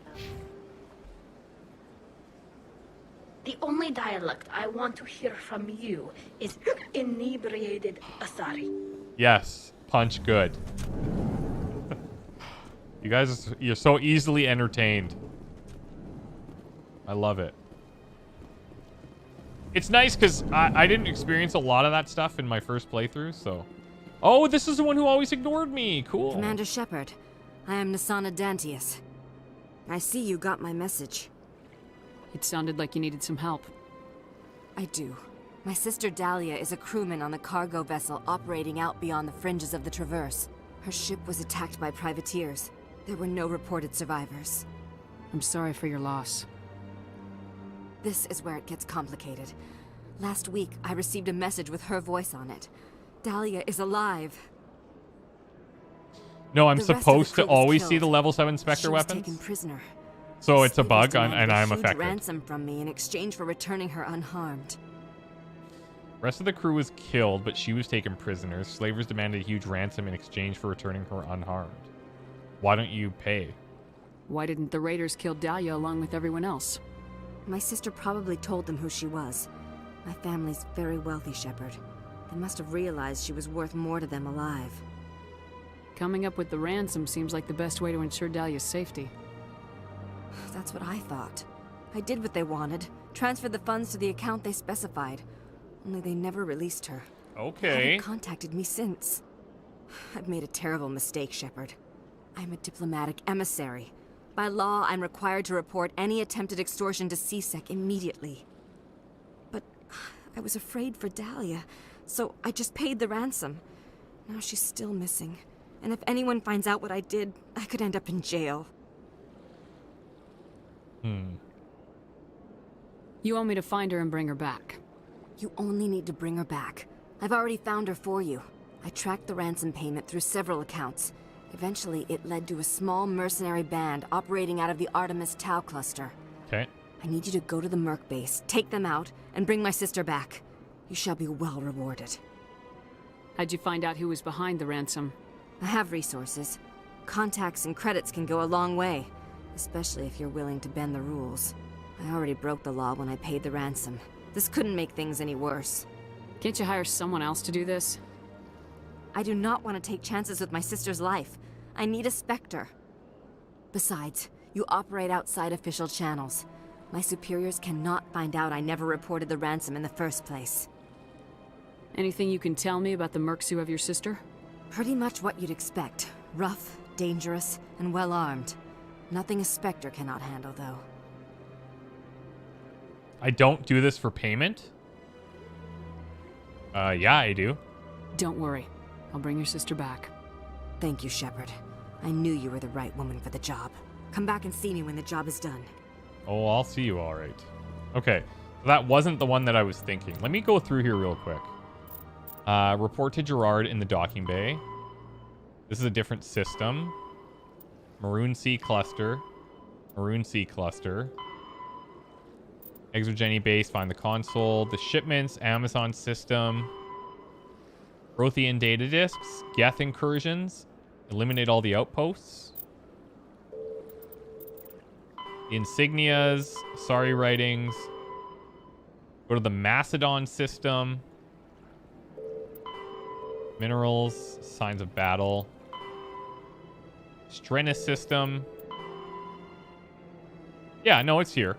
Speaker 11: The only dialect I want to hear from you is inebriated Asari.
Speaker 1: Yes, punch good. You guys, you're so easily entertained. I love it. It's nice because I didn't experience a lot of that stuff in my first playthrough, so... Oh, this is the one who always ignored me. Cool.
Speaker 14: Commander Shepard, I am Nasana Dantius. I see you got my message.
Speaker 3: It sounded like you needed some help.
Speaker 14: I do. My sister Dahlia is a crewman on the cargo vessel operating out beyond the fringes of the Traverse. Her ship was attacked by privateers. There were no reported survivors.
Speaker 3: I'm sorry for your loss.
Speaker 14: This is where it gets complicated. Last week, I received a message with her voice on it. Dahlia is alive.
Speaker 1: No, I'm
Speaker 14: The rest of the
Speaker 1: supposed to
Speaker 14: crew was
Speaker 1: always
Speaker 14: killed.
Speaker 1: see the level 7 Spectre
Speaker 14: She was
Speaker 1: weapons?
Speaker 14: taken prisoner.
Speaker 1: So it's a
Speaker 14: Slavers
Speaker 1: bug and
Speaker 14: demanded
Speaker 1: I'm
Speaker 14: a huge
Speaker 1: affected.
Speaker 14: ransom from me in exchange for returning her unharmed.
Speaker 1: Rest of the crew was killed, but she was taken prisoner. Slavers demanded a huge ransom in exchange for returning her unharmed. Why don't you pay?
Speaker 3: Why didn't the raiders kill Dahlia along with everyone else?
Speaker 14: My sister probably told them who she was. My family's very wealthy, Shepard. They must have realized she was worth more to them alive.
Speaker 3: Coming up with the ransom seems like the best way to ensure Dahlia's safety.
Speaker 14: That's what I thought. I did what they wanted. Transferred the funds to the account they specified. Only they never released her.
Speaker 1: Okay.
Speaker 14: Haven't contacted me since. I've made a terrible mistake, Shepard. I'm a diplomatic emissary. By law, I'm required to report any attempted extortion to CSEC immediately. But I was afraid for Dahlia, so I just paid the ransom. Now she's still missing. And if anyone finds out what I did, I could end up in jail.
Speaker 3: You want me to find her and bring her back?
Speaker 14: You only need to bring her back. I've already found her for you. I tracked the ransom payment through several accounts. Eventually, it led to a small mercenary band operating out of the Artemis Tau cluster.
Speaker 1: Okay.
Speaker 14: I need you to go to the Merc base, take them out, and bring my sister back. You shall be well rewarded.
Speaker 3: How'd you find out who was behind the ransom?
Speaker 14: I have resources. Contacts and credits can go a long way, especially if you're willing to bend the rules. I already broke the law when I paid the ransom. This couldn't make things any worse.
Speaker 3: Can't you hire someone else to do this?
Speaker 14: I do not want to take chances with my sister's life. I need a Spectre. Besides, you operate outside official channels. My superiors cannot find out I never reported the ransom in the first place.
Speaker 3: Anything you can tell me about the mercs who have your sister?
Speaker 14: Pretty much what you'd expect. Rough, dangerous, and well-armed. Nothing a Spectre cannot handle, though.
Speaker 1: I don't do this for payment? Yeah, I do.
Speaker 3: Don't worry. I'll bring your sister back.
Speaker 14: Thank you, Shepard. I knew you were the right woman for the job. Come back and see me when the job is done.
Speaker 1: Oh, I'll see you all right. Okay, so that wasn't the one that I was thinking. Let me go through here real quick. Report to Gerard in the docking bay. This is a different system. Maroon Sea Cluster. Maroon Sea Cluster. Exogeny base, find the console. The shipments, Amazon system. Prothean data disks. Geth incursions. Eliminate all the outposts. Insignias. Sorry writings. Go to the Macedon system. Minerals. Signs of battle. Strenus system. Yeah, no, it's here.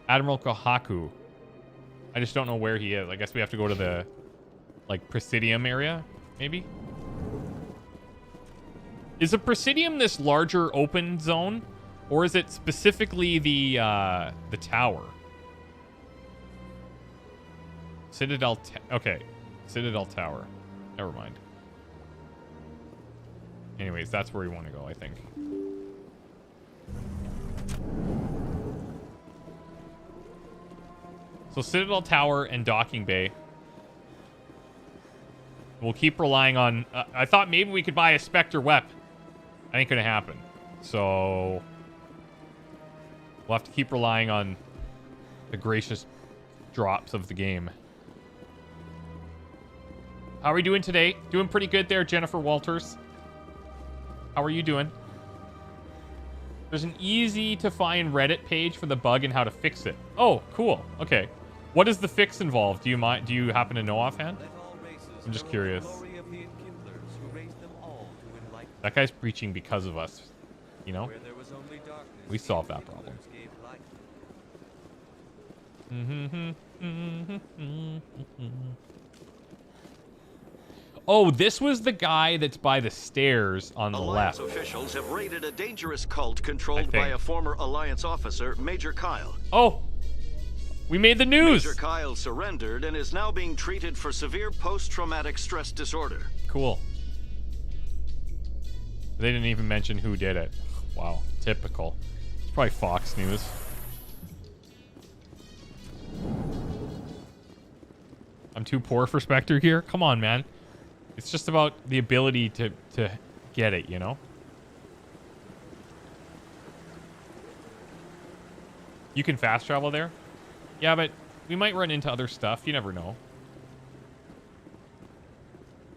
Speaker 1: Admiral Kohaku. I just don't know where he is. I guess we have to go to the, like, Presidium area, maybe? Is the Presidium this larger open zone? Or is it specifically the tower? Citadel, okay. Citadel Tower. Never mind. Anyways, that's where we want to go, I think. So Citadel Tower and Docking Bay. We'll keep relying on... I thought maybe we could buy a Spectre Wep. That ain't gonna happen. So... we'll have to keep relying on the gracious drops of the game. How are we doing today? Doing pretty good there, Jennifer Walters. How are you doing? There's an easy-to-find Reddit page for the bug and how to fix it. Oh, cool. Okay. What does the fix involve? Do you happen to know offhand? I'm just curious. That guy's preaching because of us. You know? We solved that problem. Oh, this was the guy that's by the stairs on the
Speaker 8: Alliance
Speaker 1: left.
Speaker 8: Officials have raided a dangerous cult controlled by a former Alliance officer, Major Kyle.
Speaker 1: Oh, we made the news.
Speaker 8: Major Kyle surrendered and is now being treated for severe post-traumatic stress disorder.
Speaker 1: Cool. They didn't even mention who did it. Wow, typical. It's probably Fox News. I'm too poor for Spectre here? Come on, man. It's just about the ability to get it, you know? You can fast travel there? Yeah, but we might run into other stuff. You never know.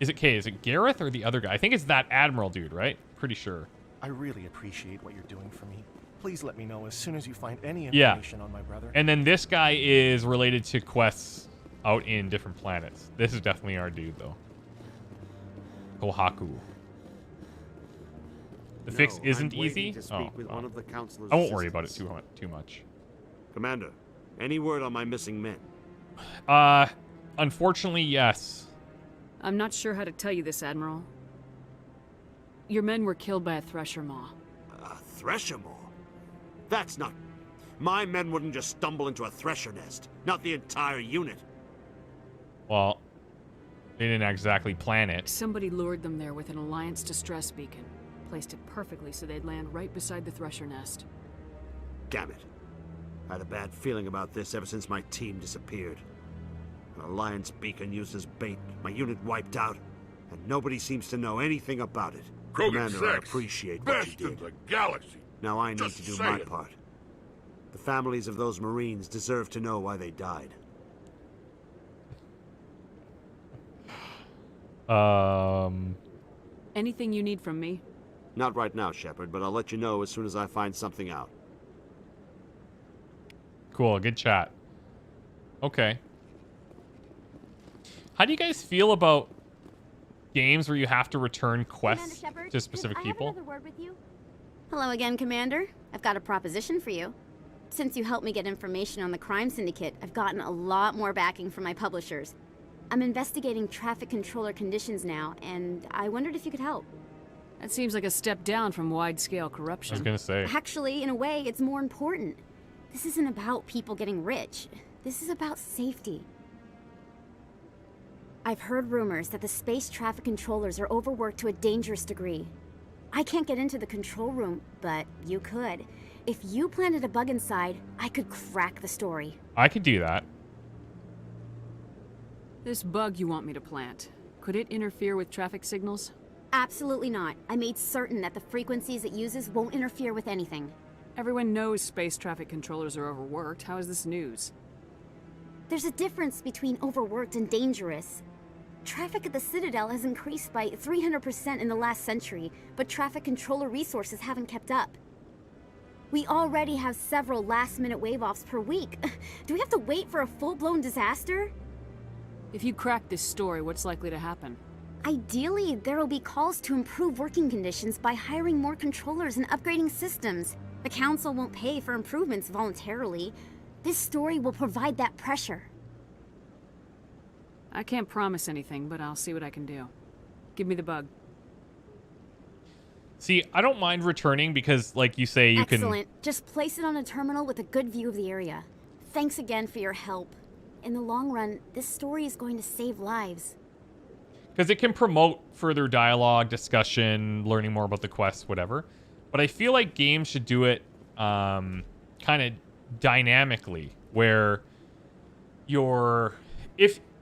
Speaker 1: Is it Gareth or the other guy? I think it's that Admiral dude, right? Pretty sure.
Speaker 7: I really appreciate what you're doing for me. Please let me know as soon as you find any information on my brother.
Speaker 1: And then this guy is related to quests out in different planets. This is definitely our dude, though. Kohaku. The fix isn't easy? Oh,
Speaker 10: one of the counselor's
Speaker 1: I won't worry about it too much.
Speaker 10: Commander, any word on my missing men?
Speaker 1: Unfortunately, yes.
Speaker 3: I'm not sure how to tell you this, Admiral. Your men were killed by a Thresher Maw.
Speaker 10: A Thresher Maw? That's not... My men wouldn't just stumble into a Thresher nest. Not the entire unit.
Speaker 1: Well, they didn't exactly plan it.
Speaker 3: Somebody lured them there with an Alliance distress beacon. Placed it perfectly so they'd land right beside the Thresher nest.
Speaker 10: Damn it. I had a bad feeling about this ever since my team disappeared. An Alliance beacon used as bait, my unit wiped out, and nobody seems to know anything about it. Commander, I appreciate what you did.
Speaker 9: Best in the galaxy.
Speaker 10: Now I need
Speaker 9: Just
Speaker 10: to do
Speaker 9: say
Speaker 10: my
Speaker 9: it.
Speaker 10: part. The families of those Marines deserve to know why they died.
Speaker 3: Anything you need from me?
Speaker 10: Not right now, Shepard, but I'll let you know as soon as I find something out.
Speaker 1: Cool, good chat. Okay. How do you guys feel about games where you have to return quests to specific people?
Speaker 15: I have another word with you. Hello again, Commander. I've got a proposition for you. Since you helped me get information on the crime syndicate, I've gotten a lot more backing from my publishers. I'm investigating traffic controller conditions now, and I wondered if you could help.
Speaker 3: That seems like a step down from wide-scale
Speaker 1: I
Speaker 3: corruption.
Speaker 1: was gonna say.
Speaker 15: Actually, in a way, it's more important. This isn't about people getting rich. This is about safety. I've heard rumors that the space traffic controllers are overworked to a dangerous degree. I can't get into the control room, but you could. If you planted a bug inside, I could crack the story.
Speaker 1: I could do that.
Speaker 3: This bug you want me to plant, could it interfere with traffic signals?
Speaker 15: Absolutely not. I made certain that the frequencies it uses won't interfere with anything.
Speaker 3: Everyone knows space traffic controllers are overworked. How is this news?
Speaker 15: There's a difference between overworked and dangerous. Traffic at the Citadel has increased by 300% in the last century, but traffic controller resources haven't kept up. We already have several last-minute wave-offs per week. Do we have to wait for a full-blown disaster?
Speaker 3: If you crack this story, what's likely to happen?
Speaker 15: Ideally, there will be calls to improve working conditions by hiring more controllers and upgrading systems. The Council won't pay for improvements voluntarily. This story will provide that pressure.
Speaker 3: I can't promise anything, but I'll see what I can do. Give me the bug.
Speaker 1: See, I don't mind returning because, like you say, you can...
Speaker 15: Excellent. Just place it on a terminal with a good view of the area. Thanks again for your help. In the long run, this story is going to save lives.
Speaker 1: Because it can promote further dialogue, discussion, learning more about the quests, whatever. But I feel like games should do it kind of dynamically, where you're...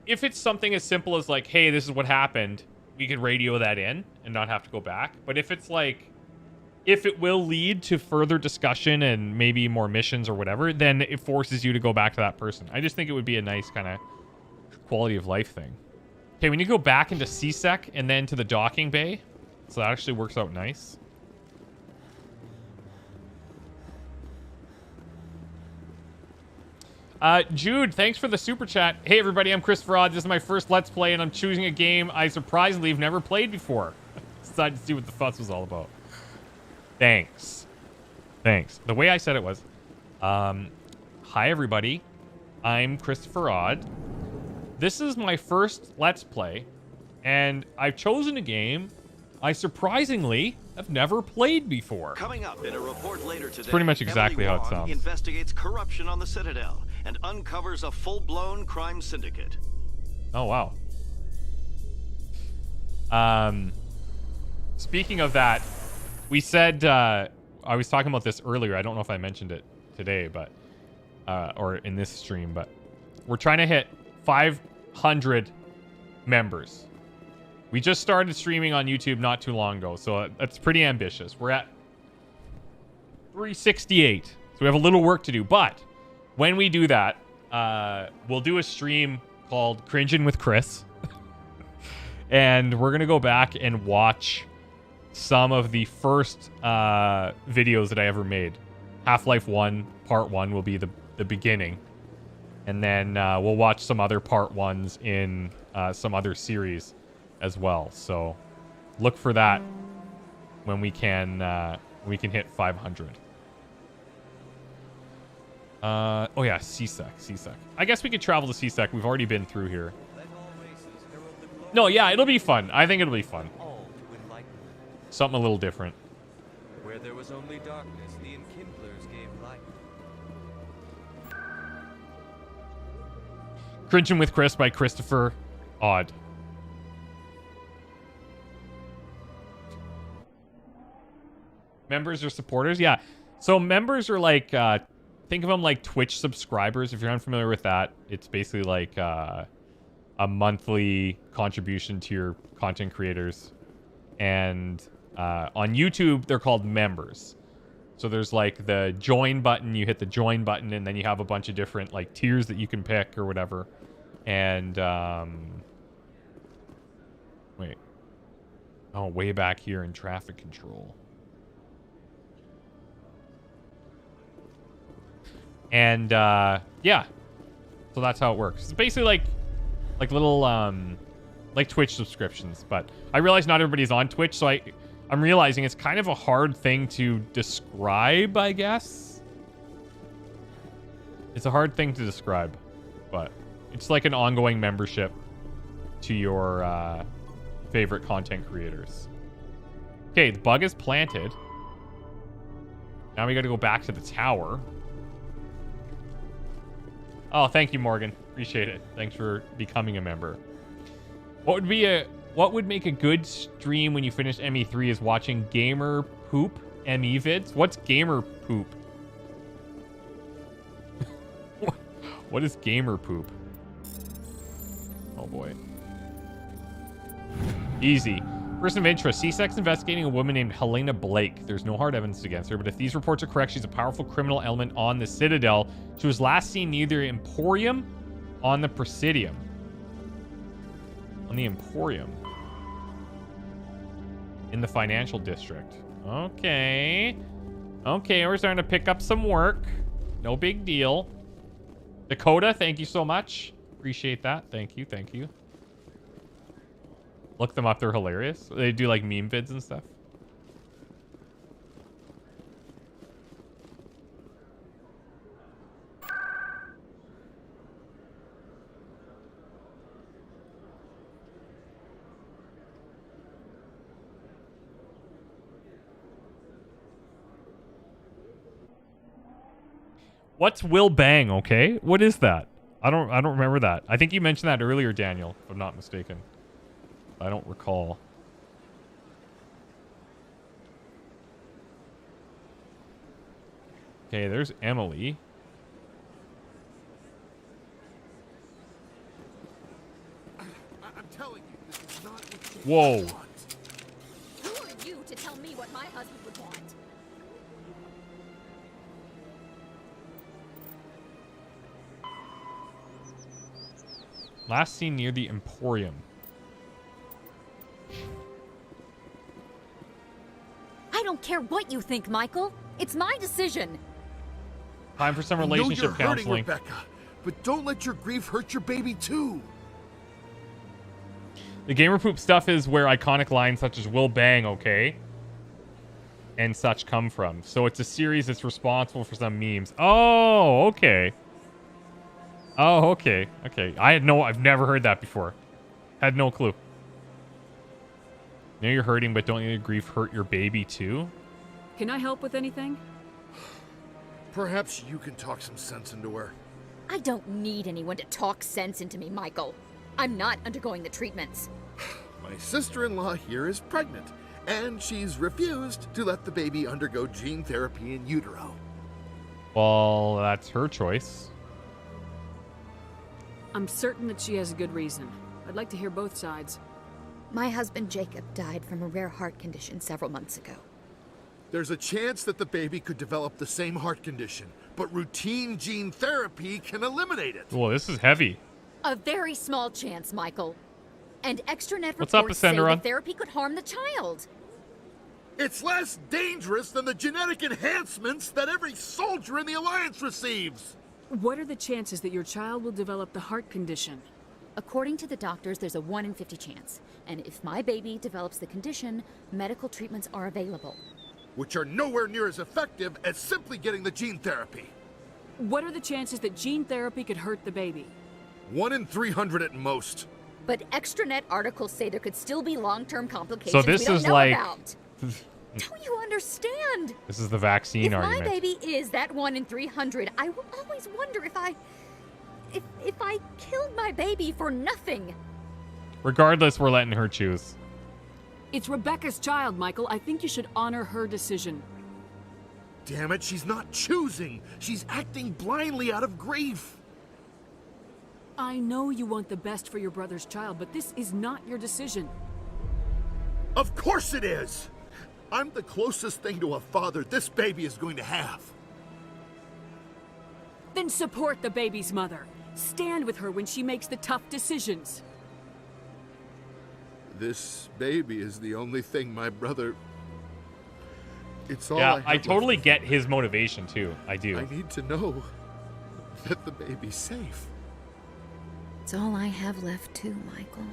Speaker 1: If it's something as simple as like, hey, this is what happened, we could radio that in and not have to go back. But if it's like, if it will lead to further discussion and maybe more missions or whatever, then it forces you to go back to that person. I just think it would be a nice kind of quality of life thing. Okay, we need to go back into CSEC and then to the docking bay. So that actually works out nice. Jude, thanks for the super chat. Hey everybody, I'm Chris Fraud. This is my first Let's Play and I'm choosing a game I surprisingly have never played before. Decided to see what the fuss was all about. Thanks. The way I said it was, hi everybody, I'm Christopher Odd. This is my first Let's Play, and I've chosen a game I surprisingly have never played before.
Speaker 8: Coming up in a report later today,
Speaker 1: it's pretty much exactly how it sounds.
Speaker 8: Investigates corruption on the Citadel and uncovers a full-blown crime syndicate.
Speaker 1: Oh wow. Speaking of that, we said I was talking about this earlier. I don't know if I mentioned it today, but or in this stream, but we're trying to hit 500 members. We just started streaming on YouTube not too long ago, so that's pretty ambitious. We're at 368, so we have a little work to do. But when we do that, we'll do a stream called Cringin' with Chris, and we're gonna go back and watch some of the first videos that I ever made. Half-Life 1 Part 1 will be the beginning, and then we'll watch some other Part 1s in some other series as well. So look for that when we can hit 500. Oh yeah, CSEC. I guess we could travel to CSEC. We've already been through here. No, yeah, it'll be fun. I think it'll be fun. Something a little different.
Speaker 19: Where there was only darkness, the enkindlers gave light.
Speaker 1: Cringin' with Chris by Christopher Odd. Members or supporters? Yeah. So members are like, think of them like Twitch subscribers. If you're unfamiliar with that, it's basically like a monthly contribution to your content creators. And on YouTube, they're called members. So there's like the join button. You hit the join button, and then you have a bunch of different like tiers that you can pick or whatever. And Oh, way back here in traffic control. And, yeah. So that's how it works. It's basically like little, like Twitch subscriptions. But I realize not everybody's on Twitch, so I'm realizing it's kind of a hard thing to describe, I guess. It's a hard thing to describe, but it's like an ongoing membership to your, favorite content creators. Okay, the bug is planted. Now we got to go back to the tower. Oh, thank you, Morgan. Appreciate it. Thanks for becoming a member. What would make a good stream when you finish ME3 is watching gamer poop ME vids? What's gamer poop? What is gamer poop? Oh boy. Easy. Person of interest. CSEC's investigating a woman named Helena Blake. There's no hard evidence against her, but if these reports are correct, she's a powerful criminal element on the Citadel. She was last seen near the Emporium on the Presidium. On the Emporium. In the financial district. Okay. Okay, we're starting to pick up some work. No big deal. Dakota, thank you so much. Appreciate that. Thank you, thank you. Look them up. They're hilarious. They do like meme vids and stuff. What's Will Bang, okay? What is that? I don't remember that. I think you mentioned that earlier, Daniel, if I'm not mistaken. I don't recall. Okay, there's Emily.
Speaker 9: I'm telling you, this is not what you
Speaker 1: Whoa.
Speaker 9: want.
Speaker 18: Who are you to tell me what my husband would want?
Speaker 1: Last seen near the Emporium.
Speaker 18: I don't care what you think, Michael. It's my decision.
Speaker 1: Time for some
Speaker 9: I know
Speaker 1: relationship
Speaker 9: you're hurting,
Speaker 1: counseling.
Speaker 9: Rebecca, but don't let your grief hurt your baby too.
Speaker 1: The gamer poop stuff is where iconic lines such as Will Bang, okay, and such come from. So it's a series that's responsible for some memes. Oh, okay. Oh, okay. Okay. I've never heard that before. Had no clue. Know you're hurting, but don't let your grief hurt your baby too?
Speaker 3: Can I help with anything?
Speaker 9: Perhaps you can talk some sense into her.
Speaker 18: I don't need anyone to talk sense into me, Michael. I'm not undergoing the treatments.
Speaker 9: My sister-in-law here is pregnant, and she's refused to let the baby undergo gene therapy in utero.
Speaker 1: Well, that's her choice.
Speaker 3: I'm certain that she has a good reason. I'd like to hear both sides.
Speaker 18: My husband Jacob died from a rare heart condition several months ago.
Speaker 9: There's a chance that the baby could develop the same heart condition, but routine gene therapy can eliminate it.
Speaker 1: Well, this is heavy.
Speaker 18: A very small chance, Michael. And extranet
Speaker 1: What's up,
Speaker 18: reports say
Speaker 1: Ascenderon?
Speaker 18: the therapy could harm the child.
Speaker 9: It's less dangerous than the genetic enhancements that every soldier in the Alliance receives.
Speaker 3: What are the chances that your child will develop the heart condition?
Speaker 18: According to the doctors, there's a 1 in 50 chance. And if my baby develops the condition, medical treatments are available.
Speaker 9: Which are nowhere near as effective as simply getting the gene therapy.
Speaker 3: What are the chances that gene therapy could hurt the baby?
Speaker 9: 1 in 300 at most.
Speaker 18: But extranet articles say there could still be long-term complications
Speaker 1: So this
Speaker 18: we don't
Speaker 1: is
Speaker 18: know
Speaker 1: like...
Speaker 18: about. Don't you understand?
Speaker 1: This is the vaccine
Speaker 18: If
Speaker 1: argument.
Speaker 18: my baby is that 1 in 300, I will always wonder if I killed my baby for nothing.
Speaker 1: Regardless, we're letting her choose.
Speaker 3: It's Rebecca's child, Michael. I think you should honor her decision.
Speaker 9: Damn it, she's not choosing. She's acting blindly out of grief.
Speaker 3: I know you want the best for your brother's child, but this is not your decision.
Speaker 9: Of course it is! I'm the closest thing to a father this baby is going to have.
Speaker 3: Then support the baby's mother. Stand with her when she makes the tough decisions.
Speaker 9: This baby is the only thing my brother... It's all
Speaker 1: Yeah,
Speaker 9: I
Speaker 1: I totally get his motivation too. I do.
Speaker 9: I need to know that the baby's safe.
Speaker 18: It's all I have left too, Michael.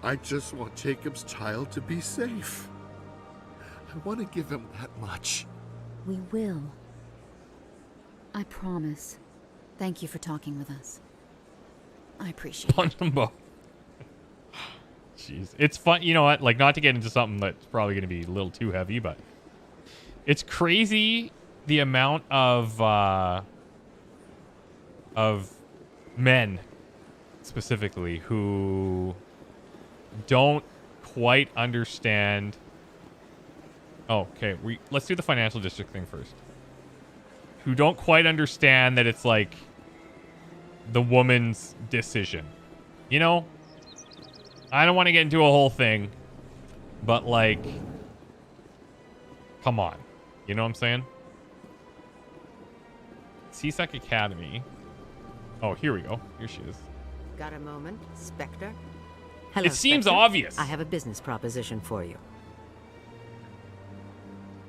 Speaker 9: I just want Jacob's child to be safe. I want to give him that much.
Speaker 18: We will. I promise. Thank you for talking with us. I appreciate it.
Speaker 1: Punch them both. Jeez. It's fun. You know what? Like, not to get into something that's probably going to be a little too heavy, but it's crazy the amount of men specifically who don't quite understand. Oh, okay. Let's do the financial district thing first. Who don't quite understand that it's like the woman's decision. You know? I don't want to get into a whole thing, but like, come on. You know what I'm saying? CSEC Academy. Oh, here we go. Here she is.
Speaker 17: Got a moment, Spectre?
Speaker 1: Hello, it seems obvious.
Speaker 17: I have a business proposition for you.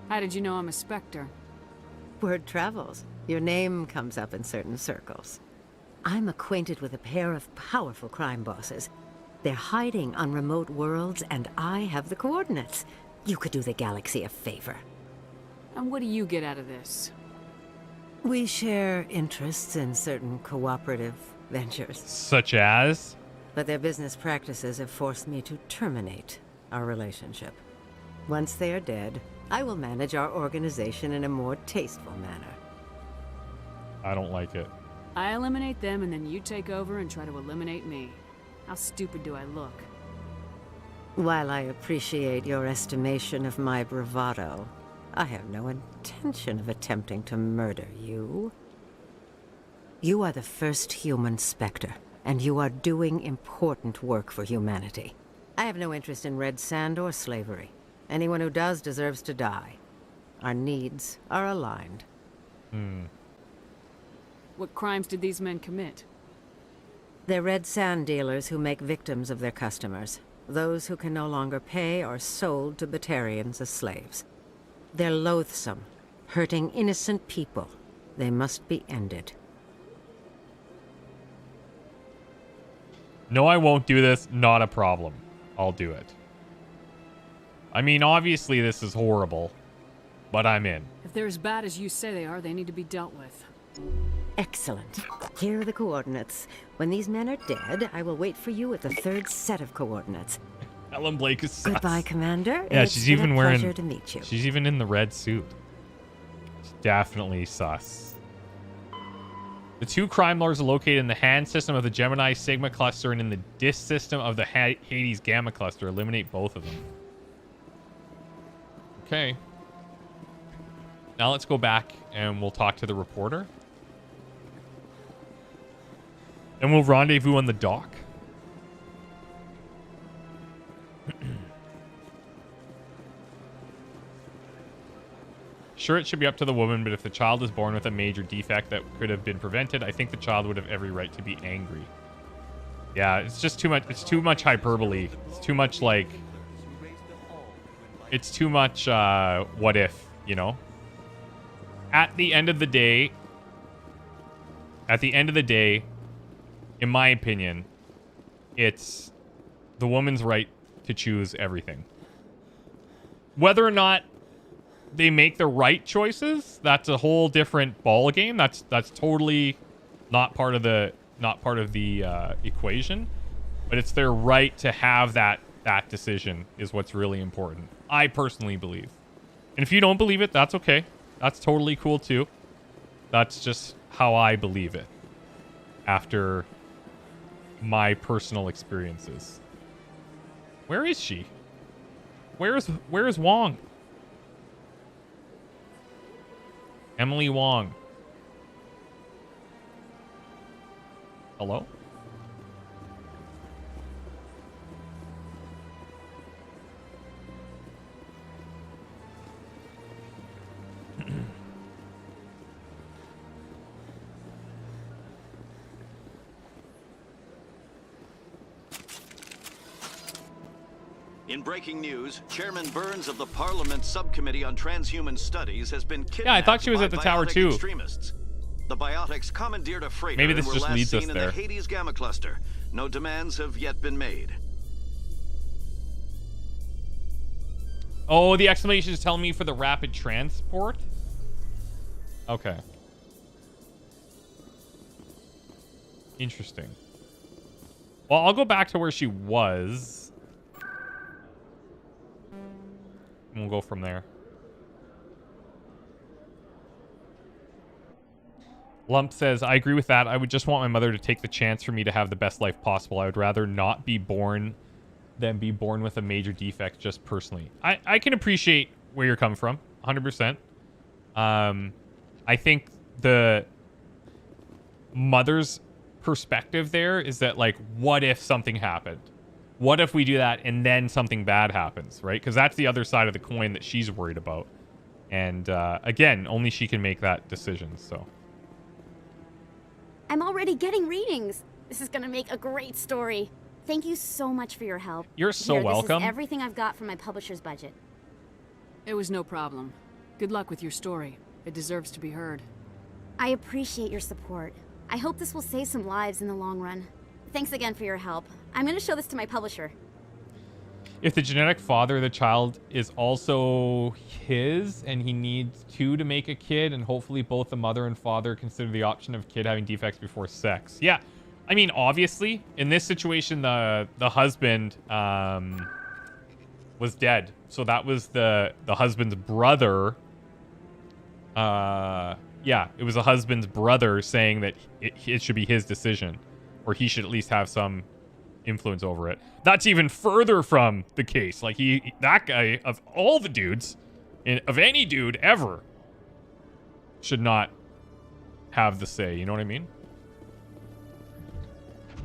Speaker 3: How did you know I'm a Spectre?
Speaker 17: Word travels. Your name comes up in certain circles. I'm acquainted with a pair of powerful crime bosses. They're hiding on remote worlds, and I have the coordinates. You could do the galaxy a favor.
Speaker 3: And what do you get out of this?
Speaker 17: We share interests in certain cooperative ventures.
Speaker 1: Such as?
Speaker 17: But their business practices have forced me to terminate our relationship. Once they are dead, I will manage our organization in a more tasteful manner.
Speaker 1: I don't like it.
Speaker 3: I eliminate them, and then you take over and try to eliminate me. How stupid do I look?
Speaker 17: While I appreciate your estimation of my bravado, I have no intention of attempting to murder you. You are the first human Spectre, and you are doing important work for humanity. I have no interest in red sand or slavery. Anyone who does deserves to die. Our needs are aligned.
Speaker 3: What crimes did these men commit?
Speaker 17: They're red sand dealers who make victims of their customers. Those who can no longer pay are sold to Batarians as slaves. They're loathsome, hurting innocent people. They must be ended.
Speaker 1: No, I won't do this. Not a problem. I'll do it. I mean, obviously this is horrible, but I'm in.
Speaker 3: If they're as bad as you say they are, they need to be dealt with.
Speaker 17: Excellent. Here are the coordinates. When these men are dead, I will wait for you at the third set of coordinates.
Speaker 1: Ellen Blake is sus.
Speaker 17: Goodbye, Commander.
Speaker 1: Yeah,
Speaker 17: It's
Speaker 1: she's
Speaker 17: been
Speaker 1: even
Speaker 17: a
Speaker 1: wearing.
Speaker 17: pleasure to meet you.
Speaker 1: She's even in the red suit. She's definitely sus. The two crime lords are located in the hand system of the Gemini Sigma cluster and in the disk system of the Hades Gamma cluster. Eliminate both of them. Okay. Now let's go back and we'll talk to the reporter. And we'll rendezvous on the dock. Sure, it should be up to the woman, but if the child is born with a major defect that could have been prevented, I think the child would have every right to be angry. Yeah, it's just too much. It's too much hyperbole. It's too much like... It's too much what if, you know? At the end of the day, in my opinion, it's the woman's right to choose everything. Whether or not they make the right choices, that's a whole different ball game. That's totally not part of the equation. But it's their right to have that decision is what's really important. I personally believe. And if you don't believe it, that's okay. That's totally cool too. That's just how I believe it. After my personal experiences. Where is she? Where is Wong? Emily Wong. Hello?
Speaker 8: In breaking news, Chairman Burns of the Parliament Subcommittee on Transhuman Studies has been kidnapped.
Speaker 1: Yeah, I thought she was at the tower too.
Speaker 8: Extremists. The biotics commandeered a freighter
Speaker 1: Maybe this
Speaker 8: and were
Speaker 1: just
Speaker 8: last
Speaker 1: leads us
Speaker 8: seen in
Speaker 1: there.
Speaker 8: the Hades Gamma Cluster. No demands have yet been made.
Speaker 1: Oh, the exclamation is telling me for the rapid transport? Okay. Interesting. Well, I'll go back to where she was. And we'll go from there. Lump says, I agree with that. I would just want my mother to take the chance for me to have the best life possible. I would rather not be born than be born with a major defect, just personally. I can appreciate where you're coming from, 100%. I think the mother's perspective there is that, like, what if something happened? What if we do that and then something bad happens, right? Because that's the other side of the coin that she's worried about. And again, only she can make that decision, so.
Speaker 15: I'm already getting readings. This is gonna make a great story. Thank you so much for your help.
Speaker 1: You're so
Speaker 15: Here,
Speaker 1: welcome.
Speaker 15: This is everything I've got from my publisher's budget.
Speaker 3: It was no problem. Good luck with your story. It deserves to be heard.
Speaker 15: I appreciate your support. I hope this will save some lives in the long run. Thanks again for your help. I'm going to show this to my publisher.
Speaker 1: If the genetic father of the child is also his and he needs two to make a kid, and hopefully both the mother and father consider the option of kid having defects before sex. Yeah. I mean, obviously, in this situation, the husband was dead. So that was the husband's brother. Yeah, it was a husband's brother saying that it should be his decision, or he should at least have some influence over it. That's even further from the case. Like, that guy, of all the dudes, of any dude ever, should not have the say. You know what I mean?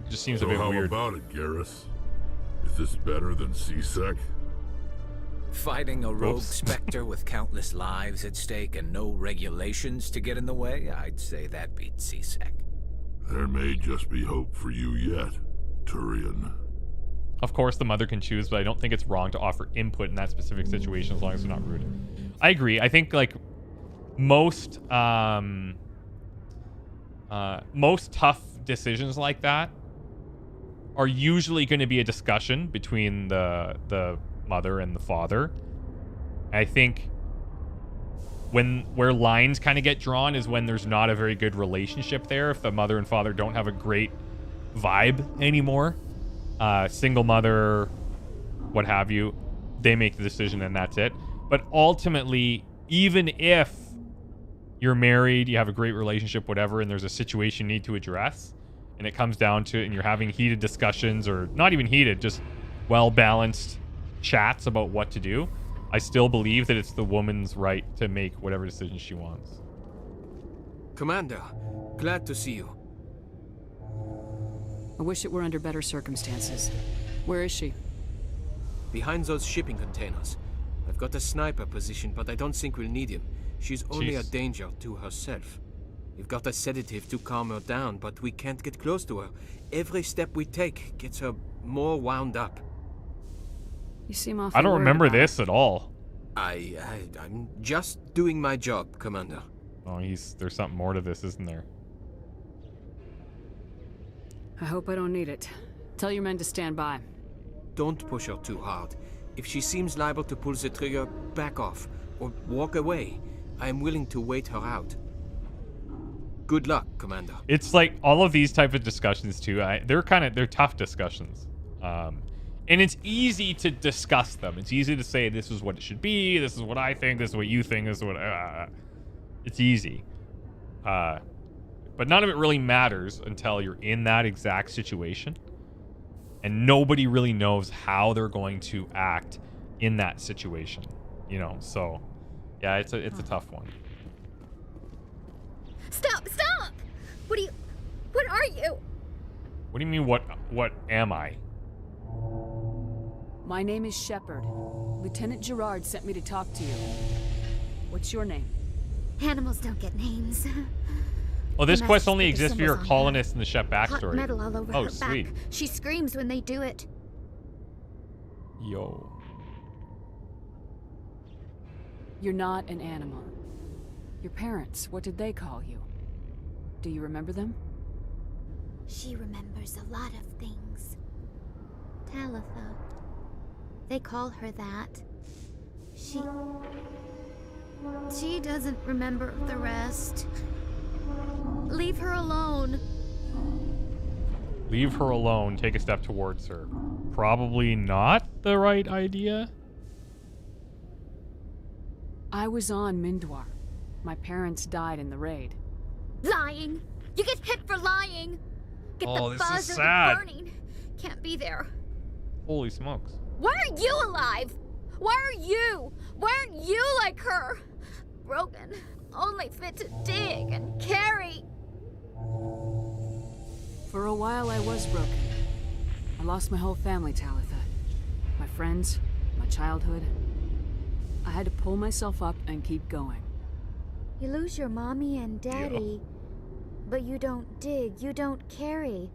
Speaker 1: It just seems a bit weird.
Speaker 9: How about it, Garrus? Is this better than CSEC?
Speaker 13: Fighting a rogue specter with countless lives at stake and no regulations to get in the way, I'd say that beats CSEC.
Speaker 9: There may just be hope for you yet, Turian.
Speaker 1: Of course, the mother can choose, but I don't think it's wrong to offer input in that specific situation as long as they're not rude. I agree. I think, like, most tough decisions like that are usually going to be a discussion between the mother and the father. I think where lines kind of get drawn is when there's not a very good relationship there. If the mother and father don't have a great vibe anymore, single mother, what have you, they make the decision and that's it. But ultimately, even if you're married, you have a great relationship, whatever, and there's a situation you need to address, and it comes down to it, and you're having heated discussions, or not even heated, just well-balanced chats about what to do, I still believe that it's the woman's right to make whatever decision she wants.
Speaker 5: Commander, glad to see you.
Speaker 3: I wish it were under better circumstances. Where is she?
Speaker 5: Behind those shipping containers. I've got a sniper position, but I don't think we'll need him. She's only a danger to herself. We've got a sedative to calm her down, but we can't get close to her. Every step we take gets her more wound up.
Speaker 3: You seem awful.
Speaker 1: I don't remember this at all.
Speaker 5: I'm just doing my job, Commander.
Speaker 1: Oh, there's something more to this, isn't there?
Speaker 3: I hope I don't need it. Tell your men to stand by.
Speaker 5: Don't push her too hard. If she seems liable to pull the trigger, back off or walk away. I am willing to wait her out. Good luck, Commander.
Speaker 1: It's like all of these type of discussions too. They're tough discussions, and it's easy to discuss them. It's easy to say this is what it should be. This is what I think. This is what you think. This is what. It's easy, but none of it really matters until you're in that exact situation, and nobody really knows how they're going to act in that situation. You know, so yeah, it's a tough one.
Speaker 15: Stop! Stop! What are you?
Speaker 1: What do you mean, what am I?
Speaker 3: My name is Shepard. Lieutenant Gerard sent me to talk to you. What's your name?
Speaker 15: Animals don't get names.
Speaker 1: Well, this quest only exists for your colonists in the Shep backstory.
Speaker 15: Hot metal all over her
Speaker 1: sweet.
Speaker 15: back. She screams when they do it.
Speaker 1: Yo.
Speaker 3: You're not an animal. Your parents, what did they call you? Do you remember them?
Speaker 15: She remembers a lot of things. Talitha. They call her that. She doesn't remember the rest. Leave her alone.
Speaker 1: Leave her alone. Take a step towards her. Probably not the right idea.
Speaker 3: I was on Mindwar. My parents died in the raid.
Speaker 15: Lying! You get hit for lying! Get
Speaker 1: Oh,
Speaker 15: the
Speaker 1: this is
Speaker 15: buzz of
Speaker 1: sad.
Speaker 15: burning. Can't be there.
Speaker 1: Holy smokes.
Speaker 15: Why are you alive? Why are you? Why aren't you like her? Broken. Only fit to dig and carry.
Speaker 3: For a while I was broken. I lost my whole family, Talitha. My friends, my childhood. I had to pull myself up and keep going.
Speaker 15: You lose your mommy and daddy, but you don't dig, you don't carry.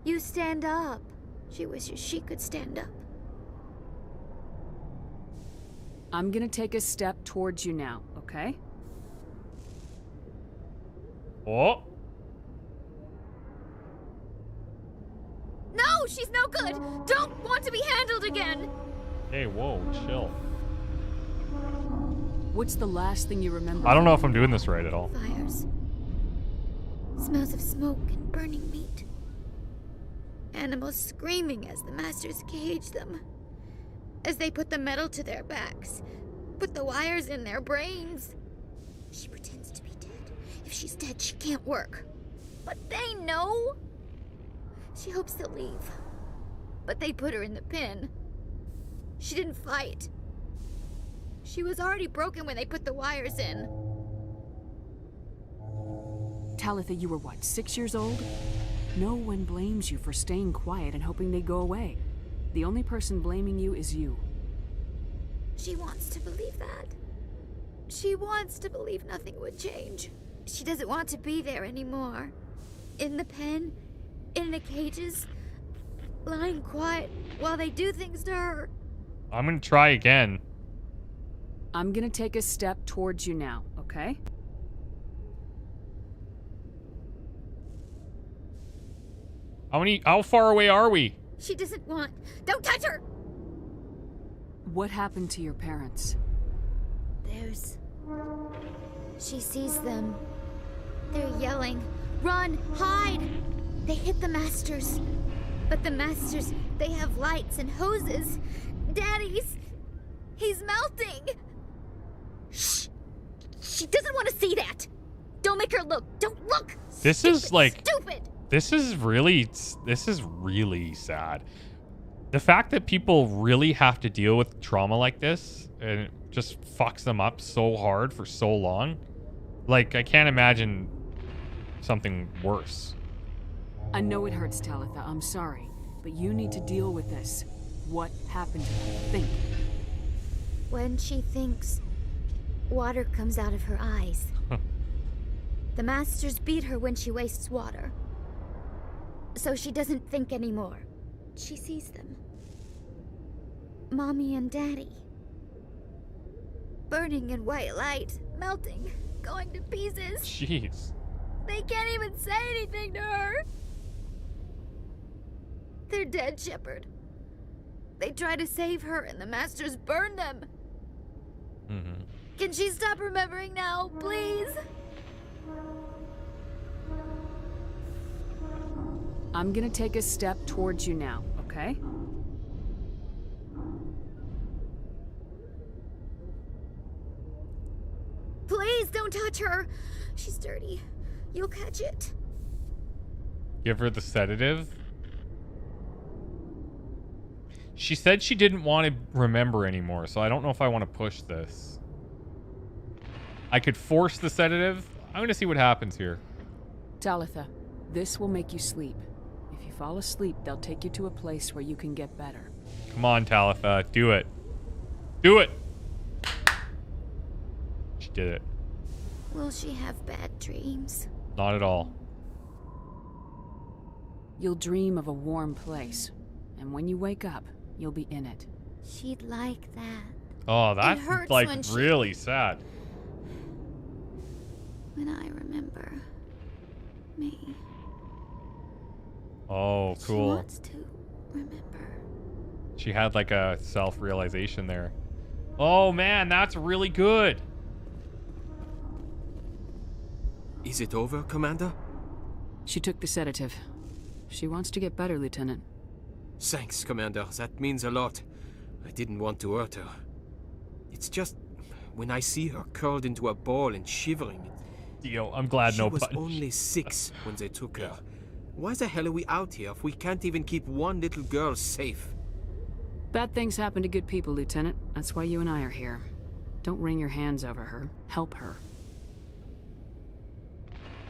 Speaker 15: You stand up. She wishes she could stand up.
Speaker 3: I'm gonna take a step towards you now, okay?
Speaker 1: Oh.
Speaker 15: No, she's no good. Don't want to be handled again.
Speaker 1: Hey, whoa, chill.
Speaker 3: What's the last thing you remember?
Speaker 1: I don't know if I'm doing this right at all.
Speaker 15: Fires. Smells of smoke and burning meat. Animals screaming as the masters cage them. As they put the metal to their backs. Put the wires in their brains. She pretends to be dead. If she's dead, she can't work. But they know. She hopes they'll leave. But they put her in the pen. She didn't fight. She was already broken when they put the wires in.
Speaker 3: Talitha, you were what, 6 years old? No one blames you for staying quiet and hoping they'd go away. The only person blaming you is you.
Speaker 15: She wants to believe that. She wants to believe nothing would change. She doesn't want to be there anymore. In the pen, in the cages, lying quiet while they do things to her.
Speaker 1: I'm gonna try again.
Speaker 3: I'm gonna take a step towards you now, okay?
Speaker 1: How far away are we?
Speaker 15: She doesn't want. Don't touch her!
Speaker 3: What happened to your parents?
Speaker 15: She sees them. They're yelling. Run! Hide! They hit the masters. But the masters, they have lights and hoses. Daddy's... he's melting! Shh! She doesn't want to see that! Don't make her look! Don't look!
Speaker 1: This
Speaker 15: Stupid,
Speaker 1: is like...
Speaker 15: Stupid!
Speaker 1: This is really sad. The fact that people really have to deal with trauma like this, and it just fucks them up so hard for so long. Like, I can't imagine something worse.
Speaker 3: I know it hurts, Talitha. I'm sorry. But you need to deal with this. What happened to her? Think.
Speaker 15: When she thinks, water comes out of her eyes. The masters beat her when she wastes water. So she doesn't think anymore. She sees them. Mommy and Daddy. Burning in white light, melting, going to pieces.
Speaker 1: Jeez.
Speaker 15: They can't even say anything to her. They're dead, Shepard. They try to save her and the masters burn them.
Speaker 1: Mm-hmm.
Speaker 15: Can she stop remembering now, please?
Speaker 3: I'm gonna take a step towards you now, okay?
Speaker 15: Please don't touch her. She's dirty. You'll catch it.
Speaker 1: Give her the sedative. She said she didn't want to remember anymore, so I don't know if I want to push this. I could force the sedative. I'm going to see what happens here.
Speaker 3: Talitha, this will make you sleep. If you fall asleep, they'll take you to a place where you can get better.
Speaker 1: Come on, Talitha. Do it. Do it. She did it.
Speaker 15: Will she have bad dreams?
Speaker 1: Not at all.
Speaker 3: You'll dream of a warm place, and when you wake up, you'll be in it.
Speaker 15: She'd like that.
Speaker 1: Oh, that's
Speaker 15: hurts
Speaker 1: like
Speaker 15: when she-
Speaker 1: really sad.
Speaker 15: When I remember me.
Speaker 1: Oh,
Speaker 15: She
Speaker 1: cool.
Speaker 15: wants to remember.
Speaker 1: She had like a self-realization there. Oh man, that's really good.
Speaker 5: Is it over, Commander?
Speaker 3: She took the sedative. She wants to get better, Lieutenant.
Speaker 5: Thanks, Commander. That means a lot. I didn't want to hurt her. It's just when I see her curled into a ball and shivering.
Speaker 1: Yo, I'm glad no
Speaker 5: She was
Speaker 1: punch.
Speaker 5: only 6 when they took her. Why the hell are we out here if we can't even keep one little girl safe?
Speaker 3: Bad things happen to good people, Lieutenant. That's why you and I are here. Don't wring your hands over her. Help her.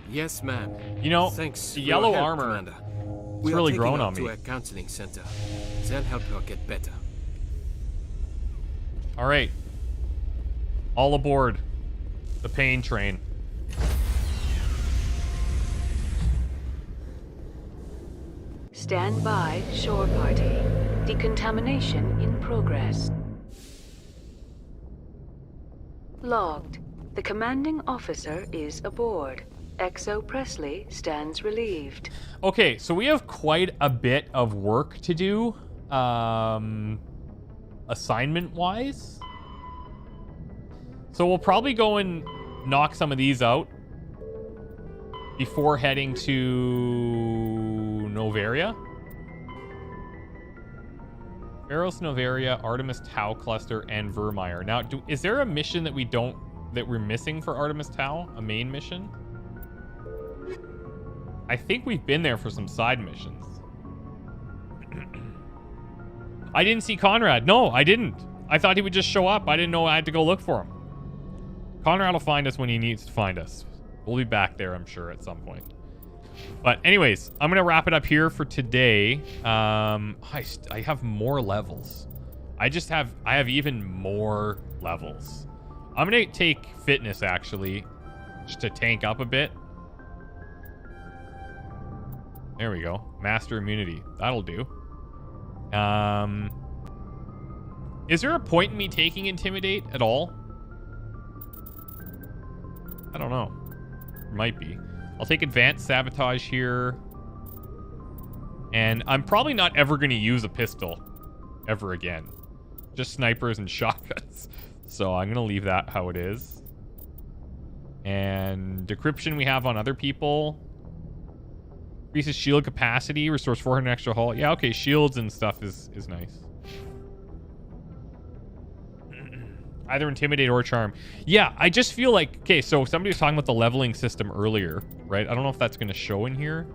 Speaker 5: Yes, ma'am.
Speaker 1: You know,
Speaker 5: thanks
Speaker 1: the
Speaker 5: for
Speaker 1: yellow
Speaker 5: your help,
Speaker 1: armor,
Speaker 5: Commander.
Speaker 1: it's
Speaker 5: We are
Speaker 1: really
Speaker 5: taking
Speaker 1: grown
Speaker 5: her
Speaker 1: on
Speaker 5: to
Speaker 1: me.
Speaker 5: a counseling center. They'll help her get better.
Speaker 1: All right. All aboard the pain train.
Speaker 6: Stand by, shore party. Decontamination in progress. Logged. The commanding officer is aboard. XO Presley stands relieved.
Speaker 1: Okay, so we have quite a bit of work to do, assignment-wise. So we'll probably go and knock some of these out before heading to Novaria. Eros, Novaria, Artemis Tau Cluster, and Vermeer. Now, is there a mission that we're missing for Artemis Tau? A main mission? I think we've been there for some side missions. I didn't see Conrad. No, I didn't. I thought he would just show up. I didn't know I had to go look for him. Conrad will find us when he needs to find us. We'll be back there, I'm sure, at some point. But anyways, I'm going to wrap it up here for today. I have more levels. I have even more levels. I'm going to take fitness, actually, just to tank up a bit. There we go. Master immunity. That'll do. Is there a point in me taking intimidate at all? I don't know. There might be. I'll take advanced sabotage here. And I'm probably not ever going to use a pistol ever again. Just snipers and shotguns. So I'm going to leave that how it is. And decryption we have on other people. Increases shield capacity, restores 400 extra hull. Yeah, okay, shields and stuff is nice. Either intimidate or charm. Yeah, I just feel like, okay, so somebody was talking about the leveling system earlier, right? I don't know if that's going to show in here.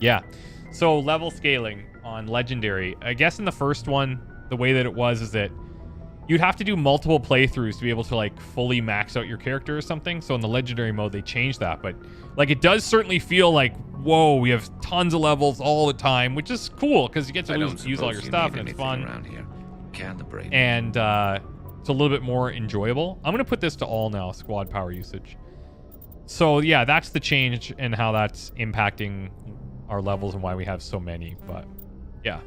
Speaker 1: Yeah. So level scaling on legendary. I guess in the first one, the way that it was is that you'd have to do multiple playthroughs to be able to like fully max out your character or something. So in the legendary mode, they changed that. But like it does certainly feel like, whoa, we have tons of levels all the time, which is cool because you get to use all your stuff and it's fun.
Speaker 13: Around here. Calibrate.
Speaker 1: And it's a little bit more enjoyable. I'm going to put this to all now, squad power usage. So yeah, that's the change and how that's impacting our levels and why we have so many. But yeah.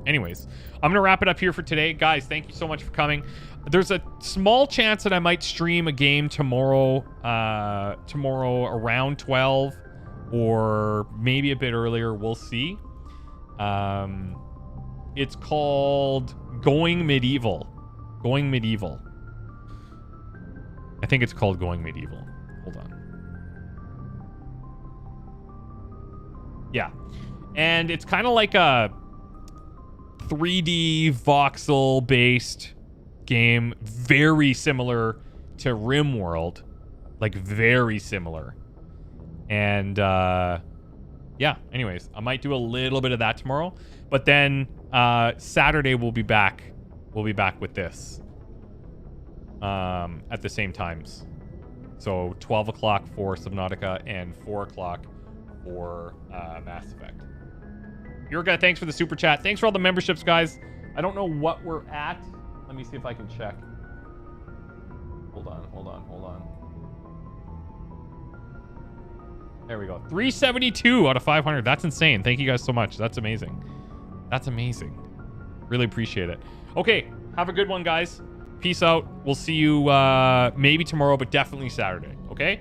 Speaker 1: Anyways, I'm going to wrap it up here for today. Guys, thank you so much for coming. There's a small chance that I might stream a game tomorrow around 12 or maybe a bit earlier. We'll see. It's called Going Medieval. Going Medieval. I think it's called Going Medieval. Hold on. Yeah. And it's kind of like a 3D voxel based game, very similar to RimWorld, like very similar. And yeah, anyways, I might do a little bit of that tomorrow, but then Saturday we'll be back with this at the same times. So 12 o'clock for Subnautica and 4 o'clock for Mass Effect. Yurga, thanks for the super chat. Thanks for all the memberships, guys. I don't know what we're at. Let me see if I can check. Hold on. There we go. 372 out of 500. That's insane. Thank you guys so much. That's amazing. Really appreciate it. Okay, have a good one, guys. Peace out. We'll see you maybe tomorrow, but definitely Saturday. Okay?